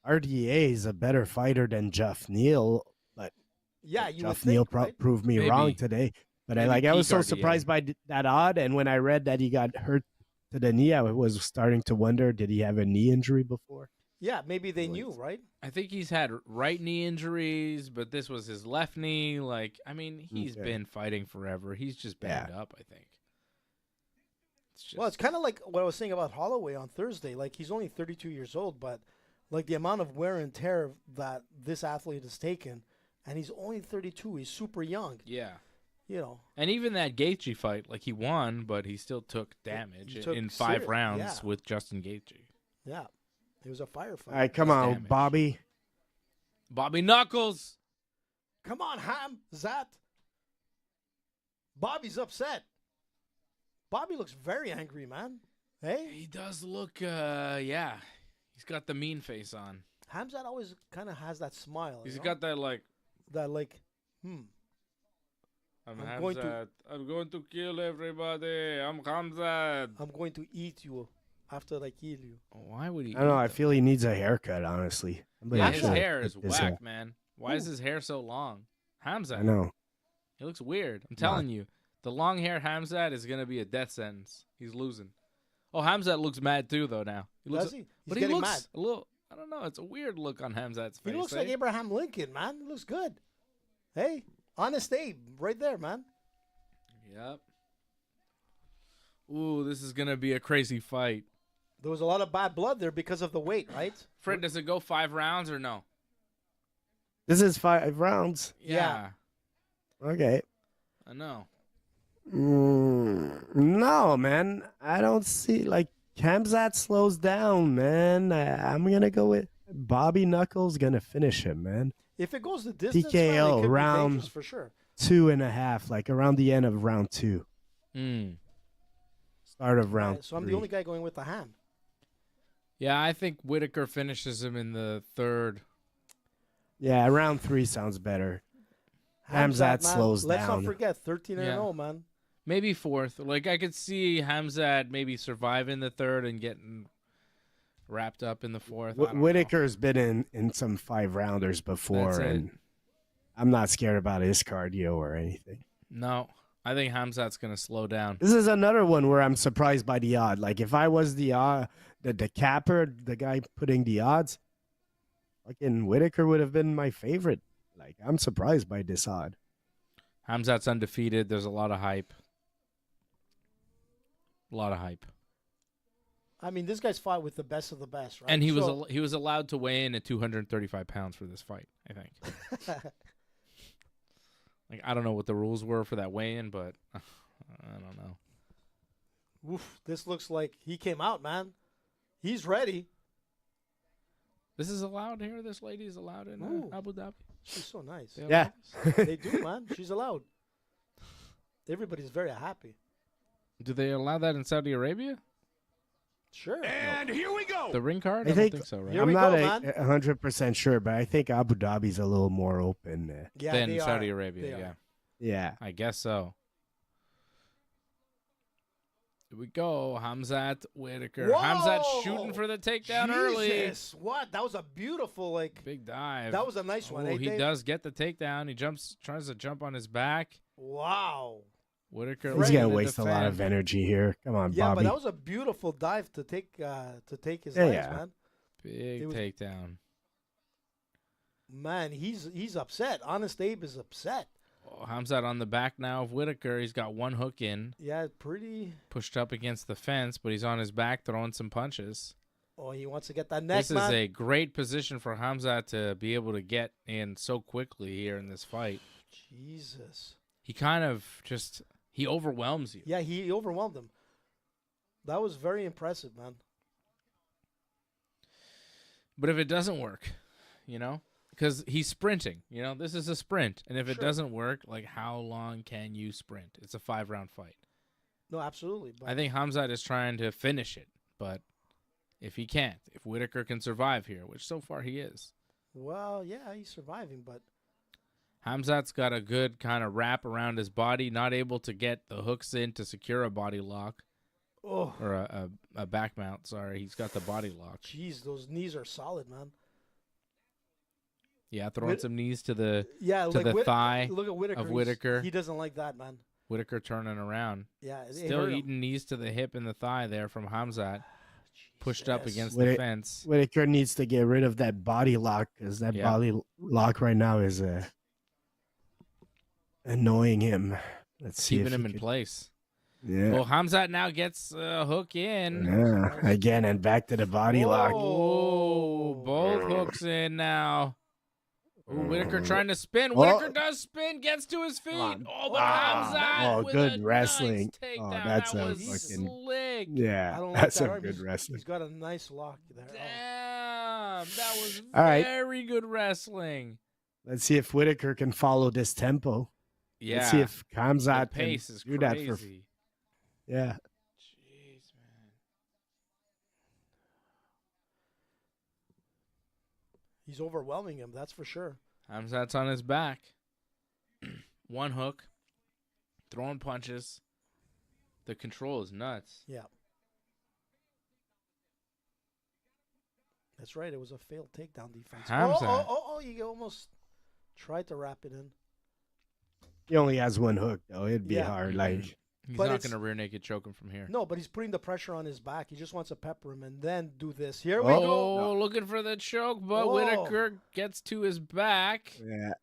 RDA is a better fighter than Jeff Neal, but Yeah, you would Jeff Neal think, right? proved me Maybe. wrong today. But Maybe I was peak so RDA. surprised by that odd, and when I read that he got hurt to the knee, I was starting to wonder, did he have a knee injury before? Yeah, maybe they knew, right? I think he's had right knee injuries, but this was his left knee. Like, I mean, he's Okay. been fighting forever. He's just banged up, I think. It's just, Well, it's kind of like what I was saying about Holloway on Thursday. Like, he's only 32 years old, but like the amount of wear and tear that this athlete has taken, and he's only 32. He's super young. yeah. You know, And even that Gaethje fight, like he won, but he still took damage took in 5 serious- rounds yeah. with Justin Gaethje. yeah, it was a firefight. All right, come That's on, damage. Bobby. Bobby Knuckles. Come on, Khamzat. Bobby's upset. Bobby looks very angry, man. Hey, He does look, yeah. He's got the mean face on. Khamzat always kind of has that smile. He's you know? got that, like, that, like, I'm I'm going to- Khamzat. I'm going to kill everybody. I'm Khamzat. I'm going to eat you after I kill you. Why would he? I don't know. eat I them? feel he needs a haircut, honestly. Yeah, I'm his sure hair is It's, whack, man. Why is his hair so long? Hamzat. I know. He looks weird. I'm telling you. The long hair Hamzat is going to be a death sentence. He's losing. Oh, Hamzat looks mad too, though, now. He looks, Does he? He's but he getting looks mad. a little, I don't know. It's a weird look on Hamzat's face. He looks eh? like Abraham Lincoln, man. He looks good. Hey, honest Abe, right there, man. Yep. Ooh, this is going to be a crazy fight. There was a lot of bad blood there because of the weight, right? Fred, does it go 5 rounds or no? This is 5 rounds. Yeah. Okay. I know. No, man. I don't see like Khamzat slows down, man. I'm gonna go with Bobby Knuckles. Gonna finish him, man. If it goes the distance, TKO man, it could be round. dangerous for sure. 2.5, like around the end of round 2, start of round. So I'm 3. the only guy going with the ham. Yeah, I think Whittaker finishes him in the 3rd. Yeah, round 3 sounds better. Khamzat man, slows let's down. not forget 13 and Yeah. 0, man. Maybe 4th. Like, I could see Hamzat maybe surviving the 3rd and getting wrapped up in the 4th. I don't know. Whittaker's been in some 5-rounders before, That's it. and I'm not scared about his cardio or anything. No, I think Hamzat's going to slow down. This is another one where I'm surprised by the odd. Like, if I was the capper, the guy putting the odds, fucking Whittaker would have been my favorite. Like, I'm surprised by this odd. Hamzat's undefeated. There's a lot of hype. A lot of hype. I mean, this guy's fought with the best of the best, right? And he So- was allowed to weigh in at 235 pounds for this fight, I think. Like, I don't know what the rules were for that weigh-in, but I don't know. Oof, this looks like he came out, man. He's ready. This is allowed here? This lady is allowed in Ooh. Abu Dhabi? She's so nice. They Yeah. allow this? They do, man. She's allowed. Everybody's very happy. Do they allow that in Saudi Arabia? Sure. And here we go. The ring card? I I, think- don't think so, right? Here I'm we not go, man. 100% sure, but I think Abu Dhabi's a little more open. Yeah, Then they Saudi are. Arabia, They yeah. are. Yeah. I guess so. Here we go. Khamzat Whittaker. Whoa! Khamzat shooting for the takedown early. Jesus, what? That was a beautiful, like, Big dive. that was a nice one. Oh, Eh, he Dave? does get the takedown. He tries to jump on his back. Wow. Whittaker. He's looking gonna to waste a lot of defend. energy here. Come on, Yeah, Bobby. but that was a beautiful dive to take his Yeah, legs, yeah. man. Big It was- takedown. Man, he's upset. Honest Abe is upset. Oh, Khamzat on the back now of Whittaker. He's got one hook in, Yeah, pretty. pushed up against the fence, but he's on his back throwing some punches. Oh, he wants to get that neck, This is man. a great position for Khamzat to be able to get in so quickly here in this fight. Jesus. He kind of he overwhelms you. Yeah, he overwhelmed him. That was very impressive, man. But if it doesn't work, because he's sprinting, this is a sprint. And if it Sure. doesn't work, like, how long can you sprint? It's a 5-round fight. No, absolutely. But I think Khamzat is trying to finish it. But if he can't, if Whittaker can survive here, which so far he is, well, yeah, he's surviving, but Khamzat's got a good kind of wrap around his body, not able to get the hooks in to secure a body lock. oh, Or a back mount, sorry. He's got the body lock. jeez, those knees are solid, man. Yeah, throwing Whit- some knees to the Yeah, To the thigh Look at Whittaker. of He's- Whittaker. He doesn't like that, man. Whittaker turning around. Yeah, it Still hurt him. eating knees to the hip and the thigh there from Khamzat. Pushed up Jesus. against Whit- the fence. Whittaker needs to get rid of that body lock because that Yeah. body lock right now is annoying him. Let's see Keeping if him he in could- place. Yeah. Well, Khamzat now gets a hook in. Yeah. Again and back to the body lock. Oh, both hooks in now. Ooh, Whittaker trying to spin. Oh. Whittaker does spin, gets to his feet. on. Oh, but Ah. Khamzat Oh, with good a wrestling. Nice takedown. Oh, that's that a was fucking- slick. Yeah, I don't like that's that some arm. good He's wrestling. got a nice lock there. Oh. Damn, that was All right. very good wrestling. Let's see if Whittaker can follow this tempo. Yeah, Let's see if the Khamzat pace can is do crazy. that for. Yeah. Jeez, man. He's overwhelming him, that's for sure. Khamzat's on his back. One hook, throwing punches. The control is nuts. Yeah. That's right. It was a failed takedown defense. Khamzat. Oh, you almost tried to wrap it in. He only has one hook though. It'd be Yeah. hard. Like He's But not it's- going to rear naked choke him from here. No, but he's putting the pressure on his back. He just wants to pepper him and then do this. Here we go. Oh, looking for the choke, but Oh. Whittaker gets to his back. yeah.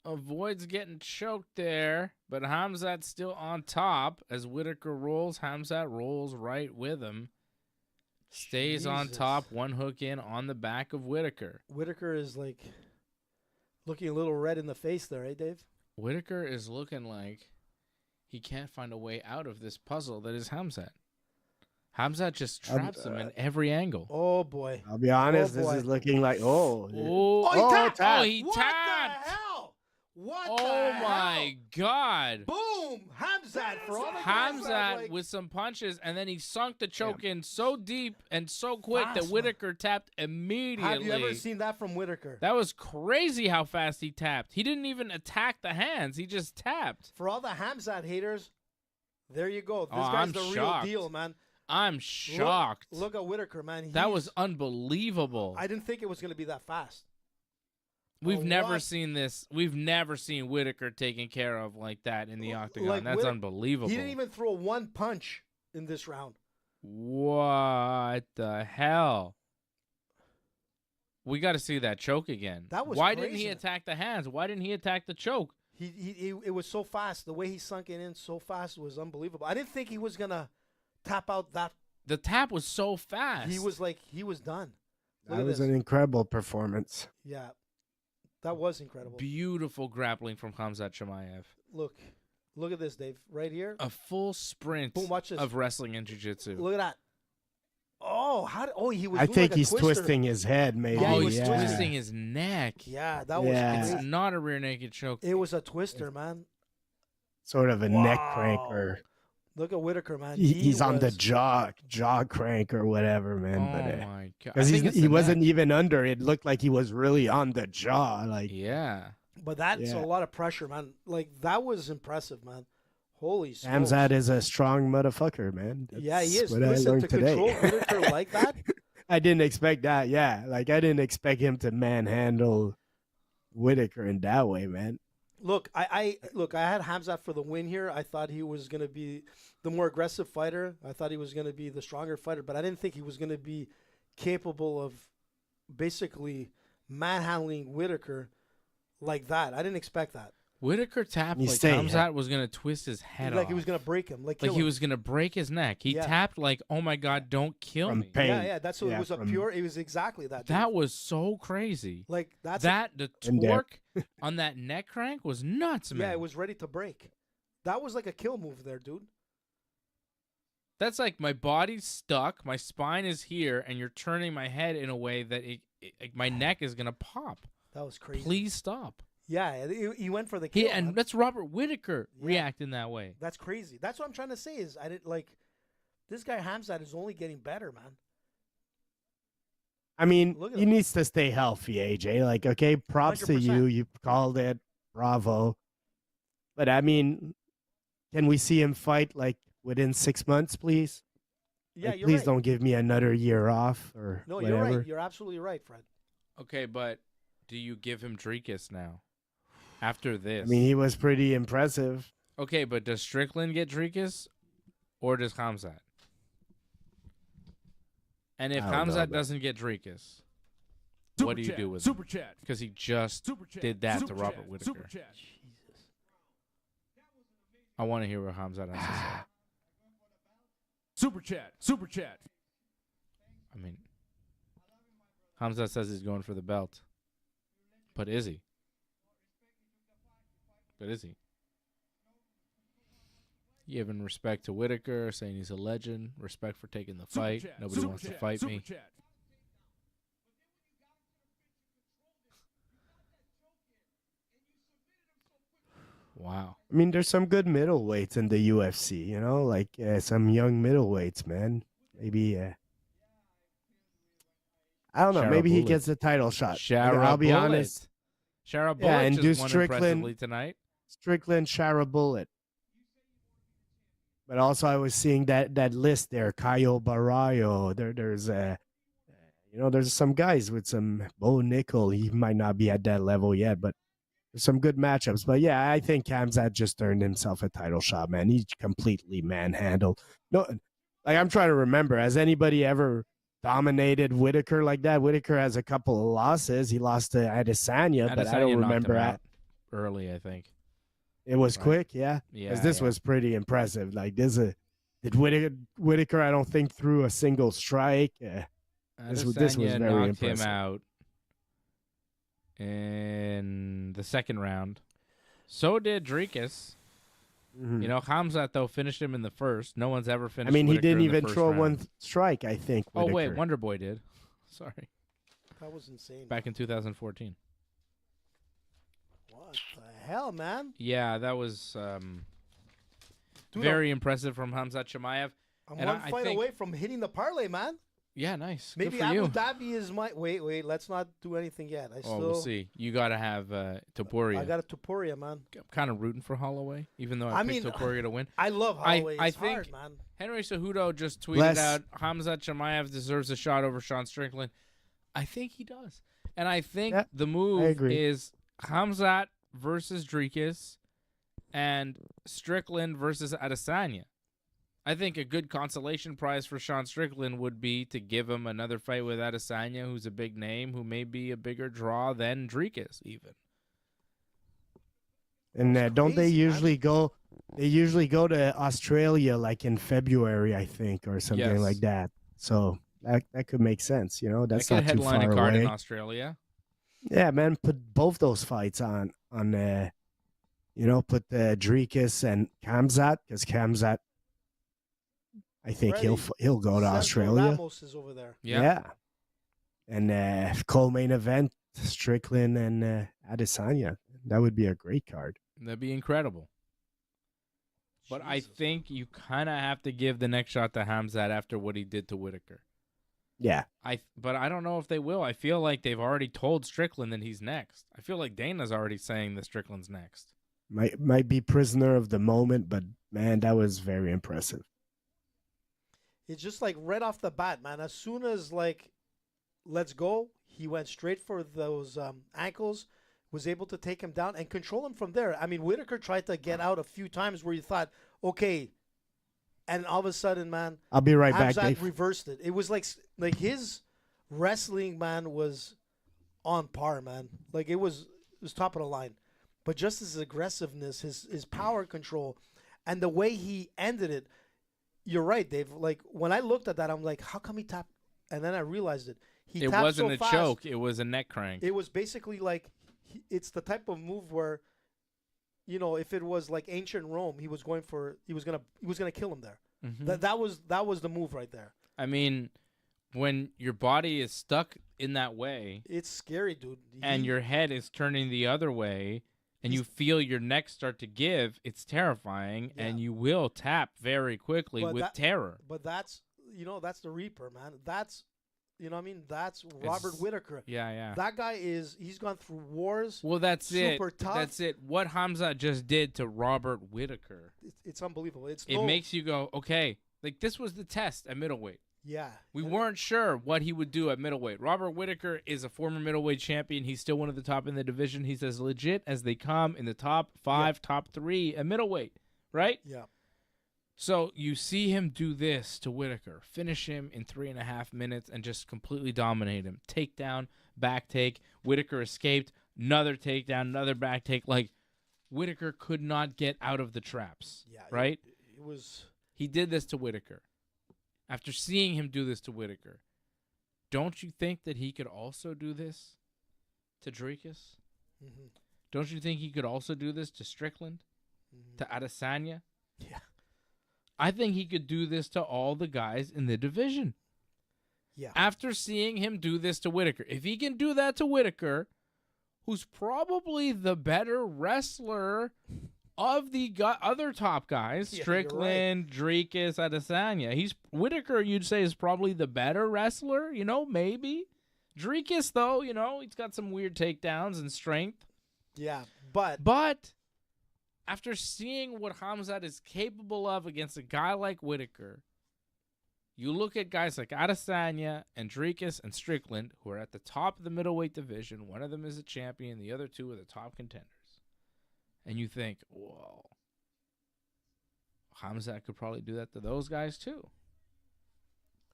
Avoids getting choked there, but Khamzat's still on top as Whittaker rolls. Khamzat rolls right with him. Stays on Jesus. top, one hook in on the back of Whittaker. Whittaker is like looking a little red in the face there, eh, Dave? Whittaker is looking like he can't find a way out of this puzzle that is Khamzat. Khamzat just traps him in every angle. Oh, boy. I'll be honest. Oh, this boy. is looking like Oh, he tapped! Oh, he What tapped! the hell? What Oh the my God! Boom! Khamzat for all the guys that, Khamzat like, with some punches, and then he sunk the choke in so deep and so quick Fast, that man. Whittaker tapped immediately. Have you ever seen that from Whittaker? That was crazy how fast he tapped. He didn't even attack the hands. He just tapped. For all the Khamzat haters, there you go. This Oh, guy's I'm the shocked. real deal, man. I'm shocked. Look at Whittaker, man. That was unbelievable. I didn't think it was going to be that fast. We've never what? seen this. We've never seen Whittaker taken care of like that in the octagon. Like That's Whittaker- unbelievable. He didn't even throw one punch in this round. What the hell? We got to see that choke again. That was Why didn't crazy, he man. attack the hands? Why didn't he attack the choke? It was so fast. The way he sunk it in so fast was unbelievable. I didn't think he was going to tap out that. The tap was so fast. He was done. Look That at was this. an incredible performance. Yeah. That was incredible. beautiful grappling from Khamzat Chimaev. Look at this, Dave. Right here. A full sprint Boom, watch this. of wrestling and jiu-jitsu. Look at that. Oh, he was I doing think like a he's twister. twisting his head, maybe. Yeah, Oh, he he's was twisting his neck. Yeah, that was Yeah. It's crazy. not a rear naked choke. It was a twister, man. Sort of a neck Wow. cranker. Look at Whittaker, man. He's on the was- jaw crank or whatever, Oh man. my god! Because I think it's he the wasn't neck. even under. It looked like he was really on the jaw. Like Yeah. But that's Yeah. a lot of pressure, man. Like, that was impressive, man. Holy smokes. Khamzat is a strong motherfucker, man. Yeah, he That's is. what I Listen, learned to today. control Whittaker like that. I didn't expect that. Yeah, like I didn't expect him to manhandle Whittaker in that way, man. Look, I had Khamzat for the win here. I thought he was going to be the more aggressive fighter. I thought he was going to be the stronger fighter, but I didn't think he was going to be capable of basically manhandling Whittaker like that. I didn't expect that. Whittaker tapped You like say, Khamzat was gonna twist his head Like off. he was going to break him, like Like kill he him. was gonna break his neck. He Yeah. tapped like, "Oh my God, don't kill From me." pain. Yeah, that's what Yeah, it was. from- It was exactly that. That was so crazy. like that's The In there. torque on that neck crank was nuts, man. yeah, it was ready to break. That was like a kill move there, dude. That's like my body's stuck, my spine is here, and you're turning my head in a way that my neck is gonna pop. That was crazy. Please stop. Yeah, he went for the kill. And man. that's Robert Whittaker Yeah. reacting that way. That's crazy. That's what I'm trying to say is I didn't like this guy Khamzat is only getting better, man. I mean, Look at he him. needs to stay healthy, AJ. Like, okay, props to you. 100%. You called it. Bravo. But I mean, can we see him fight like within 6 months, please? Yeah, Like, you're please right. don't give me another year off or No, whatever. you're right. You're absolutely right, Fred. Okay, but do you give him Dricus now? After this. I mean, he was pretty impressive. Okay, but does Strickland get Dricus or does Khamzat? And if I don't know, Khamzat bro. doesn't get Dricus, Super what do you chat, do with super him? chat, Because he just super chat, did that to super Robert chat, Whittaker. Super chat. Jesus. I want to hear what Khamzat has to say. Super chat, super chat. I mean, Khamzat says he's going for the belt. But is he? Giving respect to Whittaker, saying he's a legend. Respect for taking the Super fight. chat, Nobody super wants to chat, fight super me. Chat. Wow. I mean, there's some good middleweights in the UFC, you know, like some young middleweights, man. Maybe, I don't know. Maybe he Sharabutdin. gets the title shot. Like, Sharabutdin. I'll be honest. Sharabutdin Yeah, and just do won Strickland- impressively tonight. Strickland, Sharabutdin. But also, I was seeing that list there. Caio Baralho. There's there's some guys with some Bo Nickel. He might not be at that level yet, but there's some good matchups. But yeah, I think Khamzat just earned himself a title shot, man. He completely manhandled. No, like I'm trying to remember, has anybody ever dominated Whittaker like that? Whittaker has a couple of losses. He lost to Adesanya, but I Adesanya don't knocked him remember. out early, I think. It was Right. quick, yeah. Yeah. Because this was pretty impressive. Like did Whittaker? I don't think threw a single strike. this was Adesanya very knocked impressive. him out in the second round. So did Dricus. Mhm. You know, Khamzat, though, finished him in the first. No one's ever I finished mean, he Whittaker didn't in the even first throw round. one strike. I think. Oh, wait, Whittaker. Wonder Boy did. Sorry. That was insane. Back in 2014. What the hell, man? Yeah, that was Dude, very impressive from Khamzat Chimaev. I'm and one I fight think- away from hitting the parlay, man. Yeah, nice. Maybe Good for you. Abu Dhabi is my. Wait. Let's not do anything yet. Oh, we'll see. You got to have Topuria. I got a Topuria, man. I'm kind of rooting for Holloway, even though I I picked mean, Topuria to win. I love Holloway. I It's think- hard, man. Henry Cejudo just tweeted Bless. out Khamzat Chimaev deserves a shot over Sean Strickland. I think he does. And I think Yeah, the move agree. is Khamzat versus Dricus and Strickland versus Adesanya. I think a good consolation prize for Sean Strickland would be to give him another fight with Adesanya, who's a big name, who may be a bigger draw than Dricus even. And don't they crazy, man. usually go? They usually go to Australia like in February, I think, or something Yes. like that. So that could make sense. You know, that's I not could too headline far a card away. in Australia. Yeah, man, put both those fights on put Dricus and Khamzat, because Khamzat, I think he'll go to Sergio Australia. Ramos is over there. Yeah. And co-main event, Strickland and Adesanya. That would be a great card. That'd be incredible. But I Jesus. think you kind of have to give the next shot to Khamzat after what he did to Whittaker. Yeah. But I don't know if they will. I feel like they've already told Strickland that he's next. I feel like Dana's already saying that Strickland's next. might be prisoner of the moment, but man, that was very impressive. It's just like right off the bat, man. As soon as like, let's go, he went straight for those ankles, was able to take him down and control him from there. I mean, Whittaker tried to get out a few times where you thought, okay, and all of a sudden, man, I'll be right back, Khamzat Dave. reversed it. It was like his wrestling, man, was on par, man. Like it was top of the line. But just his aggressiveness, his power control, and the way he ended it, you're right, Dave. Like when I looked at that, I'm like, how come he tapped? And then I realized it. It wasn't so a fast, choke. It was a neck crank. It was basically like, it's the type of move where, you know, if it was like ancient Rome, he was gonna kill him there. Mhm. That was the move right there. I mean, when your body is stuck in that way, It's scary, dude. and your head is turning the other way, and you feel your neck start to give, it's terrifying, and Yeah. you will tap very quickly But with terror. But that's that's the Reaper, man. That's what I mean. That's Robert Whittaker. Yeah. That guy he's gone through wars. Well, that's super it. tough. That's it. What Khamzat just did to Robert Whittaker, It's unbelievable. It makes you go, okay, like this was the test at middleweight. Yeah. We weren't sure what he would do at middleweight. Robert Whittaker is a former middleweight champion. He's still one of the top in the division. He's as legit as they come in the top 5, top 3 at middleweight, right? Yeah. So you see him do this to Whittaker, finish him in 3.5 minutes and just completely dominate him. Takedown, back take. Whittaker escaped. Another takedown, another back take. Like, Whittaker could not get out of the traps, Yeah. right? It was. He did this to Whittaker. After seeing him do this to Whittaker, don't you think that he could also do this to Dricus? Mm-hmm. Don't you think he could also do this to Strickland, to Adesanya? Yeah. I think he could do this to all the guys in the division. Yeah. After seeing him do this to Whittaker, if he can do that to Whittaker, who's probably the better wrestler of the other top guys, Yeah, you're Strickland, Dricus, Adesanya, Whittaker, you'd say, is probably the better wrestler, maybe. Dricus, though, he's got some weird takedowns and strength. Yeah. But After seeing what Khamzat is capable of against a guy like Whittaker, you look at guys like Adesanya and Dricus and Strickland, who are at the top of the middleweight division. One of them is a champion. The other two are the top contenders. And you think, whoa, Khamzat could probably do that to those guys too.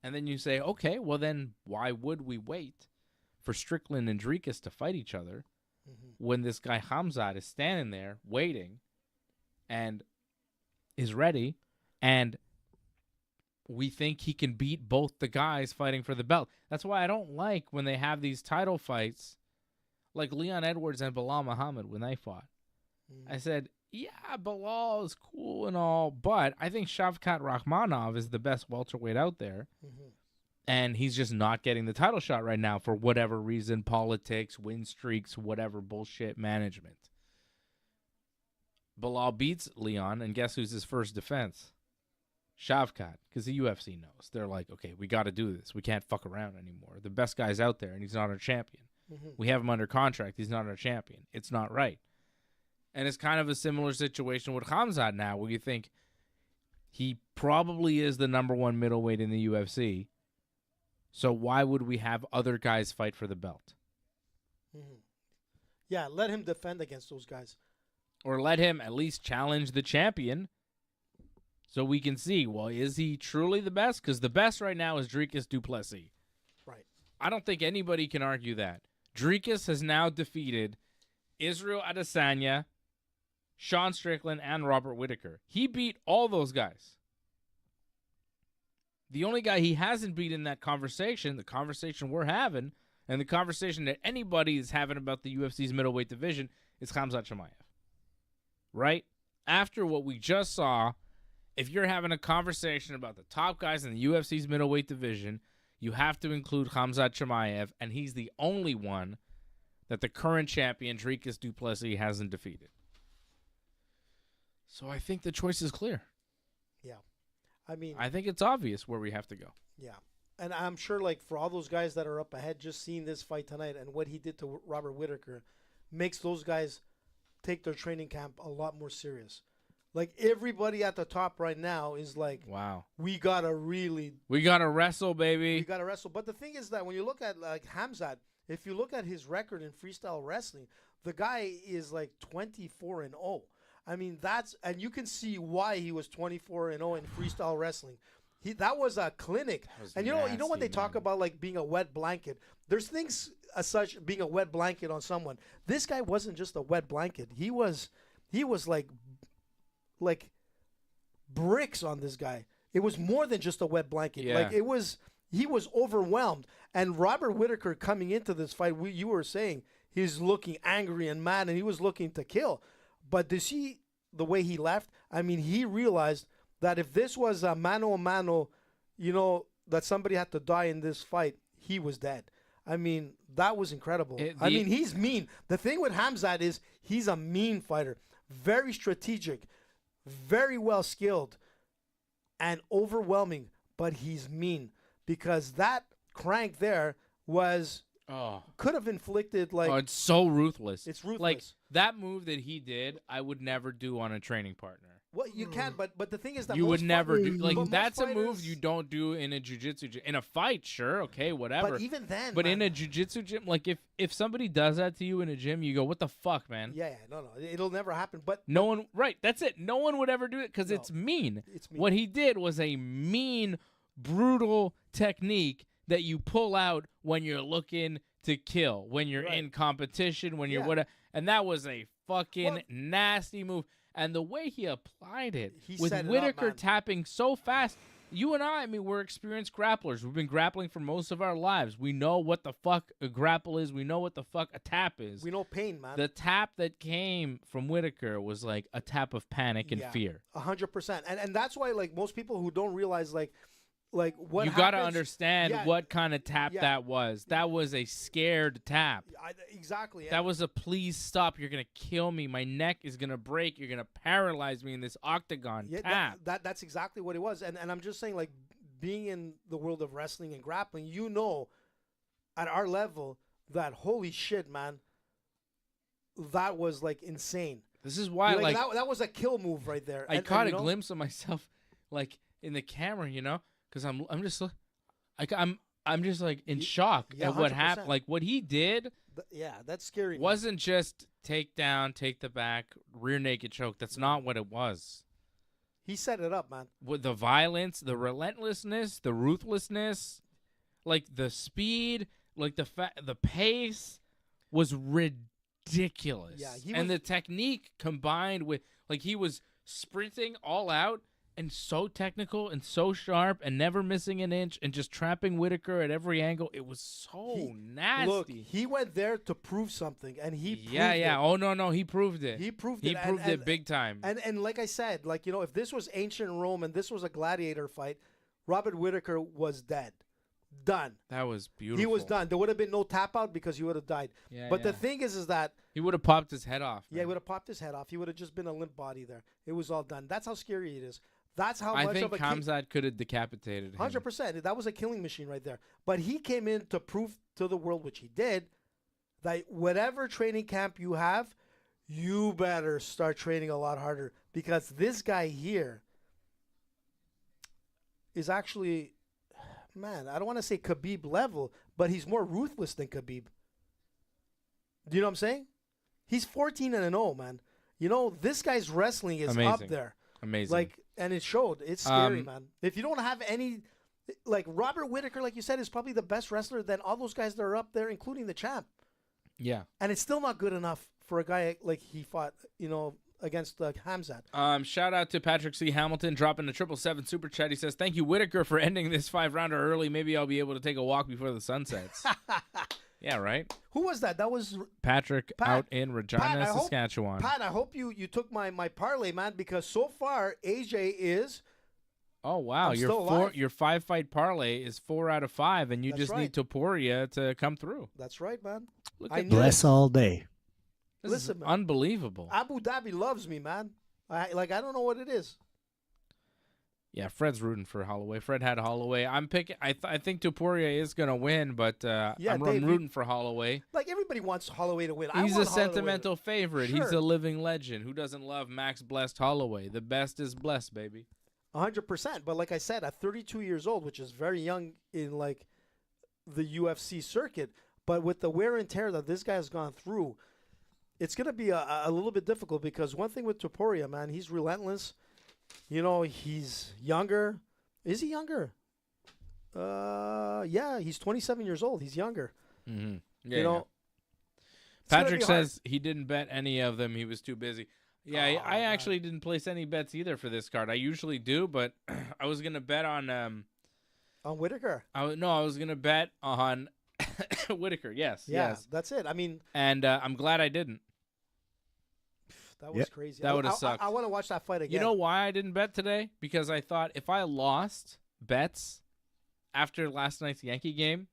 And then you say, okay, well then why would we wait for Strickland and Dricus to fight each other when this guy Khamzat is standing there waiting and is ready, and we think he can beat both the guys fighting for the belt? That's why I don't like when they have these title fights like Leon Edwards and Bilal Muhammad when they fought. I said, yeah, Bilal is cool and all, but I think Shavkat Rakhmonov is the best welterweight out there, and he's just not getting the title shot right now for whatever reason, politics, win streaks, whatever bullshit, management. Bilal beats Leon, and guess who's his first defense? Shavkat, because the UFC knows. They're like, okay, we got to do this. We can't fuck around anymore. The best guy's out there, and he's not our champion. We have him under contract. He's not our champion. It's not right. And it's kind of a similar situation with Khamzat now, where you think he probably is the number 1 middleweight in the UFC. So why would we have other guys fight for the belt? Yeah, let him defend against those guys. Or let him at least challenge the champion so we can see, well, is he truly the best? Because the best right now is Dricus du Plessis. Right. I don't think anybody can argue that. Dricus has now defeated Israel Adesanya, Sean Strickland, and Robert Whittaker. He beat all those guys. The only guy he hasn't beat in that conversation, the conversation we're having, and the conversation that anybody is having about the UFC's middleweight division, is Khamzat Chimaev. Right? After what we just saw, if you're having a conversation about the top guys in the UFC's middleweight division, you have to include Khamzat Chimaev, and he's the only one that the current champion, Dricus du Plessis, hasn't defeated. So I think the choice is clear. Yeah. I mean, I think it's obvious where we have to go. yeah. And I'm sure, like, for all those guys that are up ahead, just seeing this fight tonight and what he did to Robert Whittaker makes those guys take their training camp a lot more serious. Like everybody at the top right now is like, Wow. we gotta wrestle, baby. we gotta wrestle. But the thing is that when you look at like Khamzat, if you look at his record in freestyle wrestling, the guy is like 24-0. I mean, and you can see why he was 24-0 in freestyle wrestling. That was a clinic. And you know when they talk about like being a wet blanket, there's things as such being a wet blanket on someone. This guy wasn't just a wet blanket. He was like bricks on this guy. It was more than just a wet blanket. Yeah. Like he was overwhelmed. And Robert Whittaker coming into this fight, you were saying he's looking angry and mad, and he was looking to kill. But to see the way he left, I mean, he realized that if this was a mano a mano, that somebody had to die in this fight, he was dead. I mean, that was incredible. I mean, he's mean. The thing with Khamzat is he's a mean fighter. Very strategic, very well skilled, and overwhelming, but he's mean. Because that crank there could have inflicted like... Oh, it's so ruthless. It's ruthless. Like, that move that he did, I would never do on a training partner. Well, you can, but the thing is that You would never do. Like, but most that's a move fighters- you don't do in a jiu-jitsu gym. In a fight, sure, okay, whatever. But even then, But man, in a jiu-jitsu gym, like, if somebody does that to you in a gym, you go, what the fuck, man? yeah, no, it'll never happen. But No one, right, that's it. No one would ever do it because No, it's mean. it's mean. What he did was a mean, brutal technique that you pull out when you're looking to kill, when you're Right. in competition, when you're Yeah. whatever. And that was a fucking Well- nasty move. And the way he applied it, He with set it up, Whittaker man. tapping so fast, you and I mean, we're experienced grapplers. We've been grappling for most of our lives. We know what the fuck a grapple is. We know what the fuck a tap is. we know pain, man. The tap that came from Whittaker was like a tap of panic and Yeah. fear. 100%. And that's why like most people who don't realize like what You got to happens- understand Yeah, what kind of tap yeah. that was. That was a scared tap. Exactly. That was a please stop. You're going to kill me. My neck is going to break. You're going to paralyze me in this octagon tap. That's exactly what it was. And I'm just saying, like, being in the world of wrestling and grappling, at our level, that holy shit, man, that was like insane. This is why, like, that was a kill move right there. I caught a glimpse of myself, like, in the camera, because I'm just like in shock yeah, at what 100%. happened. Like, what he did That's scary. man. wasn't just take down, take the back, rear naked choke. That's not what it was. He set it up, man. With the violence, the relentlessness, the ruthlessness, like the speed, like the pace was ridiculous. Yeah, and the technique combined with, like, he was sprinting all out and so technical and so sharp and never missing an inch and just trapping Whittaker at every angle. It was so nasty. Look, he went there to prove something, and he proved yeah. it. Oh no, he proved it. He proved He it. proved and, it big time. And like I said, like, if this was ancient Rome and this was a gladiator fight, Robert Whittaker was dead. Done. That was beautiful. He was done. There would have been no tap out because he would have died. Yeah, but the yeah. thing is that, He would have popped his head off. he man. would have popped his head off. He would have just been a limp body there. It was all done. That's how scary it is. That's how I much think of a Khamzat could have decapitated him. 100%. That was a killing machine right there. But he came in to prove to the world, which he did, that whatever training camp you have, you better start training a lot harder, because this guy here is actually, man, I don't want to say Khabib level, but he's more ruthless than Khabib. Do you know what I'm saying? He's 14-0, man. This guy's wrestling is up Amazing. there. Amazing. Like, and it showed. It's scary, man. If you don't have any, like, Robert Whittaker, like you said, is probably the best wrestler than all those guys that are up there, including the champ. yeah. And it's still not good enough for a guy like he fought, against Khamzat. Shout out to Patrick C. Hamilton dropping the 777 super chat. He says, "Thank you, Whittaker, for ending this 5-rounder early. Maybe I'll be able to take a walk before the sun sets." Yeah, right. Who was that? That was Patrick Pat. out in Regina, Pat, I hope- Saskatchewan. Pat. I hope you took my parlay, man, because so far AJ is. Oh wow, I'm still alive. your 5-fight parlay is 4 out of 5, and you That's just need right. Topuria to come through. That's right, man. Look I at knew it. Bless all day. this. Listen, is man. unbelievable. Abu Dhabi loves me, man. I don't know what it is. Yeah, Fred's rooting for Holloway. Fred had Holloway. I'm picking. I think Topuria is gonna win, but I'm Dave, rooting for Holloway. Like everybody wants Holloway to win. He's I want a Holloway sentimental favorite. He's Sure. a living legend. Who doesn't love Max Blessed Holloway? The best is blessed, baby. 100%. But like I said, at 32 years old, which is very young in like the UFC circuit, but with the wear and tear that this guy has gone through, it's gonna be a little bit difficult because one thing with Topuria, man, he's relentless. You know, he's younger. Is he younger? Yeah, he's 27 years old. He's younger. Mm-hmm. Yeah, You know, Patrick says he didn't bet any of them. He was too busy. Yeah, Oh, I man. actually didn't place any bets either for this card. I usually do, but I was gonna bet on on Whittaker. I was gonna bet on Whittaker. Yes, Yeah, yes. that's it. I mean, And I'm glad I didn't. that was crazy. That would've sucked. I want to watch that fight again. You know why I didn't bet today? Because I thought if I lost bets after last night's Yankee game,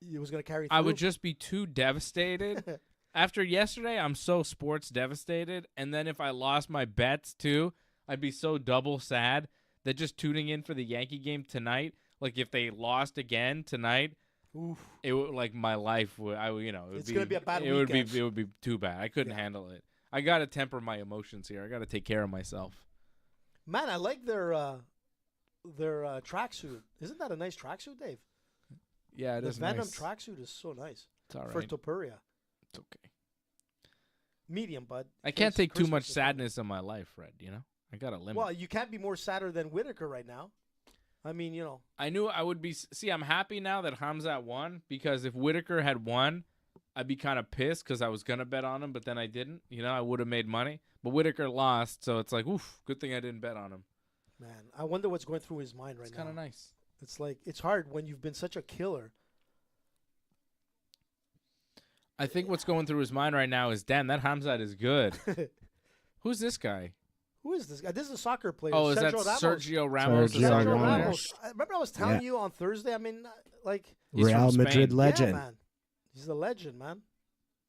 it was gonna carry through. I would just be too devastated. After yesterday, I'm so sports devastated. And then if I lost my bets too, I'd be so double sad that just tuning in for the Yankee game tonight, like if they lost again tonight, Oof. it would like my life would it would It's gonna be a bad it would weekend. be too bad. I couldn't handle it. I got to temper my emotions here. I got to take care of myself. Man, I like their tracksuit. Isn't that a nice tracksuit, Dave? Yeah, it The is Venom nice. tracksuit is so nice. It's all For right. Topuria. It's okay. Medium, bud. I can't take too Christmas much is coming. sadness in my life, Fred, you know? I got a limit. Well, you can't be more sadder than Whittaker right now. I mean, you know. I knew I would be. See, I'm happy now that Khamzat won because if Whittaker had won, I'd be kind of pissed because I was going to bet on him, but then I didn't. You know, I would have made money. But Whittaker lost, so it's like, oof, good thing I didn't bet on him. Man, I wonder what's going through his mind right It's now. kind of nice. It's like, it's hard when you've been such a killer. I think what's going through his mind right now is, damn, that Khamzat is good. Who's this guy? Who is this guy? This is a soccer player. Oh, is that Sergio Ramos? Is that Sergio what Sergio we're Ramos. Ramos. Remember I was telling you on Thursday? I mean, like, He's from Real Spain. Madrid legend. yeah, man. He's a legend, man.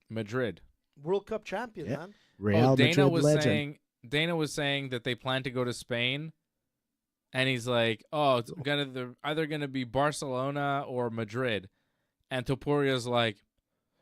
Madrid. World Cup champion, Yeah. man. Real Madrid legend. Dana was saying that they plan to go to Spain, and he's like, "Oh, it's either gonna be Barcelona or Madrid," and Topuria's like,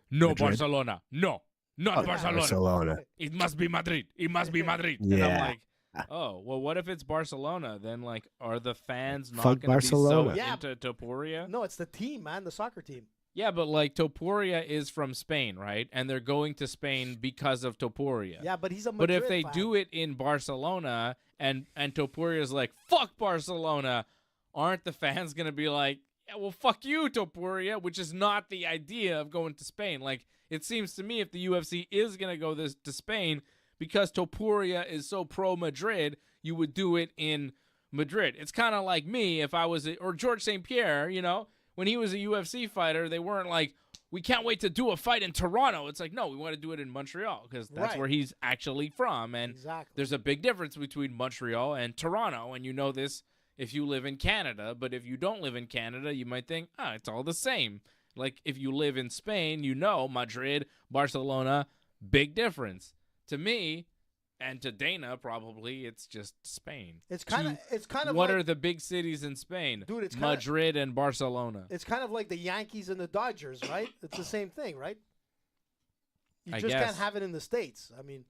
"No, Madrid? Barcelona, no, not Barcelona. Barcelona. It must be Madrid. It must be Madrid." And Yeah. I'm like, "Oh, well, what if it's Barcelona? Then like, are the fans not Fuck gonna Barcelona. be so Yeah. into Topuria?" No, it's the team, man. The soccer team. Yeah, but like Topuria is from Spain, right? And they're going to Spain because of Topuria. Yeah, but he's a But Madrid if they fan. do it in Barcelona and Topuria's like, fuck Barcelona, aren't the fans going to be like, yeah, well, fuck you, Topuria, which is not the idea of going to Spain. Like, it seems to me if the UFC is going to go to Spain, because Topuria is so pro-Madrid, you would do it in Madrid. It's kind of like me if I was, or George St. Pierre, you know, when he was a UFC fighter, they weren't like, we can't wait to do a fight in Toronto. It's like, no, we want to do it in Montreal because that's Right. where he's actually from. And Exactly. there's a big difference between Montreal and Toronto. And you know this if you live in Canada. But if you don't live in Canada, you might think, it's all the same. Like if you live in Spain, you know, Madrid, Barcelona, big difference. To me, and to Dana, probably, it's just Spain. It's kind of What like, are the big cities in Spain? Dude, it's kinda- Madrid and Barcelona. it's kind of like the Yankees and the Dodgers, right? It's the same thing, right? You I just guess. can't have it in the States. I mean,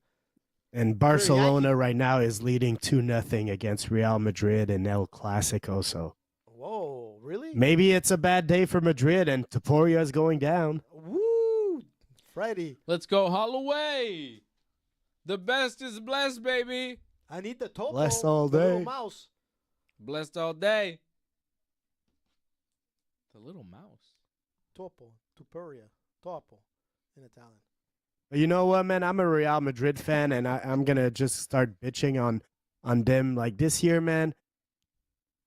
And Barcelona right now is leading 2-0 against Real Madrid in El Clasico. So whoa, really? maybe it's a bad day for Madrid and Topuria is going down. Woo! Freddie, Let's go Holloway. The best is blessed, baby. I need the topo. Blessed all the little day. mouse. Blessed all day. The little mouse. Topo. Topuria. Topo. In Italian. But you know what, man? I'm a Real Madrid fan, and I'm going to just start bitching on them. Like this year, man,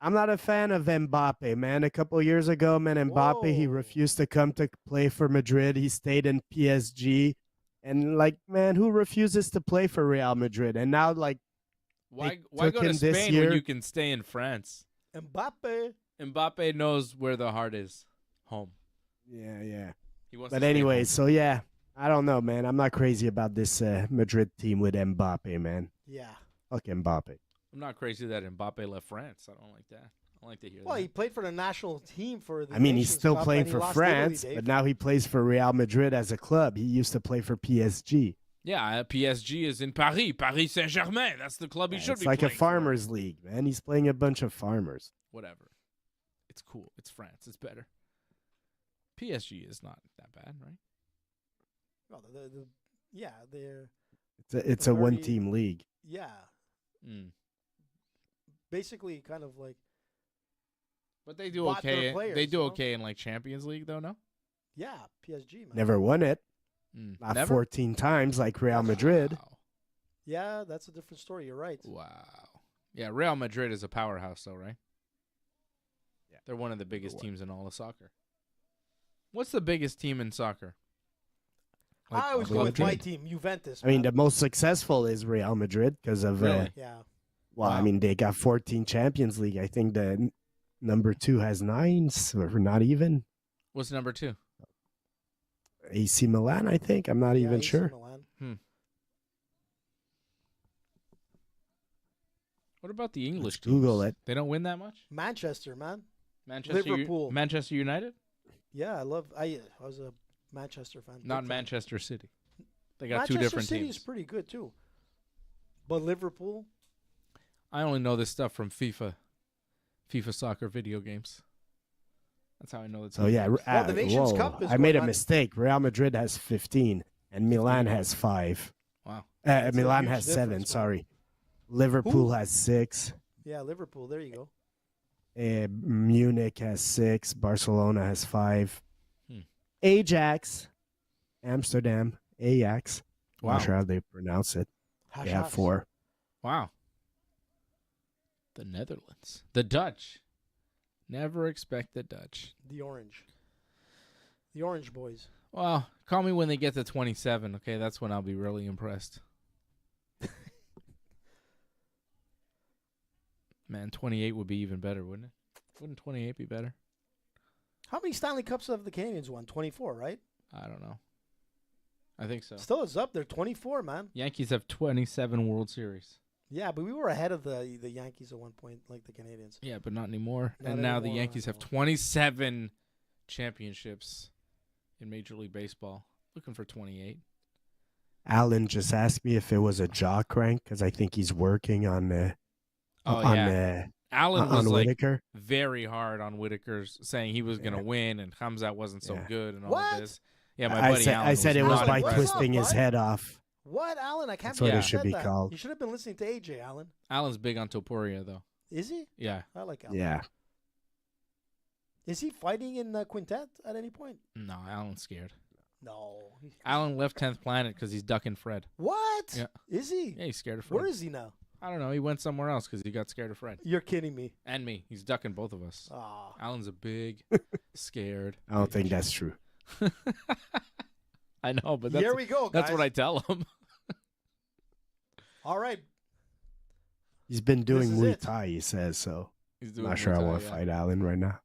I'm not a fan of Mbappe, man. A couple of years ago, man, Mbappe, he Whoa. refused to come to play for Madrid. He stayed in PSG. And, like, man, who refuses to play for Real Madrid? And now, like, Why took go to him this Spain year. when you can stay in France? Mbappe. Mbappe knows where the heart is. Home. yeah. He wants But to stay anyway, home. so yeah, I don't know, man. I'm not crazy about this Madrid team with Mbappe, man. Yeah. Fuck Mbappe. I'm not crazy that Mbappe left France. I don't like that. I like to hear Well, that. he played for the national team for the I mean, he's Nations still Cup, playing and he for lost France, Italy, but Dave. now he plays for Real Madrid as a club. He used to play for PSG. Yeah, PSG is in Paris. Paris Saint-Germain. That's the club he should It's be like a playing for. farmers league, man. He's playing a bunch of farmers. Whatever. It's cool. It's France. It's better. PSG is not that bad, right? No, yeah, they're It's a a very- one-team league. yeah, Mm. basically kind of like But they do Bought their okay. players, They do you know? okay in like Champions League, though. No. yeah, PSG man. Never won it. Not Never? 14 times like Real Madrid. Wow. Yeah, that's a different story. You're right. Wow. Yeah, Real Madrid is a powerhouse, though, right? Yeah. They're one of the biggest What? teams in all of soccer. What's the biggest team in soccer? I always Real go with my Madrid. team, Juventus. I mean, man. the most successful is Real Madrid because of, Really? yeah, well, I Wow. mean, they got 14 Champions League. I think the number 2 has 9, or not even. What's number 2? AC Milan, I think. I'm not even AC sure. Milan. What about the English Let's Google teams? it. They don't win that much? Manchester, man. Liverpool. Manchester United? Yeah, I was a Manchester fan. Not Big time. Manchester City. They got Manchester two different City teams. is pretty good too. But Liverpool, I only know this stuff from FIFA soccer video games. That's how I know it's. So, yeah. Well, the Nations whoa, Cup is I made going a on. mistake. Real Madrid has 15, and Milan has 5. Wow. That's a Milan huge has 7, difference, man. sorry. Liverpool Who? has 6. yeah, Liverpool. There you go. Munich has 6. Barcelona has 5. Hmm. Ajax, Amsterdam, Ajax. Wow. Not sure how they pronounce it. They have Ajax. 4. Wow. The Netherlands. The Dutch. Never expect the Dutch. The Orange boys. Well, call me when they get to 27, okay? That's when I'll be really impressed. Man, 28 would be even better, wouldn't it? Wouldn't 28 be better? How many Stanley Cups have the Canadians won? 24, right? I don't know. I think so. Still, it's up there. 24, man. Yankees have 27 World Series. Yeah, but we were ahead of the Yankees at one point, like the Canadians. Yeah, but not anymore. Not and now the anymore, Yankees have no. 27 championships in Major League Baseball. Looking for 28. Alan just asked me if it was a jaw crank because I think he's working on Allen was like Whittaker. very hard on Whittaker's, saying he was going to win and Khamzat wasn't so Yeah. good and all What? of this. Yeah, my buddy Allen I said it was not by What's impressed. up, twisting his bud? head off. What, Alan? I can't That's believe what you it should said be that. called. You should have been listening to AJ, Alan. Allen's big on Topuria, though. Is he? Yeah. I like Alan. Yeah. Is he fighting in Quintet at any point? No, Allen's scared. No. Allen left 10th Planet because he's ducking Fred. What? Yeah. Is he? Yeah, he's scared of Fred. Where is he now? I don't know. He went somewhere else because he got scared of Fred. You're kidding me. And me. He's ducking both of us. Ah. Allen's a big, scared. I don't think that's true. I know, but that's, Here we go, guys. that's what I tell him. All right. He's been doing is Muay it. Thai, he says, so He's I'm doing not sure I Muay Thai, want to yeah. fight Alan right now.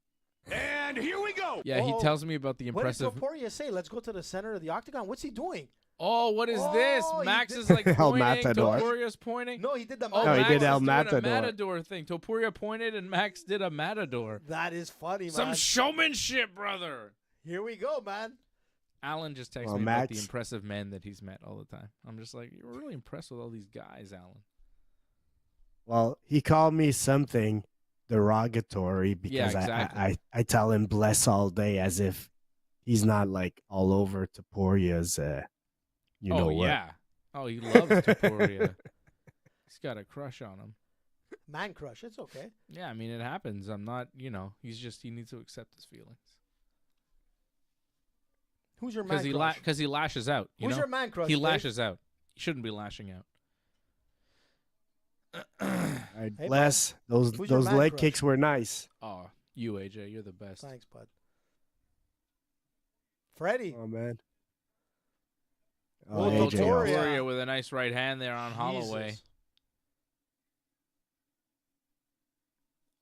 And here we go. Yeah, he Oh. tells me about the What did impressive. Topuria say? Let's go to the center of the octagon. What's he doing? Oh, what is this? Oh, he Max did- is like El pointing. Matador. Topuria's pointing. No, he did the Oh, No, he Max did El is doing a Matador. Matador thing. Topuria pointed and Max did a Matador. That is funny, Some man. showmanship, brother. Here we go, man. Alan just texts Well, me about the Max- impressive men that he's met all the time. I'm just like, you're really impressed with all these guys, Alan. Well, he called me something derogatory because exactly. I tell him bless all day as if he's not like all over Topuria's, you know what. Yeah. Oh, he loves Topuria. He's got a crush on him. Man crush. It's okay. Yeah, I mean, it happens. I'm not, he needs to accept his feelings. Who's your man Because crush? he lashes out. You Who's know? your man crush? He Dave? lashes out. He shouldn't be lashing out. All right, Hey, bless. Those who's your man leg crush? kicks were nice. Oh, you, AJ, you're the best. Thanks, bud. Freddie. Oh, man. Oh, Oh, AJ Topuria. Topuria with a nice right hand there on Holloway. Jesus.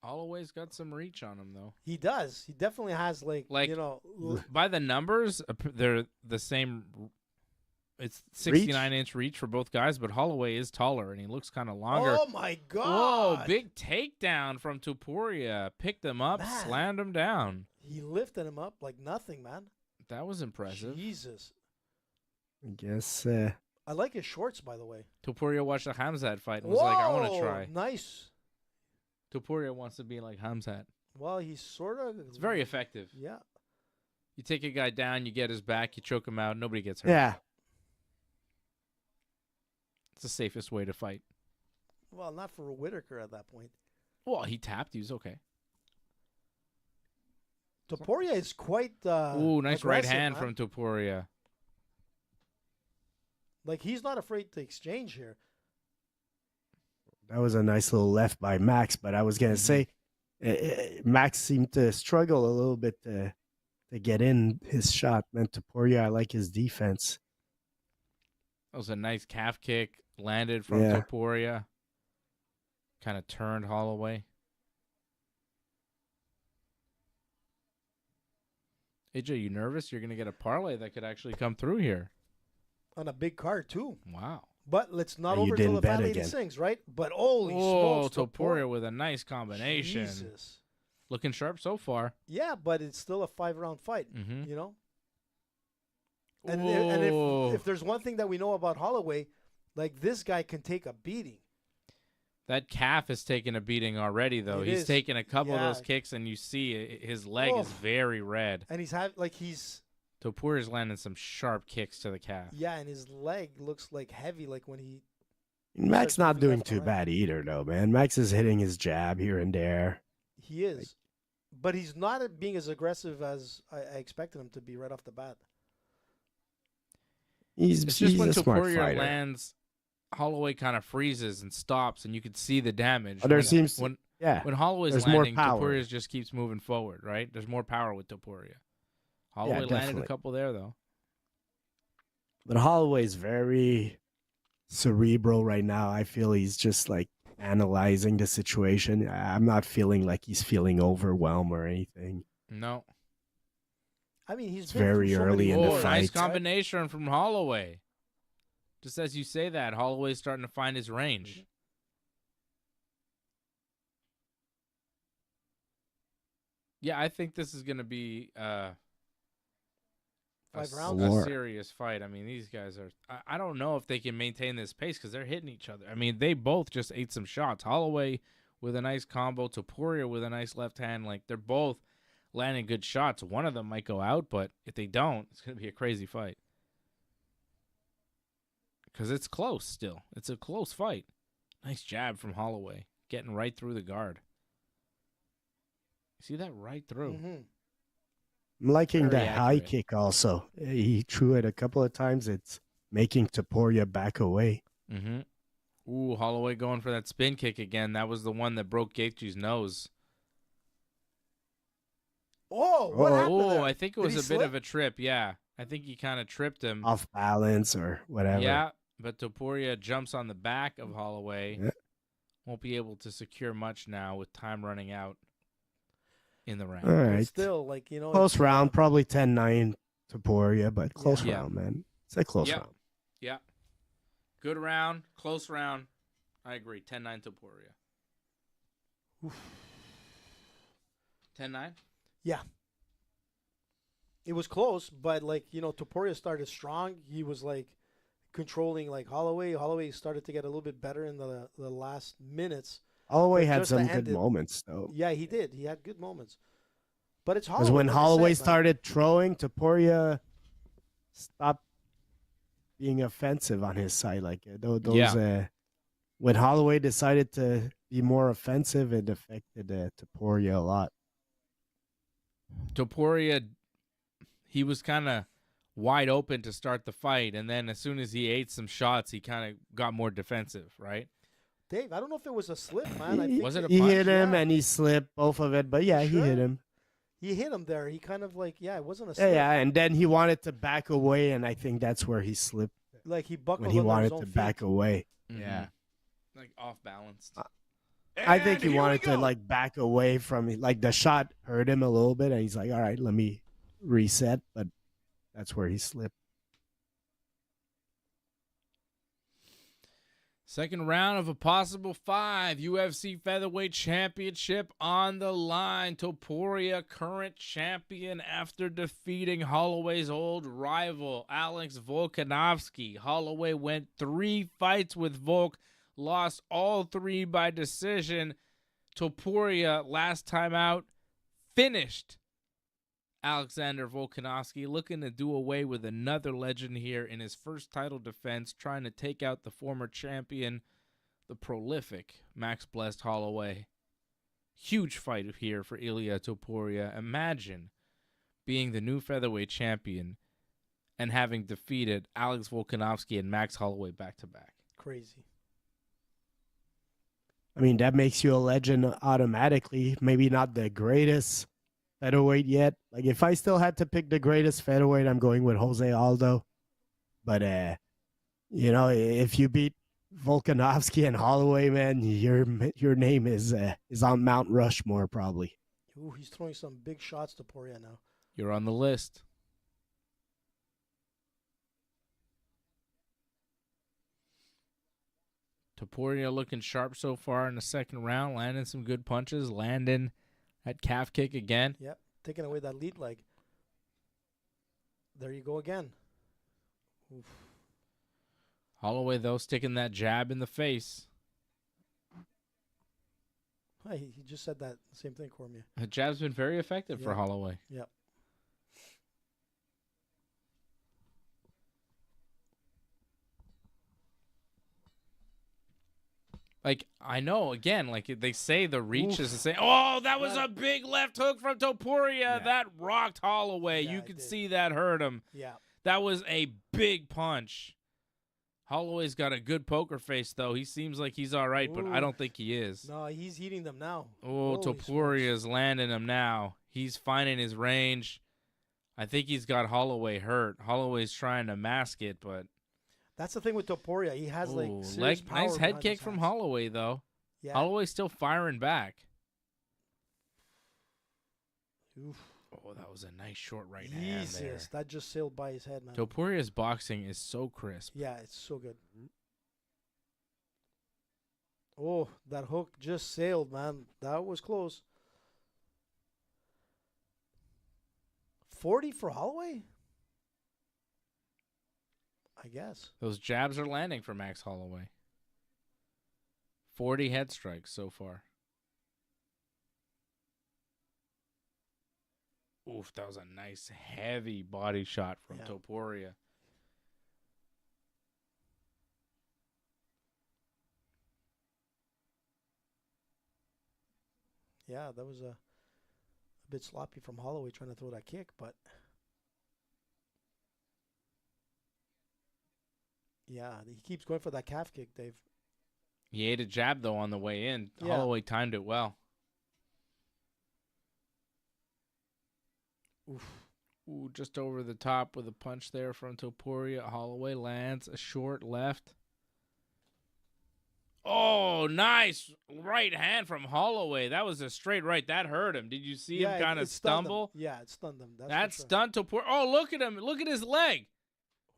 Holloway's got some reach on him, though. He does. He definitely has, Like- you know. By the numbers, they're the same It's 69-inch reach for both guys, but Holloway is taller, and he looks kind of longer. Oh, my God. Whoa, big takedown from Topuria. Picked him up, Man. slammed him down. He lifted him up like nothing, man. That was impressive. Jesus. I guess. I like his shorts, by the way. Topuria watched the Khamzat fight and was like, I want to try. Nice. Topuria wants to be like Khamzat. Well, he's sort of. It's very effective. Yeah. You take a guy down, you get his back, you choke him out, nobody gets hurt. Yeah. It's the safest way to fight. Well, not for Whittaker at that point. Well, he tapped. He was okay. Topuria is quite. Ooh, nice right aggressive, hand man. from Topuria. Like, he's not afraid to exchange here. That was a nice little left by Max, but I was going to say Max seemed to struggle a little bit to get in his shot. Man, Topuria, I like his defense. That was a nice calf kick. Landed from Topuria. Kind of turned Holloway. Ige, you nervous? You're going to get a parlay that could actually come through here. On a big card, too. Wow. But let's not You overkill didn't the bet fat lady again. sings, right? But holy Whoa, smokes, Topuria with a nice combination. Jesus. Looking sharp so far. Yeah, but it's still a 5-round fight, Mm-hmm. you know? And if there's one thing that we know about Holloway, like, this guy can take a beating. That calf is taking a beating already, though. It He's is. taking a couple of Yeah. those kicks, and you see his leg is Oof. very red. And he's Topuria's landing some sharp kicks to the calf. yeah, and his leg looks like heavy, like when he. Max starts not moving doing left too and right. bad either, though, man. Max is hitting his jab here and there. He is. But he's not being as aggressive as I expected him to be right off the bat. He's It's just when a smart Topuria fighter. lands, Holloway kind of freezes and stops, and you can see the damage. There when, seems when yeah. when Holloway's There's more landing, power. Topuria just keeps moving forward, right? There's more power with Topuria. Holloway landed a definitely. couple there, though. But Holloway's very cerebral right now. I feel he's just like analyzing the situation. I'm not feeling like he's feeling overwhelmed or anything. No. I mean, he's It's been through very so early many in the wars, Nice fight. combination from Holloway. Just as you say that, Holloway's starting to find his range. Yeah, I think this is going to be 5 a rounds. War. serious fight. I mean, these guys are. I don't know if they can maintain this pace because they're hitting each other. I mean, they both just ate some shots. Holloway with a nice combo, Topuria with a nice left hand. Like, they're both landing good shots. One of them might go out, but if they don't, it's going to be a crazy fight. Because it's close still. It's a close fight. Nice jab from Holloway. Getting right through the guard. See that right through? Mm-hmm. I'm liking Very the high accurate. kick also. He threw it a couple of times. It's making Topuria back away. Mm-hmm. Ooh, Holloway going for that spin kick again. That was the one that broke Gaethje's nose. Oh, what happened Oh, there? I think it Did was he a bit slip? of a trip. Yeah, I think he kind of tripped him. Off balance or whatever. Yeah, but Topuria jumps on the back of Holloway. Yeah. Won't be able to secure much now with time running out in the round. All But right. still, like, you know. Close it's, round, probably 10-9 Topuria, but close Yeah. round, man. It's a close Yeah. round. Yeah. Good round, close round. I agree. 10-9 Topuria. 10-9? Yeah. It was close, but, like, you know, Topuria started strong. He was, like, controlling, like, Holloway. Holloway started to get a little bit better in the last minutes. Holloway But had just some to good end it- moments, though. Yeah, he did. He had good moments. But it's Because Holloway. when like I Holloway said, man. started throwing, Topuria stopped being offensive on his side. Like those, when Holloway decided to be more offensive, it affected Topuria a lot. Topuria, he was kind of wide open to start the fight, and then as soon as he ate some shots, he kind of got more defensive, right? Dave, I don't know if it was a slip, man. I He, think Was it a he punch? hit him Yeah. and he slipped both of it, but yeah, he Sure. hit him. he hit him there. He kind of like, it wasn't a Yeah, slip. yeah, and then he wanted to back away, and I think that's where he slipped Like, he buckled when he under wanted his own to feet. back away. Yeah. Like off balance. I think he And here we wanted to go. like back away from it. Like the shot hurt him a little bit, and he's like, "All right, let me reset." But that's where he slipped. Second round of a possible 5 UFC featherweight championship on the line. Topuria, current champion after defeating Holloway's old rival, Alex Volkanovski. Holloway went 3 fights with Volk, lost all 3 by decision. Topuria, last time out, finished Aleksandar Volkanovski, looking to do away with another legend here in his first title defense, trying to take out the former champion, the prolific Max Blessed Holloway. Huge fight here for Ilia Topuria. Imagine being the new featherweight champion and having defeated Alex Volkanovski and Max Holloway back-to-back. Crazy. I mean, that makes you a legend automatically. Maybe not the greatest featherweight yet. Like, if I still had to pick the greatest featherweight, I'm going with Jose Aldo. But, you know, if you beat Volkanovski and Holloway, man, your name is on Mount Rushmore probably. Ooh, he's throwing some big shots to Poirier now. You're on the list. Topuria looking sharp so far in the second round, landing some good punches, landing that calf kick again. Yep, taking away that lead leg. There you go again. Oof. Holloway, though, sticking that jab in the face. Hey, he just said that same thing, Cormier. The jab's been very effective for Holloway. Yep. Like, I know, again, like they say the reach is the same. Oh, that was a big left hook from Topuria. Yeah. That rocked Holloway. Yeah, You it could did. see that hurt him. Yeah. That was a big punch. Holloway's got a good poker face, though. He seems like he's all right, but I Ooh. don't think he is. No, he's eating them now. Oh, Holy Topuria's landing him now. He's finding his range. I think he's got Holloway hurt. Holloway's trying to mask it, but That's the thing with Topuria. He has like ooh, serious power nice head behind kick his from hands. Holloway, though. Yeah. Holloway's still firing back. Oof. Oh, that was a nice short right hand there. Jesus, that just sailed by his head, man. Topuria's boxing is so crisp. Yeah, it's so good. Oh, that hook just sailed, man. That was close. 40 for Holloway? I guess. Those jabs are landing for Max Holloway. 40 head strikes so far. Oof, that was a nice heavy body shot from Yeah. Topuria. Yeah, that was a bit sloppy from Holloway trying to throw that kick, but yeah, he keeps going for that calf kick, Dave. He ate a jab, though, on the way in. Yeah. Holloway timed it well. Oof. Ooh, just over the top with a punch there from Topuria. Holloway lands a short left. Oh, nice right hand from Holloway. That was a straight right. That hurt him. Did you see him kind of it stunned him. stumble? Yeah, it stunned him. That's That for sure. stunned Topuria. Oh, look at him. Look at his leg.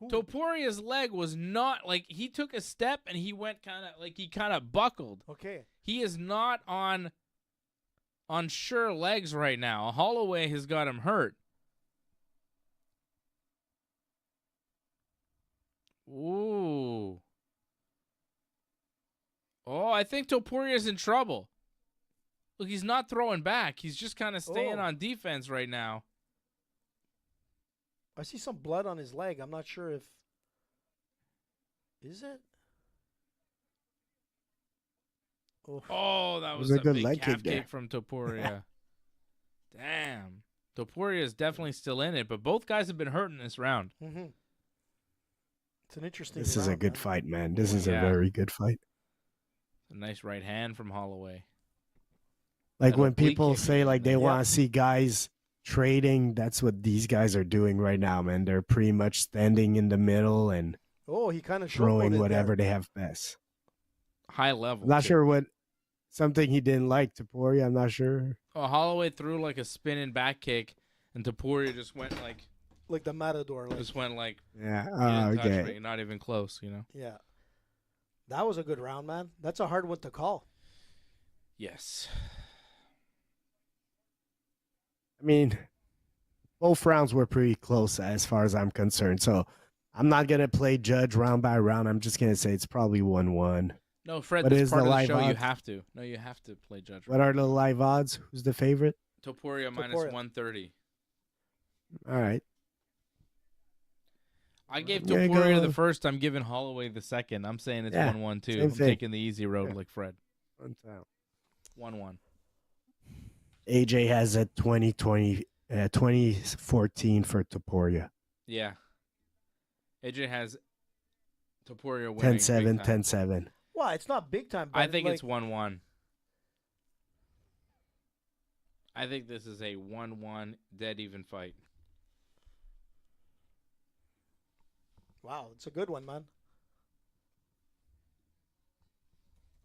Who? Topuria's leg was not, like, he took a step and he went he kind of buckled. Okay. He is not on sure legs right now. Holloway has got him hurt. Ooh. Oh, I think Topuria's in trouble. Look, he's not throwing back. He's just kind of staying Oh. on defense right now. I see some blood on his leg. I'm not sure if... Is it? Oh. Oh, that It was was a a good big leg calf kick there. kick from Topuria. Damn. Topuria is definitely still in it, but both guys have been hurt in this round. Mm-hmm. It's an interesting This is a round, good man. fight, man. This is Yeah. a very good fight. A nice right hand from Holloway. Like That when oblique people kick say again, like they yeah. want to see guys trading, that's what these guys are doing right now, man. They're pretty much standing in the middle and Oh, he kind of throwing whatever they have best. High level. I'm not too. sure what something he didn't like to Poirier. I'm not sure. Oh, Holloway threw like a spinning back kick, and Topuria just went like the Matador. Like, just went like Yeah. he didn't touch Okay. me, not even close, you know. yeah. That was a good round, man. That's a hard one to call. Yes. I mean, both rounds were pretty close as far as I'm concerned. So I'm not going to play judge round by round. I'm just going to say it's probably 1-1. No, Fred, What this is part the of the live show, you odds? have to. No, you have to play judge. What are the live odds? Who's the favorite? Topuria minus Topuria. 130. All right. I gave Yeah, Topuria go. the first. I'm giving Holloway the second. I'm saying it's Yeah, 1-1 too. same I'm thing. taking the easy road Yeah. like Fred. 1-1. 1-1. AJ has a 2014 for Topuria. Yeah. AJ has Topuria winning. 10-7, big time. 10-7. 10-7. Well, it's not big time. But I think like, it's 1-1. I think this is a 1-1 dead even fight. Wow, it's a good one, man.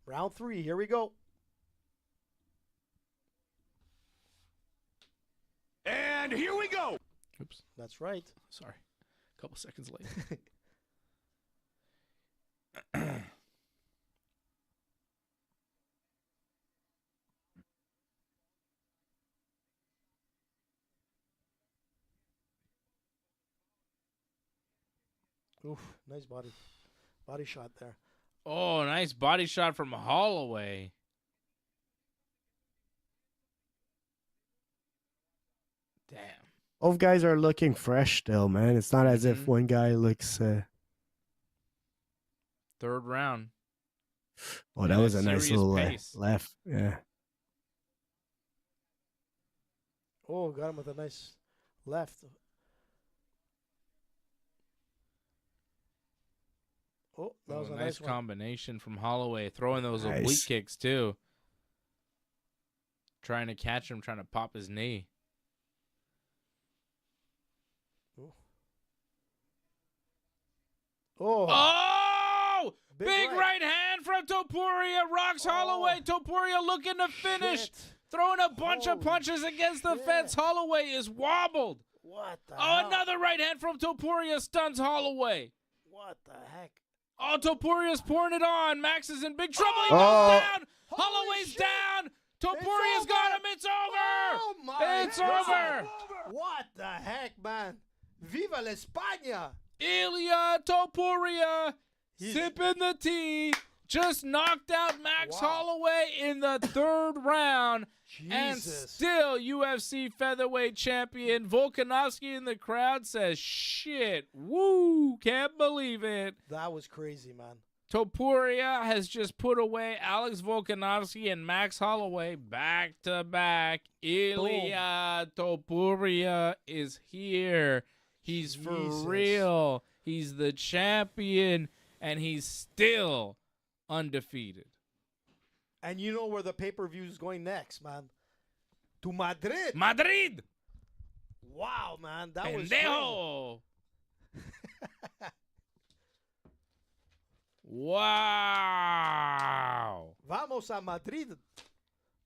Round 3, here we go. And here we go. Oops. That's right. Sorry. A couple seconds late. Oof, nice body shot there. Oh, nice body shot from Holloway. Damn. Both guys are looking fresh still, man. It's not as if one guy looks. Third round. Oh, that Yeah, was a nice serious little pace. left. Yeah. Oh, got him with a nice left. Oh, that was a nice one. combination from Holloway. Throwing those Nice. oblique kicks, too. Trying to catch him, trying to pop his knee. Oh, Oh! Big right. right hand from Topuria. Rocks Holloway. Topuria looking to finish. shit. Throwing a bunch of Holy punches against the shit. fence. Holloway is wobbled. What the Oh, hell? another right hand from Topuria stuns Holloway. What the heck? Oh, Topuria's pouring it on. Max is in big trouble. He Oh. goes down. Holy Holloway's shit. down. Topuria's It's got over. him. It's over. Oh my It's God. over. What the heck, man? Viva la España! Ilia Topuria He's- sipping the tea. Just knocked out Max Wow. Holloway in the third round. And Jesus. still UFC featherweight champion. Volkanovski in the crowd says, shit, woo, can't believe it. That was crazy, man. Topuria has just put away Alex Volkanovski and Max Holloway back to back. Ilia Topuria is here. He's for Jesus. real. He's the champion, and he's still undefeated. And you know where the pay-per-view is going next, man? To Madrid. Madrid! Wow, man. That was crazy. Pendejo! Wow! Vamos a Madrid.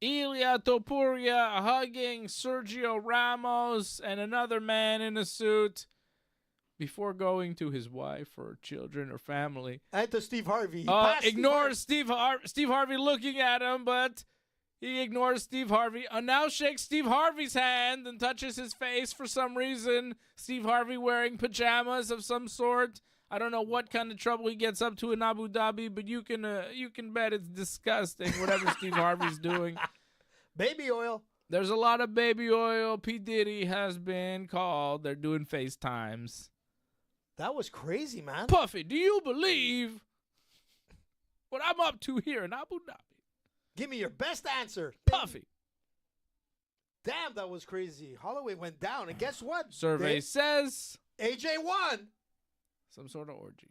Ilia Topuria hugging Sergio Ramos and another man in a suit before going to his wife or children or family. And to Steve Harvey. He passed Steve Ignores Steve Harvey looking at him, but he ignores Steve Harvey. Now shakes Steve Harvey's hand and touches his face for some reason. Steve Harvey wearing pajamas of some sort. I don't know what kind of trouble he gets up to in Abu Dhabi, but you can bet it's disgusting whatever Steve Harvey's doing. Baby oil. There's a lot of baby oil. P. Diddy has been called. They're doing FaceTimes. That was crazy, man. Puffy, do you believe what I'm up to here in Abu Dhabi? Give me your best answer. Puffy. Damn, that was crazy. Holloway went down. And guess what? Survey Dave? says AJ won. some sort of orgy.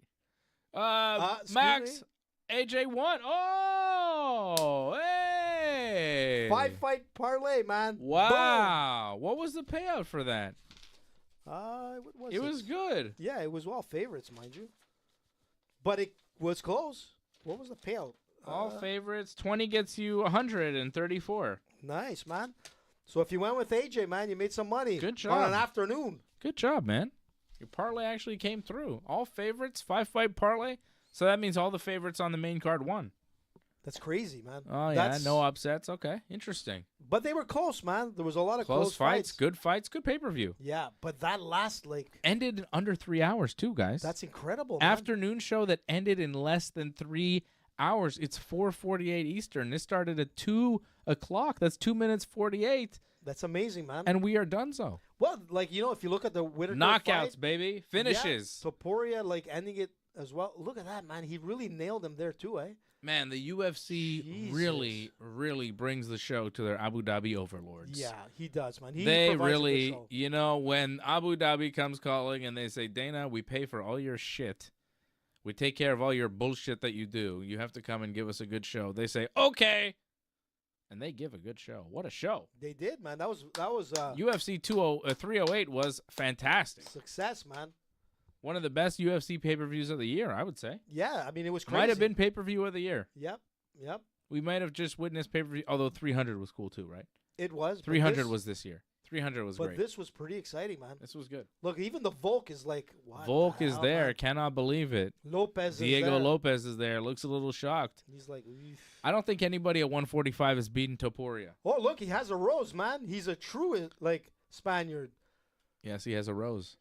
Excuse Max, AJ won. Oh, hey. 5-fight parlay, man. Wow. What was the payout for that? What was It was good. Yeah, it was all favorites, mind you. But it was close. What was the payout? All favorites. 20 gets you 134. Nice, man. So if you went with AJ, man, you made some money. Good On job. an afternoon. Good job, man. Your parlay actually came through. All favorites, 5-fight parlay. So that means all the favorites on the main card won. That's crazy, man. Oh, yeah, no upsets. Okay, interesting. But they were close, man. There was a lot of close fights, good pay-per-view. Yeah, but that last, ended in under 3 hours, too, guys. That's incredible, man. Afternoon show that ended in less than 3 hours. It's 4:48 Eastern. This started at 2 o'clock. That's 2 minutes 48. That's amazing, man. And we are done so. Well, if you look at the Whittaker knockouts, fight, baby. Finishes. Yeah, Topuria, ending it as well. Look at that, man. He really nailed him there, too, eh? Man, the UFC really, really brings the show to their Abu Dhabi overlords. Yeah, he does, man. They really, when Abu Dhabi comes calling and they say, Dana, we pay for all your shit. We take care of all your bullshit that you do. You have to come and give us a good show. They say, okay. And they give a good show. What a show. They did, man. That was UFC 308 was fantastic. Success, man. One of the best UFC pay-per-views of the year, I would say. Yeah, I mean, it was crazy. Might have been pay-per-view of the year. Yep. We might have just witnessed pay-per-view, although 300 was cool too, right? It was. 300 was this year. 300 was great. But this was pretty exciting, man. This was good. Look, even the Volk is what Volk is there. Man? Cannot believe it. Diego Lopez is there. Looks a little shocked. He's like, eef. I don't think anybody at 145 has beaten Topuria. Oh, look, he has a rose, man. He's a true, Spaniard. Yes, he has a rose.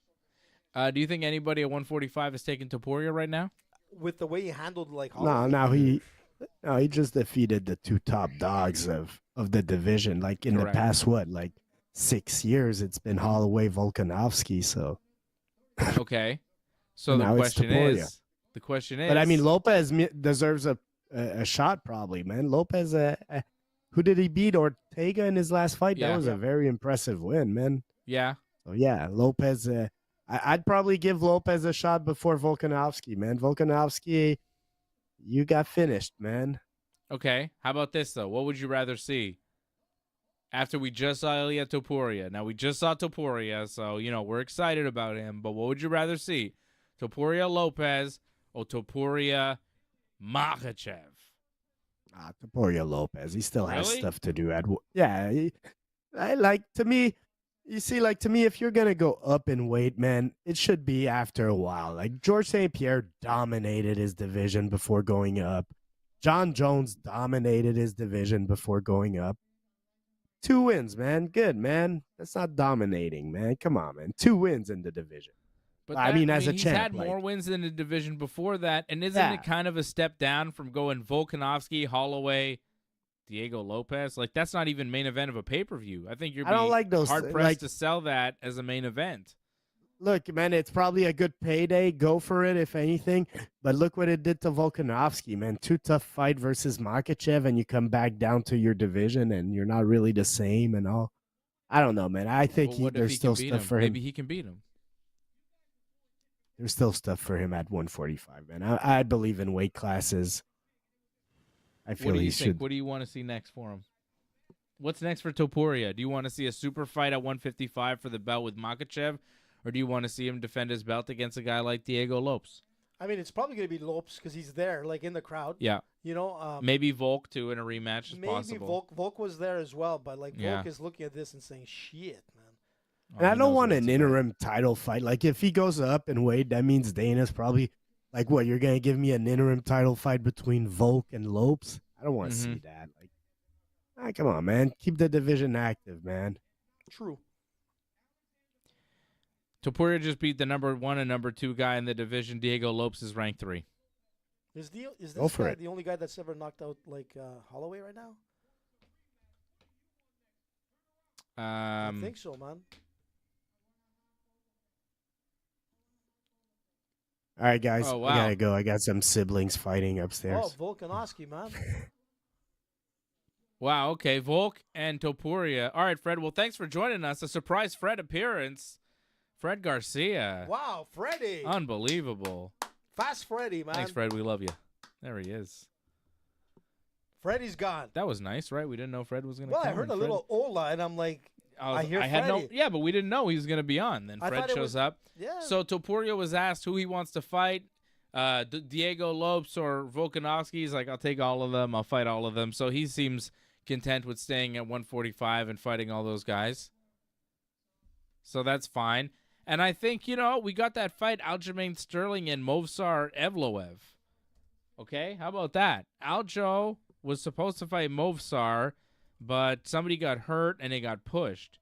Do you think anybody at 145 has taken Topuria right now? With the way he handled, Holloway? No, he just defeated the two top dogs of the division. In the past, 6 years, it's been Holloway, Volkanovski. So okay, so the question is, but I mean, Lopez deserves a shot, probably, man. Lopez, who did he beat? Ortega in his last fight. Yeah. That was a very impressive win, man. Yeah. So yeah, Lopez. I'd probably give Lopez a shot before Volkanovski, man. Volkanovski, you got finished, man. Okay, how about this, though? What would you rather see after we just saw Ilia Topuria? Now, we just saw Topuria, so, we're excited about him, but what would you rather see? Topuria Lopez or Topuria Makhachev? Topuria Lopez. He still has Really? stuff to do. To me, you see, to me, if you're going to go up in weight, man, it should be after a while. Georges St. Pierre dominated his division before going up. John Jones dominated his division before going up. 2 wins, man. Good, man. That's not dominating, man. Come on, man. 2 wins in the division. But as a he's champ. had more wins in the division before that, and isn't it kind of a step down from going Volkanovski, Holloway, Diego Lopez? That's not even main event of a pay-per-view. I think you're hard-pressed to sell that as a main event. Look, man, it's probably a good payday. Go for it, if anything. But look what it did to Volkanovski, man. 2 tough fight versus Makhachev, and you come back down to your division, and you're not really the same and all. I don't know, man. I think there's still stuff for him. Maybe he can beat him. There's still stuff for him at 145, man. I believe in weight classes. I feel What do he you should. think? What do you want to see next for him? What's next for Topuria? Do you want to see a super fight at 155 for the belt with Makhachev, or do you want to see him defend his belt against a guy like Diego Lopes? I mean, it's probably going to be Lopes because he's there, in the crowd. Yeah. Maybe Volk, too, in a rematch is possible. Volk was there as well, but, Volk is looking at this and saying, shit, man. And I don't want an interim title fight. If he goes up in weight, that means Dana's probably what? You're gonna give me an interim title fight between Volk and Lopes? I don't want to see that. Come on, man. Keep the division active, man. True. Topuria just beat the number 1 and number 2 guy in the division. Diego Lopes is ranked 3. Is this guy the only guy that's ever knocked out Holloway right now? I think so, man. All right, guys. Oh, wow. I gotta go. I got some siblings fighting upstairs. Oh, Volkanovski, man. Wow, okay. Volk and Topuria. All right, Fred. Well, thanks for joining us. A surprise Fred appearance. Fred Garcia. Wow, Freddie. Unbelievable. Fast Freddie, man. Thanks, Fred. We love you. There he is. Freddie's gone. That was nice, right? We didn't know Fred was going to come. come. Well, I heard a little Ola, and I'm like, I hear Freddie. Freddie. But we didn't know he was going to be on. Then Fred shows up. Yeah. So Topuria was asked who he wants to fight. Diego Lopes or Volkanovski. He's like, I'll take all of them. I'll fight all of them. So he seems content with staying at 145 and fighting all those guys. So that's fine. And I think, we got that fight, Aljamain Sterling and Movsar Evloev. Okay, how about that? Aljo was supposed to fight Movsar, but somebody got hurt and it got pushed.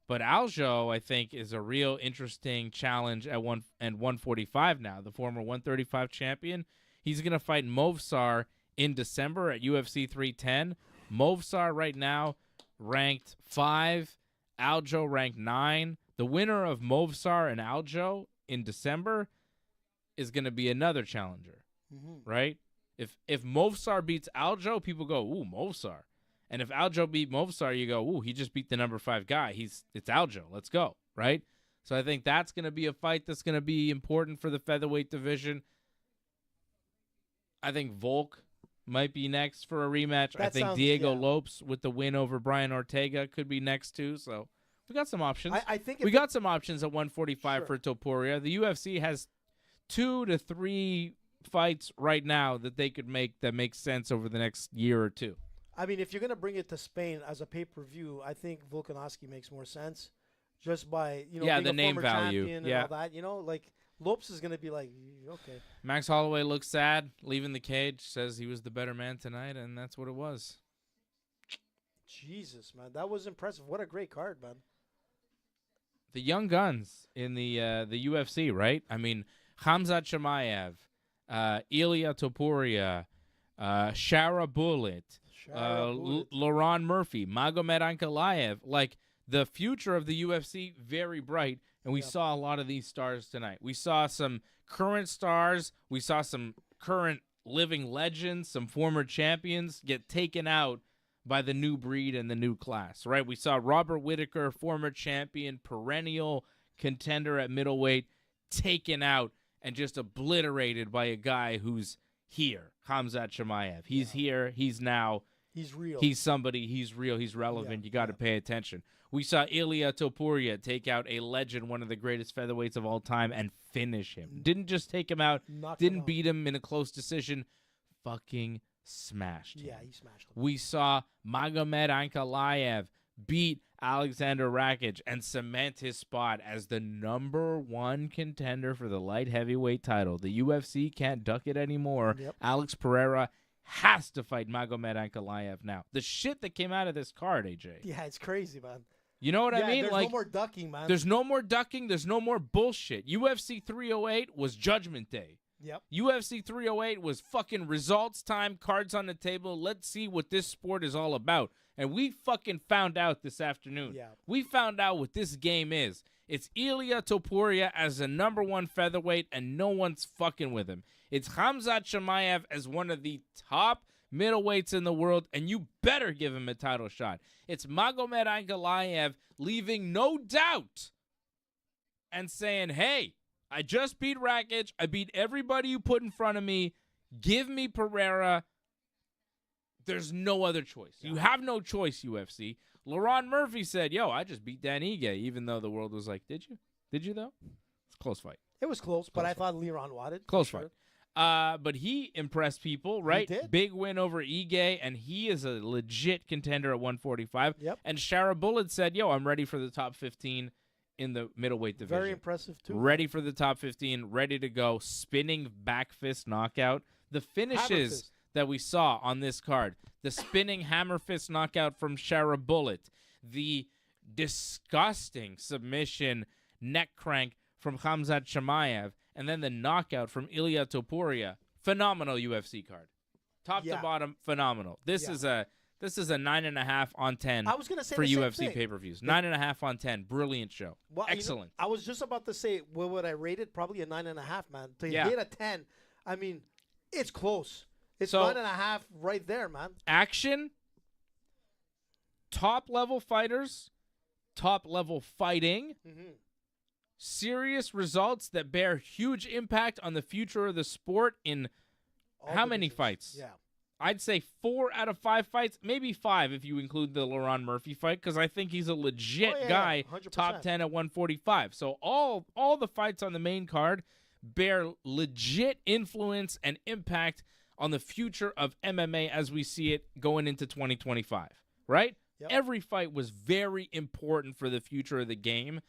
But Aljo, I think, is a real interesting challenge at 145 now. The former 135 champion. He's going to fight Movsar in December at UFC 310. Movsar right now ranked 5. Aljo ranked 9. The winner of Movsar and Aljo in December is going to be another challenger, right? If Movsar beats Aljo, people go, ooh, Movsar. And if Aljo beat Movsar, you go, ooh, he just beat the number 5 guy. It's Aljo. Let's go, right? So I think that's going to be a fight that's going to be important for the featherweight division. I think Volk might be next for a rematch. I think Diego Lopes with the win over Brian Ortega could be next too. So we got some options. I think we got some options at 145 for Topuria. The UFC has 2 to 3 fights right now that they could make that makes sense over the next year or two. I mean, if you're going to bring it to Spain as a pay-per-view, I think Volkanovski makes more sense just by, being the a name former value champion and all that. Like Lopes is going to be like, okay. Max Holloway looks sad leaving the cage, says he was the better man tonight, and that's what it was. Jesus, man. That was impressive. What a great card, man. The young guns in the UFC, right? I mean, Khamzat Chimaev, Ilia Topuria, Sharabutdin, Lerone Murphy, Magomed Ankalaev. Like, the future of the UFC, very bright, and we saw a lot of these stars tonight. We saw some current stars. We saw some current living legends, some former champions get taken out by the new breed and the new class, right? We saw Robert Whittaker, former champion, perennial contender at middleweight, taken out and just obliterated by a guy who's here, Khamzat Chimaev. He's here. He's now. He's real. He's somebody. He's real. He's relevant. You got to pay attention. We saw Ilia Topuria take out a legend, one of the greatest featherweights of all time, and finish him. Didn't just take him out. Didn't beat him in a close decision. Fucking smashed him. Yeah, he smashed him. We saw Magomed Ankalaev beat Aleksandar Rakic and cement his spot as the number 1 contender for the light heavyweight title. The UFC can't duck it anymore. Alex Pereira has to fight Magomed Ankalaev now. The shit that came out of this card, AJ. Yeah, it's crazy, man. You know what I mean? There's no more ducking, man. There's no more ducking. There's no more bullshit. UFC 308 was Judgment Day. Yep. UFC 308 was fucking results time, cards on the table. Let's see what this sport is all about. And we fucking found out this afternoon. Yeah. We found out what this game is. It's Ilia Topuria as the number 1 featherweight, and no one's fucking with him. It's Khamzat Chimaev as one of the top middleweights in the world, and you better give him a title shot. It's Magomed Ankalaev leaving no doubt and saying, hey, I just beat Rakic. I beat everybody you put in front of me. Give me Pereira. There's no other choice. You have no choice, UFC. Lerone Murphy said, yo, I just beat Dan Ige, even though the world was like, did you? Did you, though? It's a close fight. It was close, but I thought Lerone won it. Close fight. But he impressed people, right? He did. Big win over Ige, and he is a legit contender at 145. Yep. And Sharabutdin said, yo, I'm ready for the top 15 in the middleweight division. Very impressive, too. Ready for the top 15, ready to go. Spinning back fist knockout. The finishes that we saw on this card, the spinning hammer fist knockout from Sharabutdin, the disgusting submission neck crank from Khamzat Chimaev, and then the knockout from Ilia Topuria. Phenomenal UFC card. Top to bottom, phenomenal. This is a 9.5 on 10 I was gonna say for the same UFC thing. pay-per-views. 9.5 on 10. Brilliant show. Well, excellent. I was just about to say, what would I rate it? Probably a 9.5, man. To Yeah. hit a 10, I mean, it's close. It's So- 9.5 right there, man. Action, top-level fighters, top-level fighting, serious results that bear huge impact on the future of the sport in All how many divisions. fights? Yeah. I'd say 4 out of 5 fights, maybe 5 if you include the Lerone Murphy fight, because I think he's a legit guy, 100%. top 10 at 145. So all the fights on the main card bear legit influence and impact on the future of MMA as we see it going into 2025, right? Yep. Every fight was very important for the future of the game,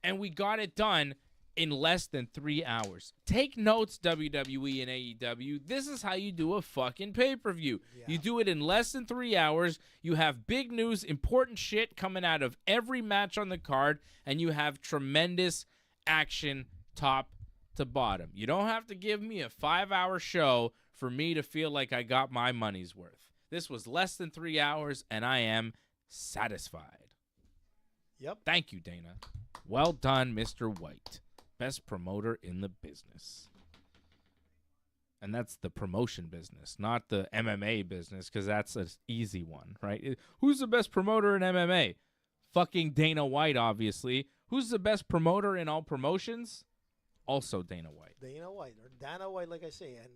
and we got it done in less than 3 hours. Take notes, WWE and AEW. This is how you do a fucking pay-per-view. Yeah. You do it in less than 3 hours. You have big news, important shit coming out of every match on the card, and you have tremendous action top to bottom. You don't have to give me a 5-hour show for me to feel like I got my money's worth. This was less than 3 hours, and I am satisfied. Yep. Thank you, Dana. Well done, Mr. White. Best promoter in the business. And that's the promotion business, not the MMA business, because that's an easy one, right? Who's the best promoter in MMA? Fucking Dana White, obviously. Who's the best promoter in all promotions? Also Dana White. Dana White, or Dana White, like I say. And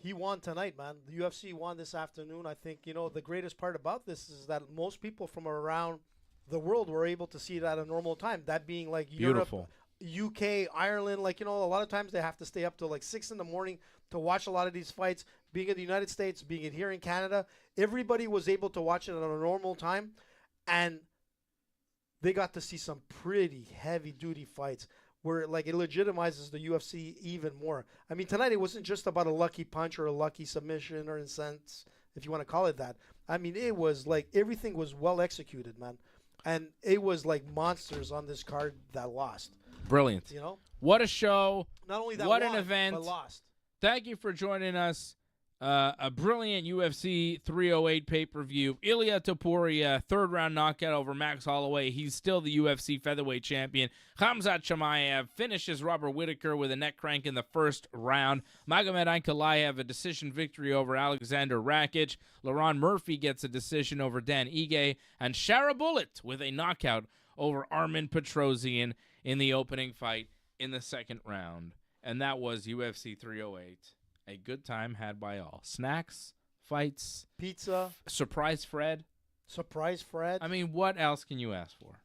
he won tonight, man. The UFC won this afternoon. I think, the greatest part about this is that most people from around the world were able to see it at a normal time. That being like Beautiful. Europe, UK, Ireland. Like, a lot of times they have to stay up till like 6 in the morning to watch a lot of these fights. Being in the United States, being in here in Canada, everybody was able to watch it at a normal time. And they got to see some pretty heavy-duty fights where, like, it legitimizes the UFC even more. I mean, tonight it wasn't just about a lucky punch or a lucky submission or in sense, if you want to call it that. I mean, it was like everything was well executed, man. And it was like monsters on this card that lost. Brilliant. What a show. Not only that, what won, an event. but lost. Thank you for joining us. A brilliant UFC 308 pay-per-view. Ilia Topuria, third-round knockout over Max Holloway. He's still the UFC featherweight champion. Khamzat Chimaev finishes Robert Whittaker with a neck crank in the first round. Magomed Ankalaev, a decision victory over Aleksandar Rakic. Lerone Murphy gets a decision over Dan Ige. And Sharabutdin with a knockout over Armen Petrosyan in the opening fight in the second round. And that was UFC 308. A good time had by all. Snacks, fights, pizza, surprise Fred. I mean, what else can you ask for?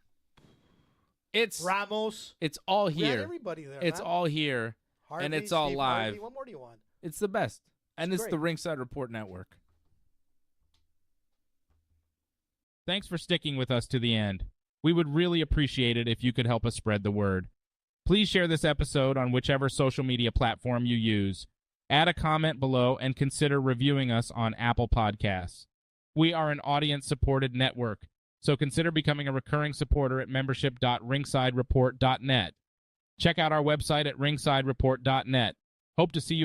It's Ramos. It's all We had here. everybody there. It's man. all here, Harvey, and it's all Steve live. Harvey. What more do you want? It's the best, and it's great. the Ringside Report Network. Thanks for sticking with us to the end. We would really appreciate it if you could help us spread the word. Please share this episode on whichever social media platform you use. Add a comment below and consider reviewing us on Apple Podcasts. We are an audience-supported network, so consider becoming a recurring supporter at membership.ringsidereport.net. Check out our website at ringsidereport.net. Hope to see you